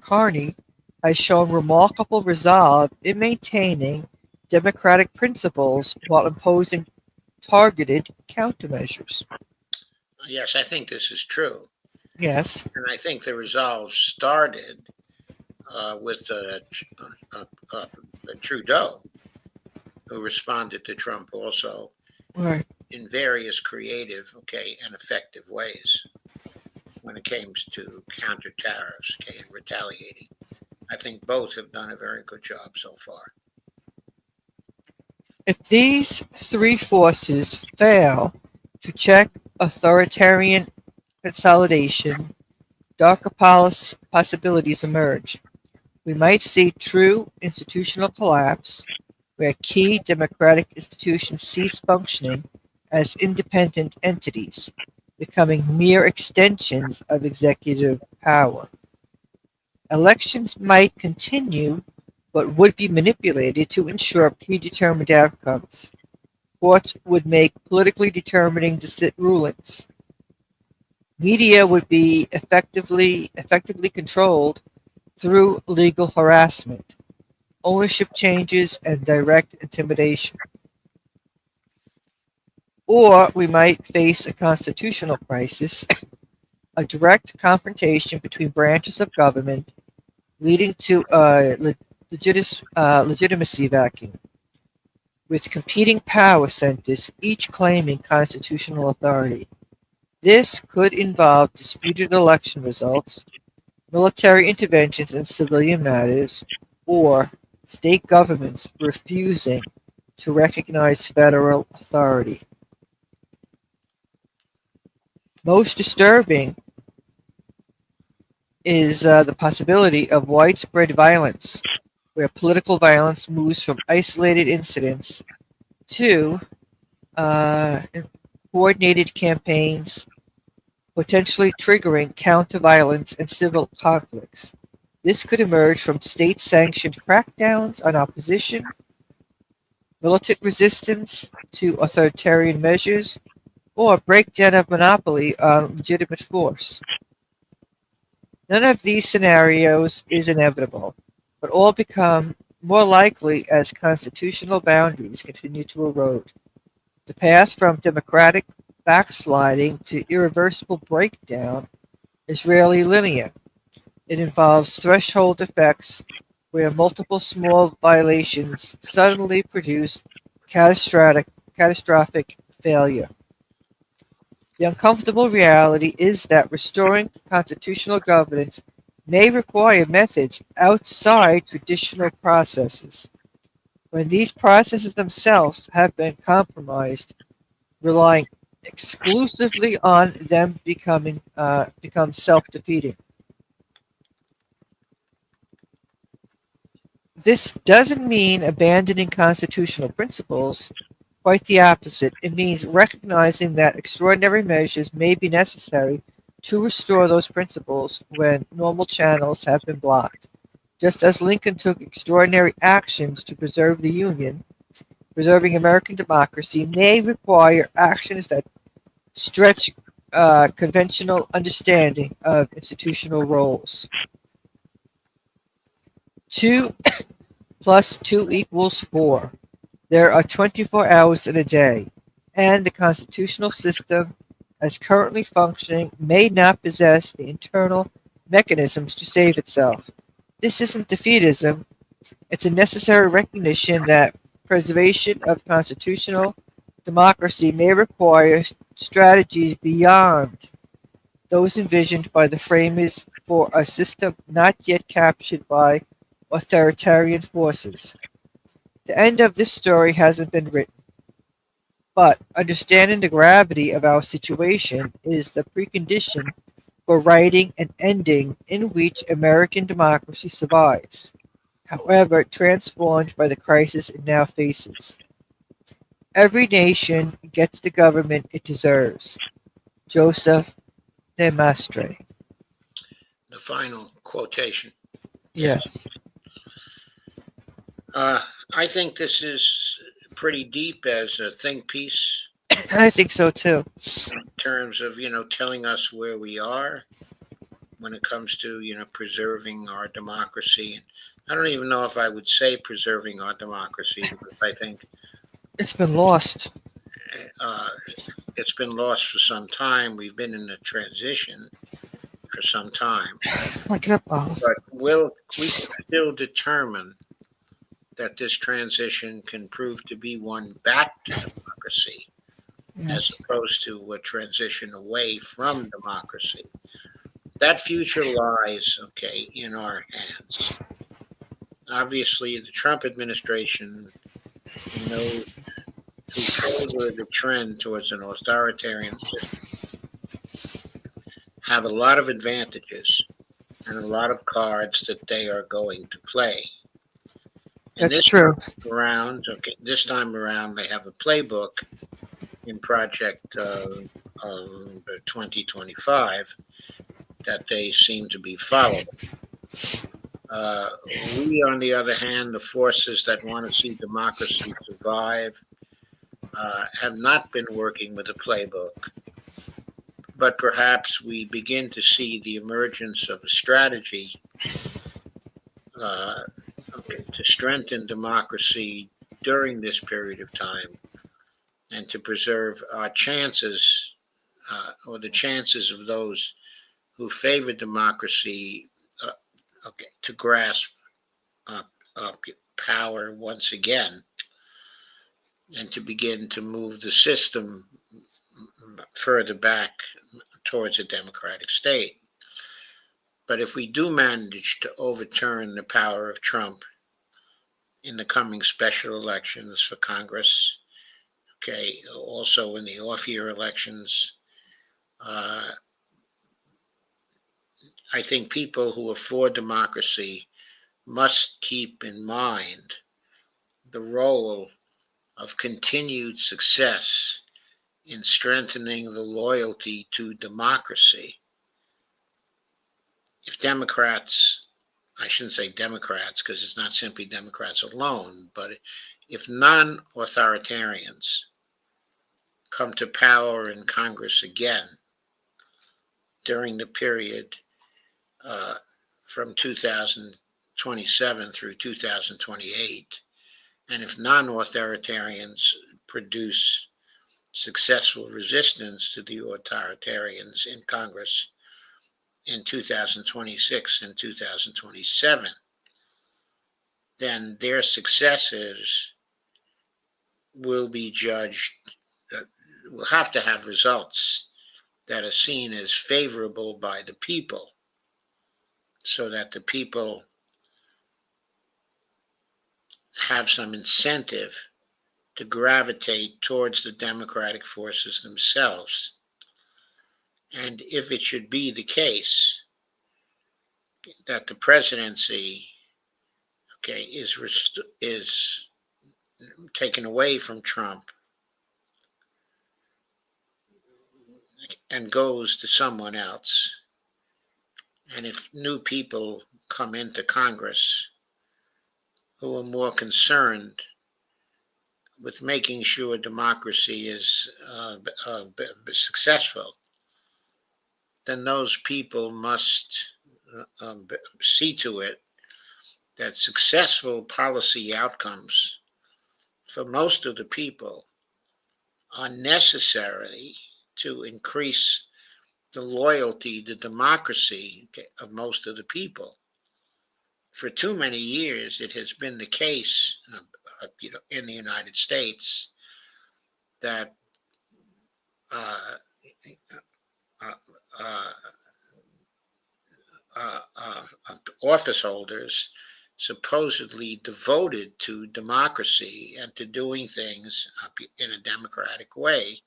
Carney, has shown remarkable resolve in maintaining democratic principles while imposing targeted countermeasures. Yes, I think this is true. Yes. And I think the resolve started with Trudeau, who responded to Trump also Right. in various creative, and effective ways when it came to counter tariffs, and retaliating. I think both have done a very good job so far. If these three forces fail to check authoritarian consolidation, darker possibilities emerge. We might see true institutional collapse, where key democratic institutions cease functioning as independent entities, becoming mere extensions of executive power. Elections might continue, but would be manipulated to ensure predetermined outcomes. Courts would make politically determining rulings. Media would be effectively controlled through legal harassment, ownership changes, and direct intimidation. Or we might face a constitutional crisis, a direct confrontation between branches of government, leading to a legitimacy vacuum, with competing power centers each claiming constitutional authority. This could involve disputed election results, military interventions in civilian matters, or state governments refusing to recognize federal authority. Most disturbing is the possibility of widespread violence, where political violence moves from isolated incidents to coordinated campaigns, potentially triggering counter-violence and civil conflicts. This could emerge from state-sanctioned crackdowns on opposition, militant resistance to authoritarian measures, or breakdown of monopoly on legitimate force. None of these scenarios is inevitable, but all become more likely as constitutional boundaries continue to erode. The path from democratic backsliding to irreversible breakdown is rarely linear. It involves threshold effects where multiple small violations suddenly produce catastrophic failure. The uncomfortable reality is that restoring constitutional governance may require methods outside traditional processes. When these processes themselves have been compromised, relying exclusively on them become self-defeating. This doesn't mean abandoning constitutional principles. Quite the opposite. It means recognizing that extraordinary measures may be necessary to restore those principles when normal channels have been blocked. Just as Lincoln took extraordinary actions to preserve the Union, preserving American democracy may require actions that stretch conventional understanding of institutional roles. 2 plus 2 equals 4. There are 24 hours in a day, and the constitutional system, as currently functioning, may not possess the internal mechanisms to save itself. This isn't defeatism, it's a necessary recognition that preservation of constitutional democracy may require strategies beyond those envisioned by the framers for a system not yet captured by authoritarian forces. The end of this story hasn't been written, but understanding the gravity of our situation is the precondition for writing an ending in which American democracy survives, however transformed by the crisis it now faces. Every nation gets the government it deserves. Joseph de Maistre. The final quotation. Yes. I think this is pretty deep as a think piece I think so too. in terms of, telling us where we are when it comes to, preserving our democracy. And I don't even know if I would say preserving our democracy because I think It's been lost. uh, it's been lost for some time. We've been in a transition for some time, Look it up, Olive. but we can still determine that this transition can prove to be one back to democracy as Yes. opposed to a transition away from democracy. That future lies, okay, in our hands. Obviously, the Trump administration knows to favor the trend towards an authoritarian system, have a lot of advantages and a lot of cards that they are going to play. And That's true. this time around, they have a playbook in Project 2025 that they seem to be following. Uh, we, on the other hand, the forces that want to see democracy survive, have not been working with a playbook, but perhaps we begin to see the emergence of a strategy uh, to strengthen democracy during this period of time and to preserve our chances or the chances of those who favor democracy to grasp uh, uh, power once again and to begin to move the system further back towards a democratic state. But if we do manage to overturn the power of Trump in the coming special elections for Congress, okay, also in the off-year elections, uh, I think people who are for democracy must keep in mind the role of continued success in strengthening the loyalty to democracy. If Democrats, I shouldn't say Democrats because it's not simply Democrats alone, but if non authoritarians come to power in Congress again during the period uh, from 2027 through 2028, and if non authoritarians produce successful resistance to the authoritarians in Congress in 2026 and 2027, then their successors will be judged, will have to have results that are seen as favorable by the people so that the people have some incentive to gravitate towards the democratic forces themselves. And if it should be the case that the presidency, okay, is taken away from Trump and goes to someone else. And if new people come into Congress who are more concerned with making sure democracy is successful, then those people must see to it that successful policy outcomes for most of the people are necessary to increase the loyalty to democracy of most of the people. For too many years, it has been the case, in the United States, that uh, uh, uh, office holders supposedly devoted to democracy and to doing things in a democratic way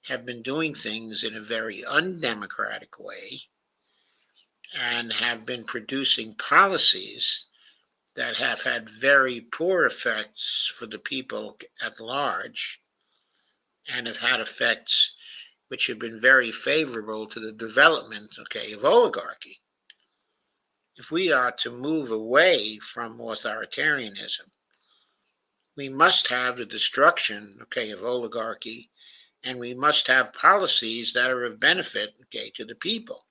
have been doing things in a very undemocratic way and have been producing policies that have had very poor effects for the people at large and have had effects which have been very favorable to the development, of oligarchy. If we are to move away from authoritarianism, we must have the destruction, of oligarchy, and we must have policies that are of benefit, to the people.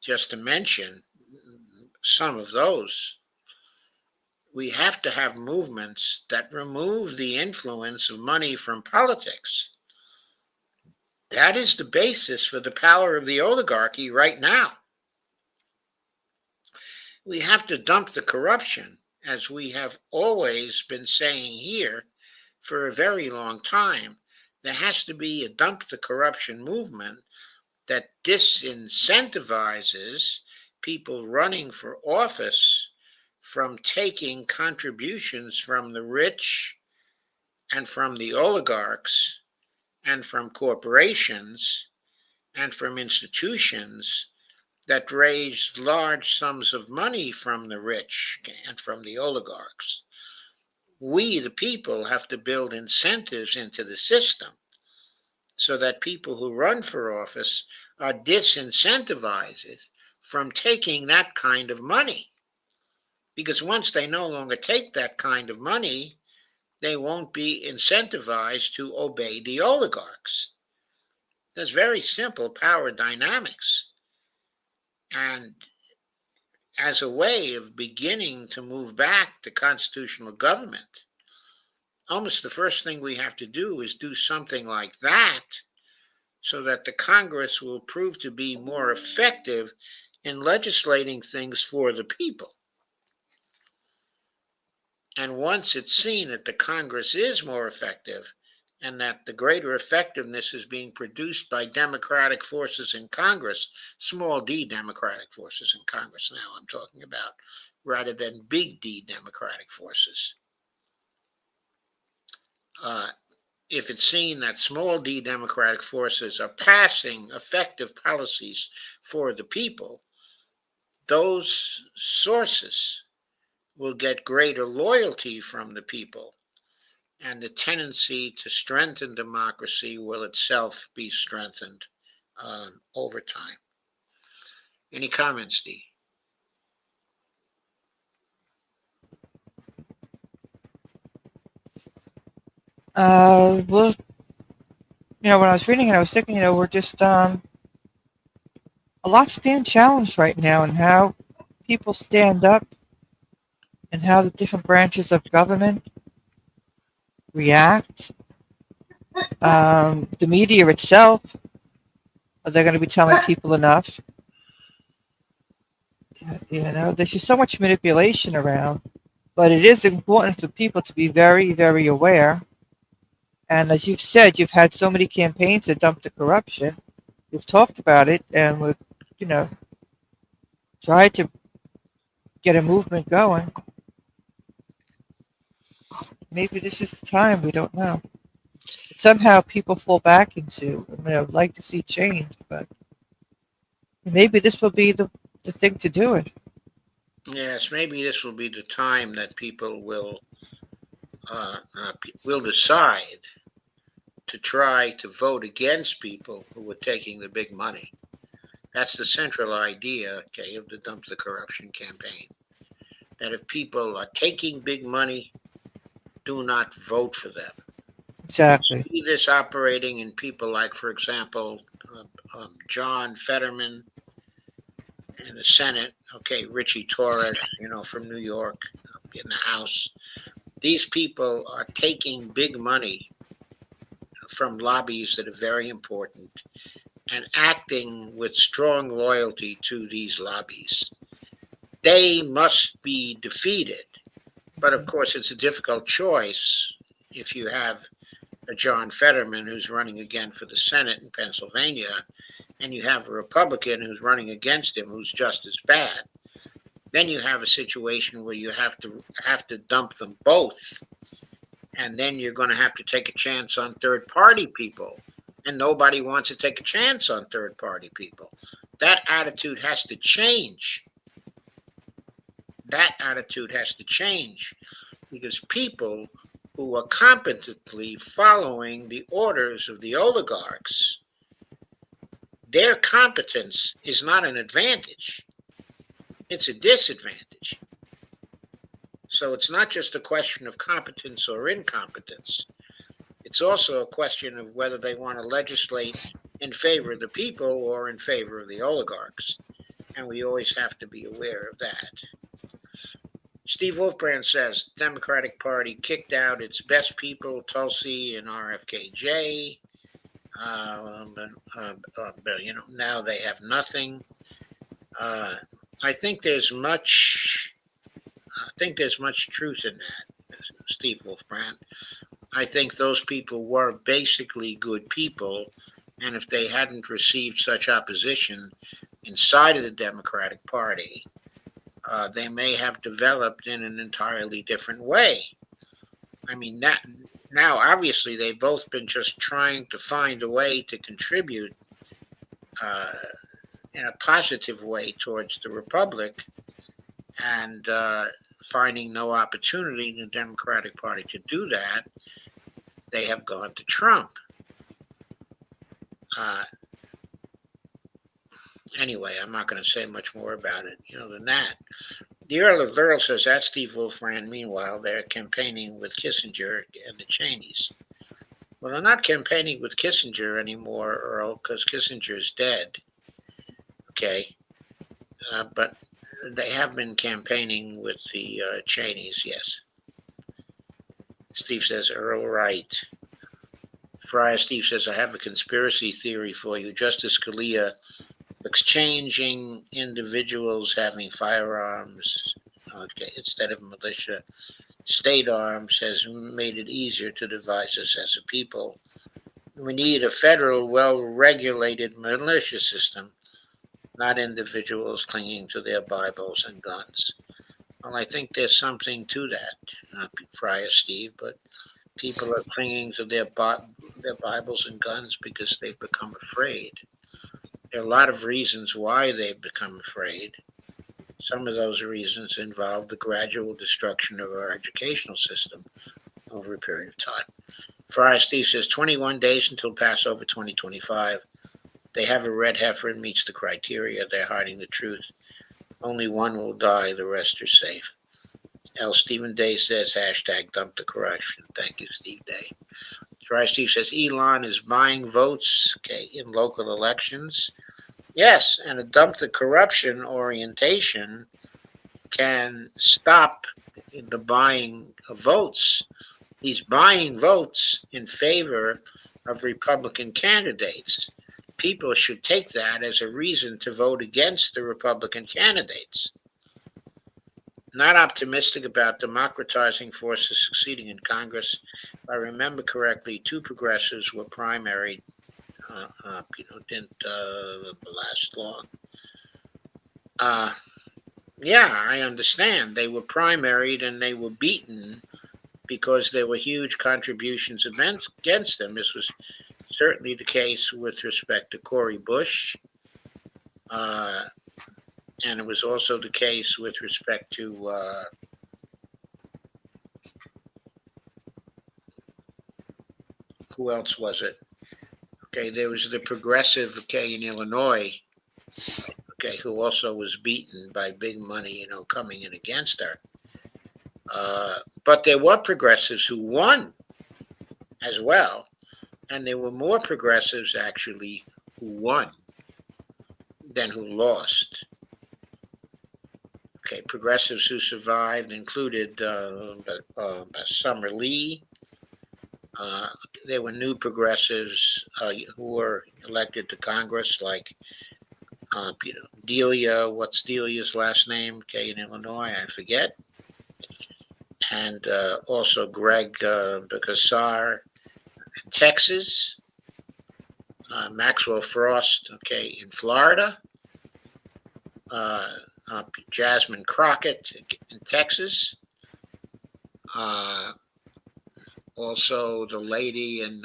Just to mention some of those, we have to have movements that remove the influence of money from politics. That is the basis for the power of the oligarchy right now. We have to dump the corruption, as we have always been saying here for a very long time. There has to be a dump the corruption movement that disincentivizes people running for office from taking contributions from the rich and from the oligarchs and from corporations and from institutions that raised large sums of money from the rich and from the oligarchs. We, the people, have to build incentives into the system so that people who run for office are disincentivized from taking that kind of money. Because once they no longer take that kind of money, they won't be incentivized to obey the oligarchs. There's very simple power dynamics. And as a way of beginning to move back to constitutional government, almost the first thing we have to do is do something like that so that the Congress will prove to be more effective in legislating things for the people. And once it's seen that the Congress is more effective and that the greater effectiveness is being produced by democratic forces in Congress, small d democratic forces in Congress now I'm talking about, rather than big D democratic forces. If it's seen that small d democratic forces are passing effective policies for the people, those sources will get greater loyalty from the people, and the tendency to strengthen democracy will itself be strengthened over time. Any comments, Dee? Well, when I was reading it, I was thinking, we're just a lot's being challenged right now, and how people stand up, and how the different branches of government react. The media itself, are they going to be telling people enough? There's just so much manipulation around, but it is important for people to be very, very aware. And as you've said, you've had so many campaigns to dump the corruption. We've talked about it, and we've, tried to get a movement going. Maybe this is the time, we don't know. Somehow people fall back into, I'd like to see change, but maybe this will be the thing to do it. Yes, maybe this will be the time that people will decide to try to vote against people who were taking the big money. That's the central idea, okay, of the Dump the Corruption campaign. That if people are taking big money, do not vote for them. Exactly. You see this operating in people like, for example, John Fetterman in the Senate, okay, Richie Torres, from New York in the House. These people are taking big money from lobbies that are very important and acting with strong loyalty to these lobbies. They must be defeated. But of course, it's a difficult choice if you have a John Fetterman who's running again for the Senate in Pennsylvania, and you have a Republican who's running against him who's just as bad. Then you have a situation where you have to dump them both, and then you're going to have to take a chance on third party people, and nobody wants to take a chance on third party people. That attitude has to change. That attitude has to change because people who are competently following the orders of the oligarchs, their competence is not an advantage, it's a disadvantage. So it's not just a question of competence or incompetence. It's also a question of whether they want to legislate in favor of the people or in favor of the oligarchs. And we always have to be aware of that. Steve Wolfbrand says the Democratic Party kicked out its best people, Tulsi and RFKJ. But now they have nothing. I think there's much truth in that, Steve Wolfbrand. I think those people were basically good people, and if they hadn't received such opposition inside of the Democratic Party, they may have developed in an entirely different way. I mean, now obviously they've both been just trying to find a way to contribute in a positive way towards the Republic, and finding no opportunity in the Democratic Party to do that, they have gone to Trump. Anyway, I'm not going to say much more about it, than that. The Earl of Earl says that's Steve Wolfbrand. Meanwhile, they're campaigning with Kissinger and the Cheneys. Well, they're not campaigning with Kissinger anymore, Earl, because Kissinger's dead. Okay. But they have been campaigning with the Cheneys, yes. Steve says, Earl, right. Friar Steve says, I have a conspiracy theory for you. Justice Scalia exchanging individuals having firearms, okay, instead of militia, state arms has made it easier to devise us as a people. We need a federal, well-regulated militia system, not individuals clinging to their Bibles and guns. Well, I think there's something to that, Friar Steve, but people are clinging to their Bibles and guns because they've become afraid. There are a lot of reasons why they've become afraid. Some of those reasons involve the gradual destruction of our educational system over a period of time. Friar Steve says 21 days until Passover 2025. They have a red heifer and meets the criteria. They're hiding the truth. Only one will die. The rest are safe. L. Stephen Day says, hashtag dump the corruption. Thank you, Steve Day. Friar Steve says Elon is buying votes, okay, in local elections. Yes, and a dump the corruption orientation can stop the buying of votes. He's buying votes in favor of Republican candidates. People should take that as a reason to vote against the Republican candidates. Not optimistic about democratizing forces succeeding in Congress. If I remember correctly, 2 progressives were primaried. Didn't last long. Yeah, I understand. They were primaried and they were beaten because there were huge contributions against them. This was certainly the case with respect to Cori Bush. And it was also the case with respect to Who else was it? Okay, there was the progressive, okay, in Illinois, okay, who also was beaten by big money, coming in against her. But there were progressives who won as well, and there were more progressives actually who won than who lost. Okay, progressives who survived included Summer Lee. There were new progressives who were elected to Congress, like Delia. What's Delia's last name? Okay, in Illinois, I forget. And also Greg Bagassar in Texas. Maxwell Frost, okay, in Florida. Jasmine Crockett in Texas. Also, the lady in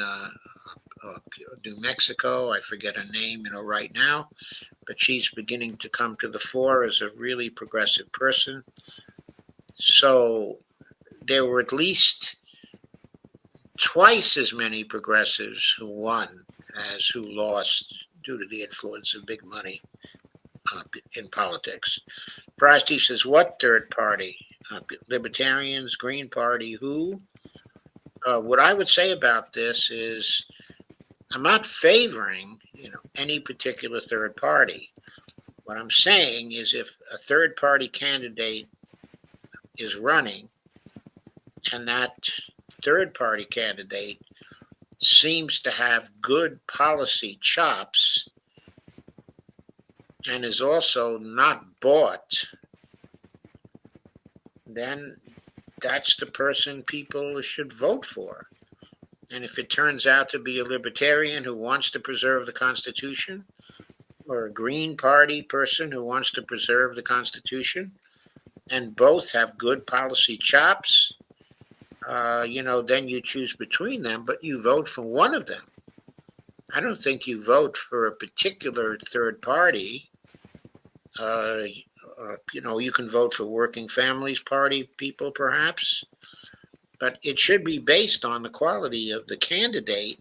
New Mexico, I forget her name, right now, but she's beginning to come to the fore as a really progressive person. So there were at least twice as many progressives who won as who lost due to the influence of big money in politics. Frosty says, what third party? Libertarians, Green Party, who? What I would say about this is I'm not favoring, any particular third party. What I'm saying is if a third party candidate is running and that third party candidate seems to have good policy chops and is also not bought, then that's the person people should vote for. And if it turns out to be a libertarian who wants to preserve the Constitution, or a Green Party person who wants to preserve the Constitution, and both have good policy chops, then you choose between them, but you vote for one of them. I don't think you vote for a particular third party. You can vote for Working Families Party people, perhaps, but it should be based on the quality of the candidate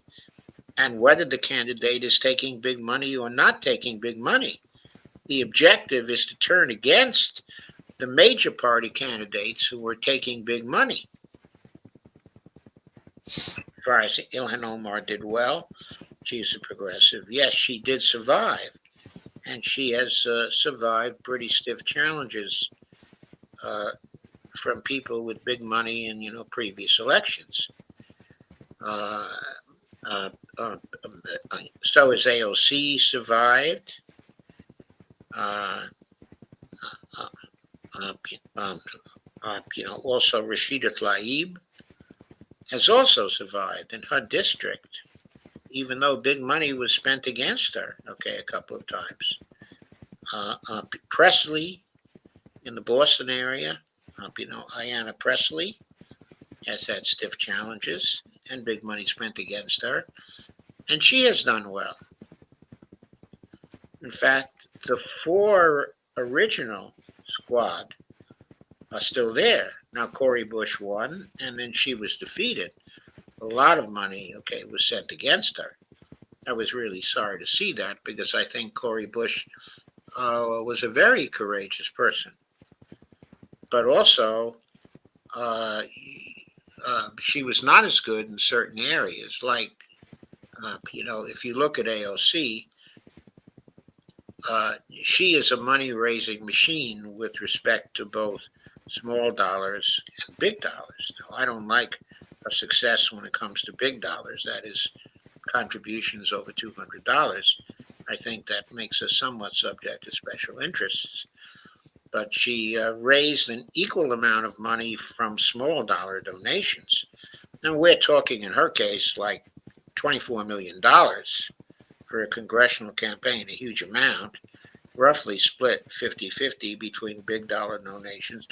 and whether the candidate is taking big money or not taking big money. The objective is to turn against the major party candidates who were taking big money. As far as Ilhan Omar did well, she's a progressive. Yes, she did survive, and she has survived pretty stiff challenges from people with big money in previous elections. So has AOC survived. Also Rashida Tlaib has also survived in her district, even though big money was spent against her, a couple of times. Presley in the Boston area, Ayanna Presley has had stiff challenges and big money spent against her, and she has done well. In fact, the four original squad are still there. Now, Cori Bush won, and then she was defeated. A lot of money, was sent against her. I was really sorry to see that because I think Cori Bush was a very courageous person. But also, she was not as good in certain areas. Like, if you look at AOC, she is a money-raising machine with respect to both small dollars and big dollars. Now, I don't like her success when it comes to big dollars. That is contributions over $200. I think that makes her somewhat subject to special interests. But she raised an equal amount of money from small dollar donations. And we're talking in her case like $24 million for a congressional campaign, a huge amount, roughly split 50-50 between big dollar donations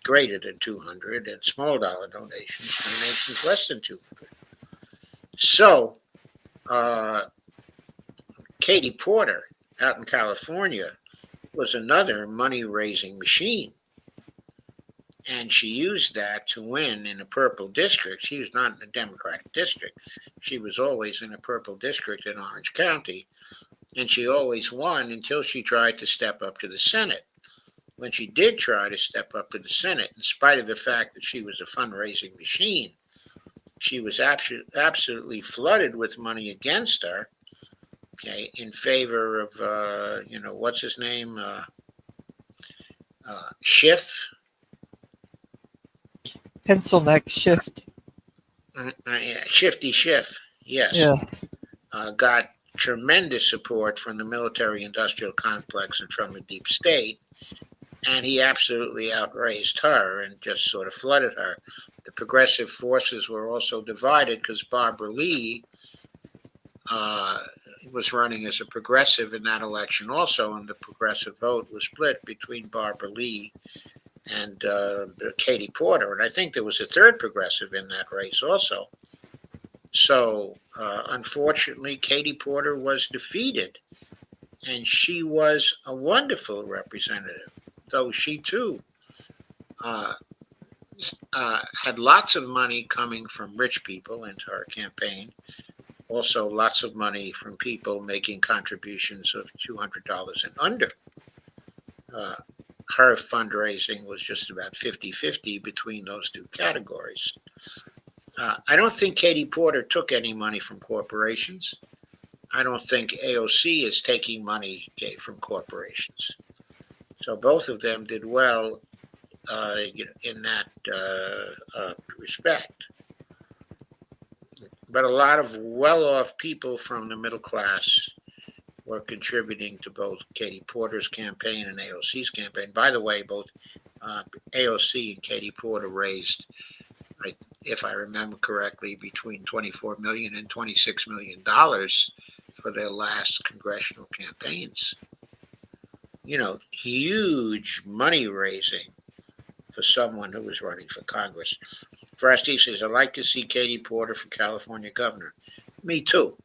greater than 200 and small dollar donations less than 200. So Katie Porter out in California was another money-raising machine. And she used that to win in a purple district. She was not in a Democratic district. She was always in a purple district in Orange County. And she always won until she tried to step up to the Senate. When she did try to step up to the Senate, in spite of the fact that she was a fundraising machine, she was absolutely flooded with money against her, okay, in favor of, what's his name? Schiff. Pencil neck shift. Yeah, Shifty Schiff, yes. Yeah. Got tremendous support from the military industrial complex and from the deep state. And he absolutely outraised her and just sort of flooded her. The progressive forces were also divided because Barbara Lee was running as a progressive in that election also, and the progressive vote was split between Barbara Lee and Katie Porter. And I think there was a third progressive in that race also. So, unfortunately, Katie Porter was defeated, and she was a wonderful representative, though she too had lots of money coming from rich people into her campaign. Also, lots of money from people making contributions of $200 and under. Her fundraising was just about 50-50 between those two categories. I don't think Katie Porter took any money from corporations. I don't think AOC is taking money from corporations. So both of them did well in that respect. But a lot of well-off people from the middle class were contributing to both Katie Porter's campaign and AOC's campaign. By the way, both AOC and Katie Porter raised, if I remember correctly, between $24 million and $26 million for their last congressional campaigns. Huge money raising for someone who was running for Congress. Frosty says, I'd like to see Katie Porter for California governor. Me too.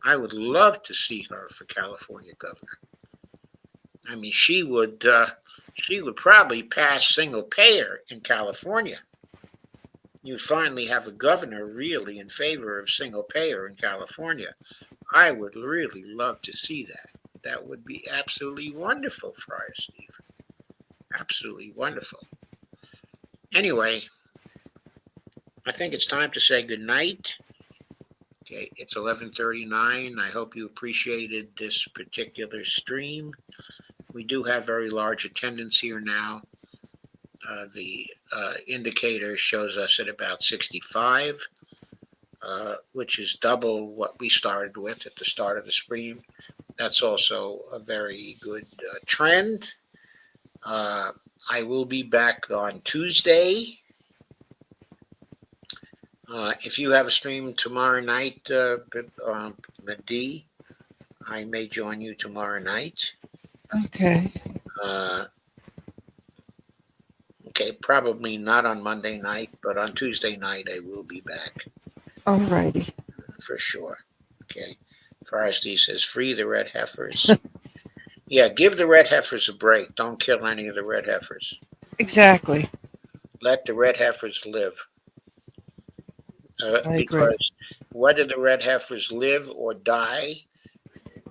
I would love to see her for California governor. I mean, she would probably pass single payer in California. You'd finally have a governor really in favor of single payer in California. I would really love to see that. That would be absolutely wonderful, Friar Steve. Absolutely wonderful. Anyway, I think it's time to say good night. Okay, it's 11:39. I hope you appreciated this particular stream. We do have very large attendance here now. The indicator shows us at about 65, which is double what we started with at the start of the stream. That's also a very good trend. I will be back on Tuesday. If you have a stream tomorrow night, D, I may join you tomorrow night. Okay. Okay, probably not on Monday night, but on Tuesday night I will be back. Alrighty. For sure. Okay. Forresty says, free the red heifers. Yeah, give the red heifers a break. Don't kill any of the red heifers. Exactly. Let the red heifers live. I agree. Because whether the red heifers live or die,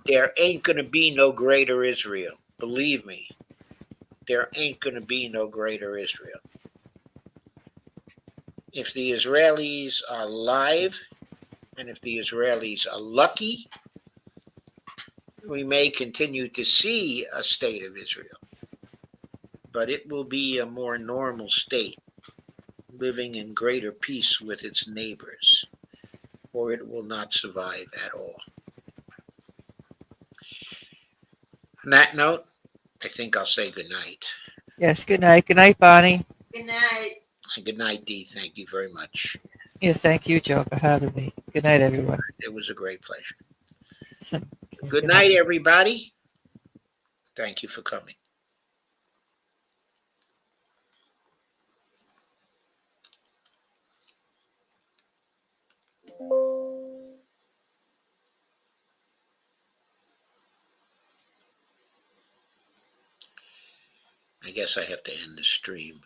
there ain't going to be no greater Israel. Believe me, there ain't going to be no greater Israel. If the Israelis are alive, and if the Israelis are lucky, we may continue to see a state of Israel. But it will be a more normal state, living in greater peace with its neighbors, or it will not survive at all. On that note, I think I'll say good night. Yes, good night. Good night, Bonnie. Good night. Good night, Dee. Thank you very much. Yeah, thank you, Joe, for having me. Good night, everyone. It was a great pleasure. Good night, everybody. Thank you for coming. I guess I have to end the stream.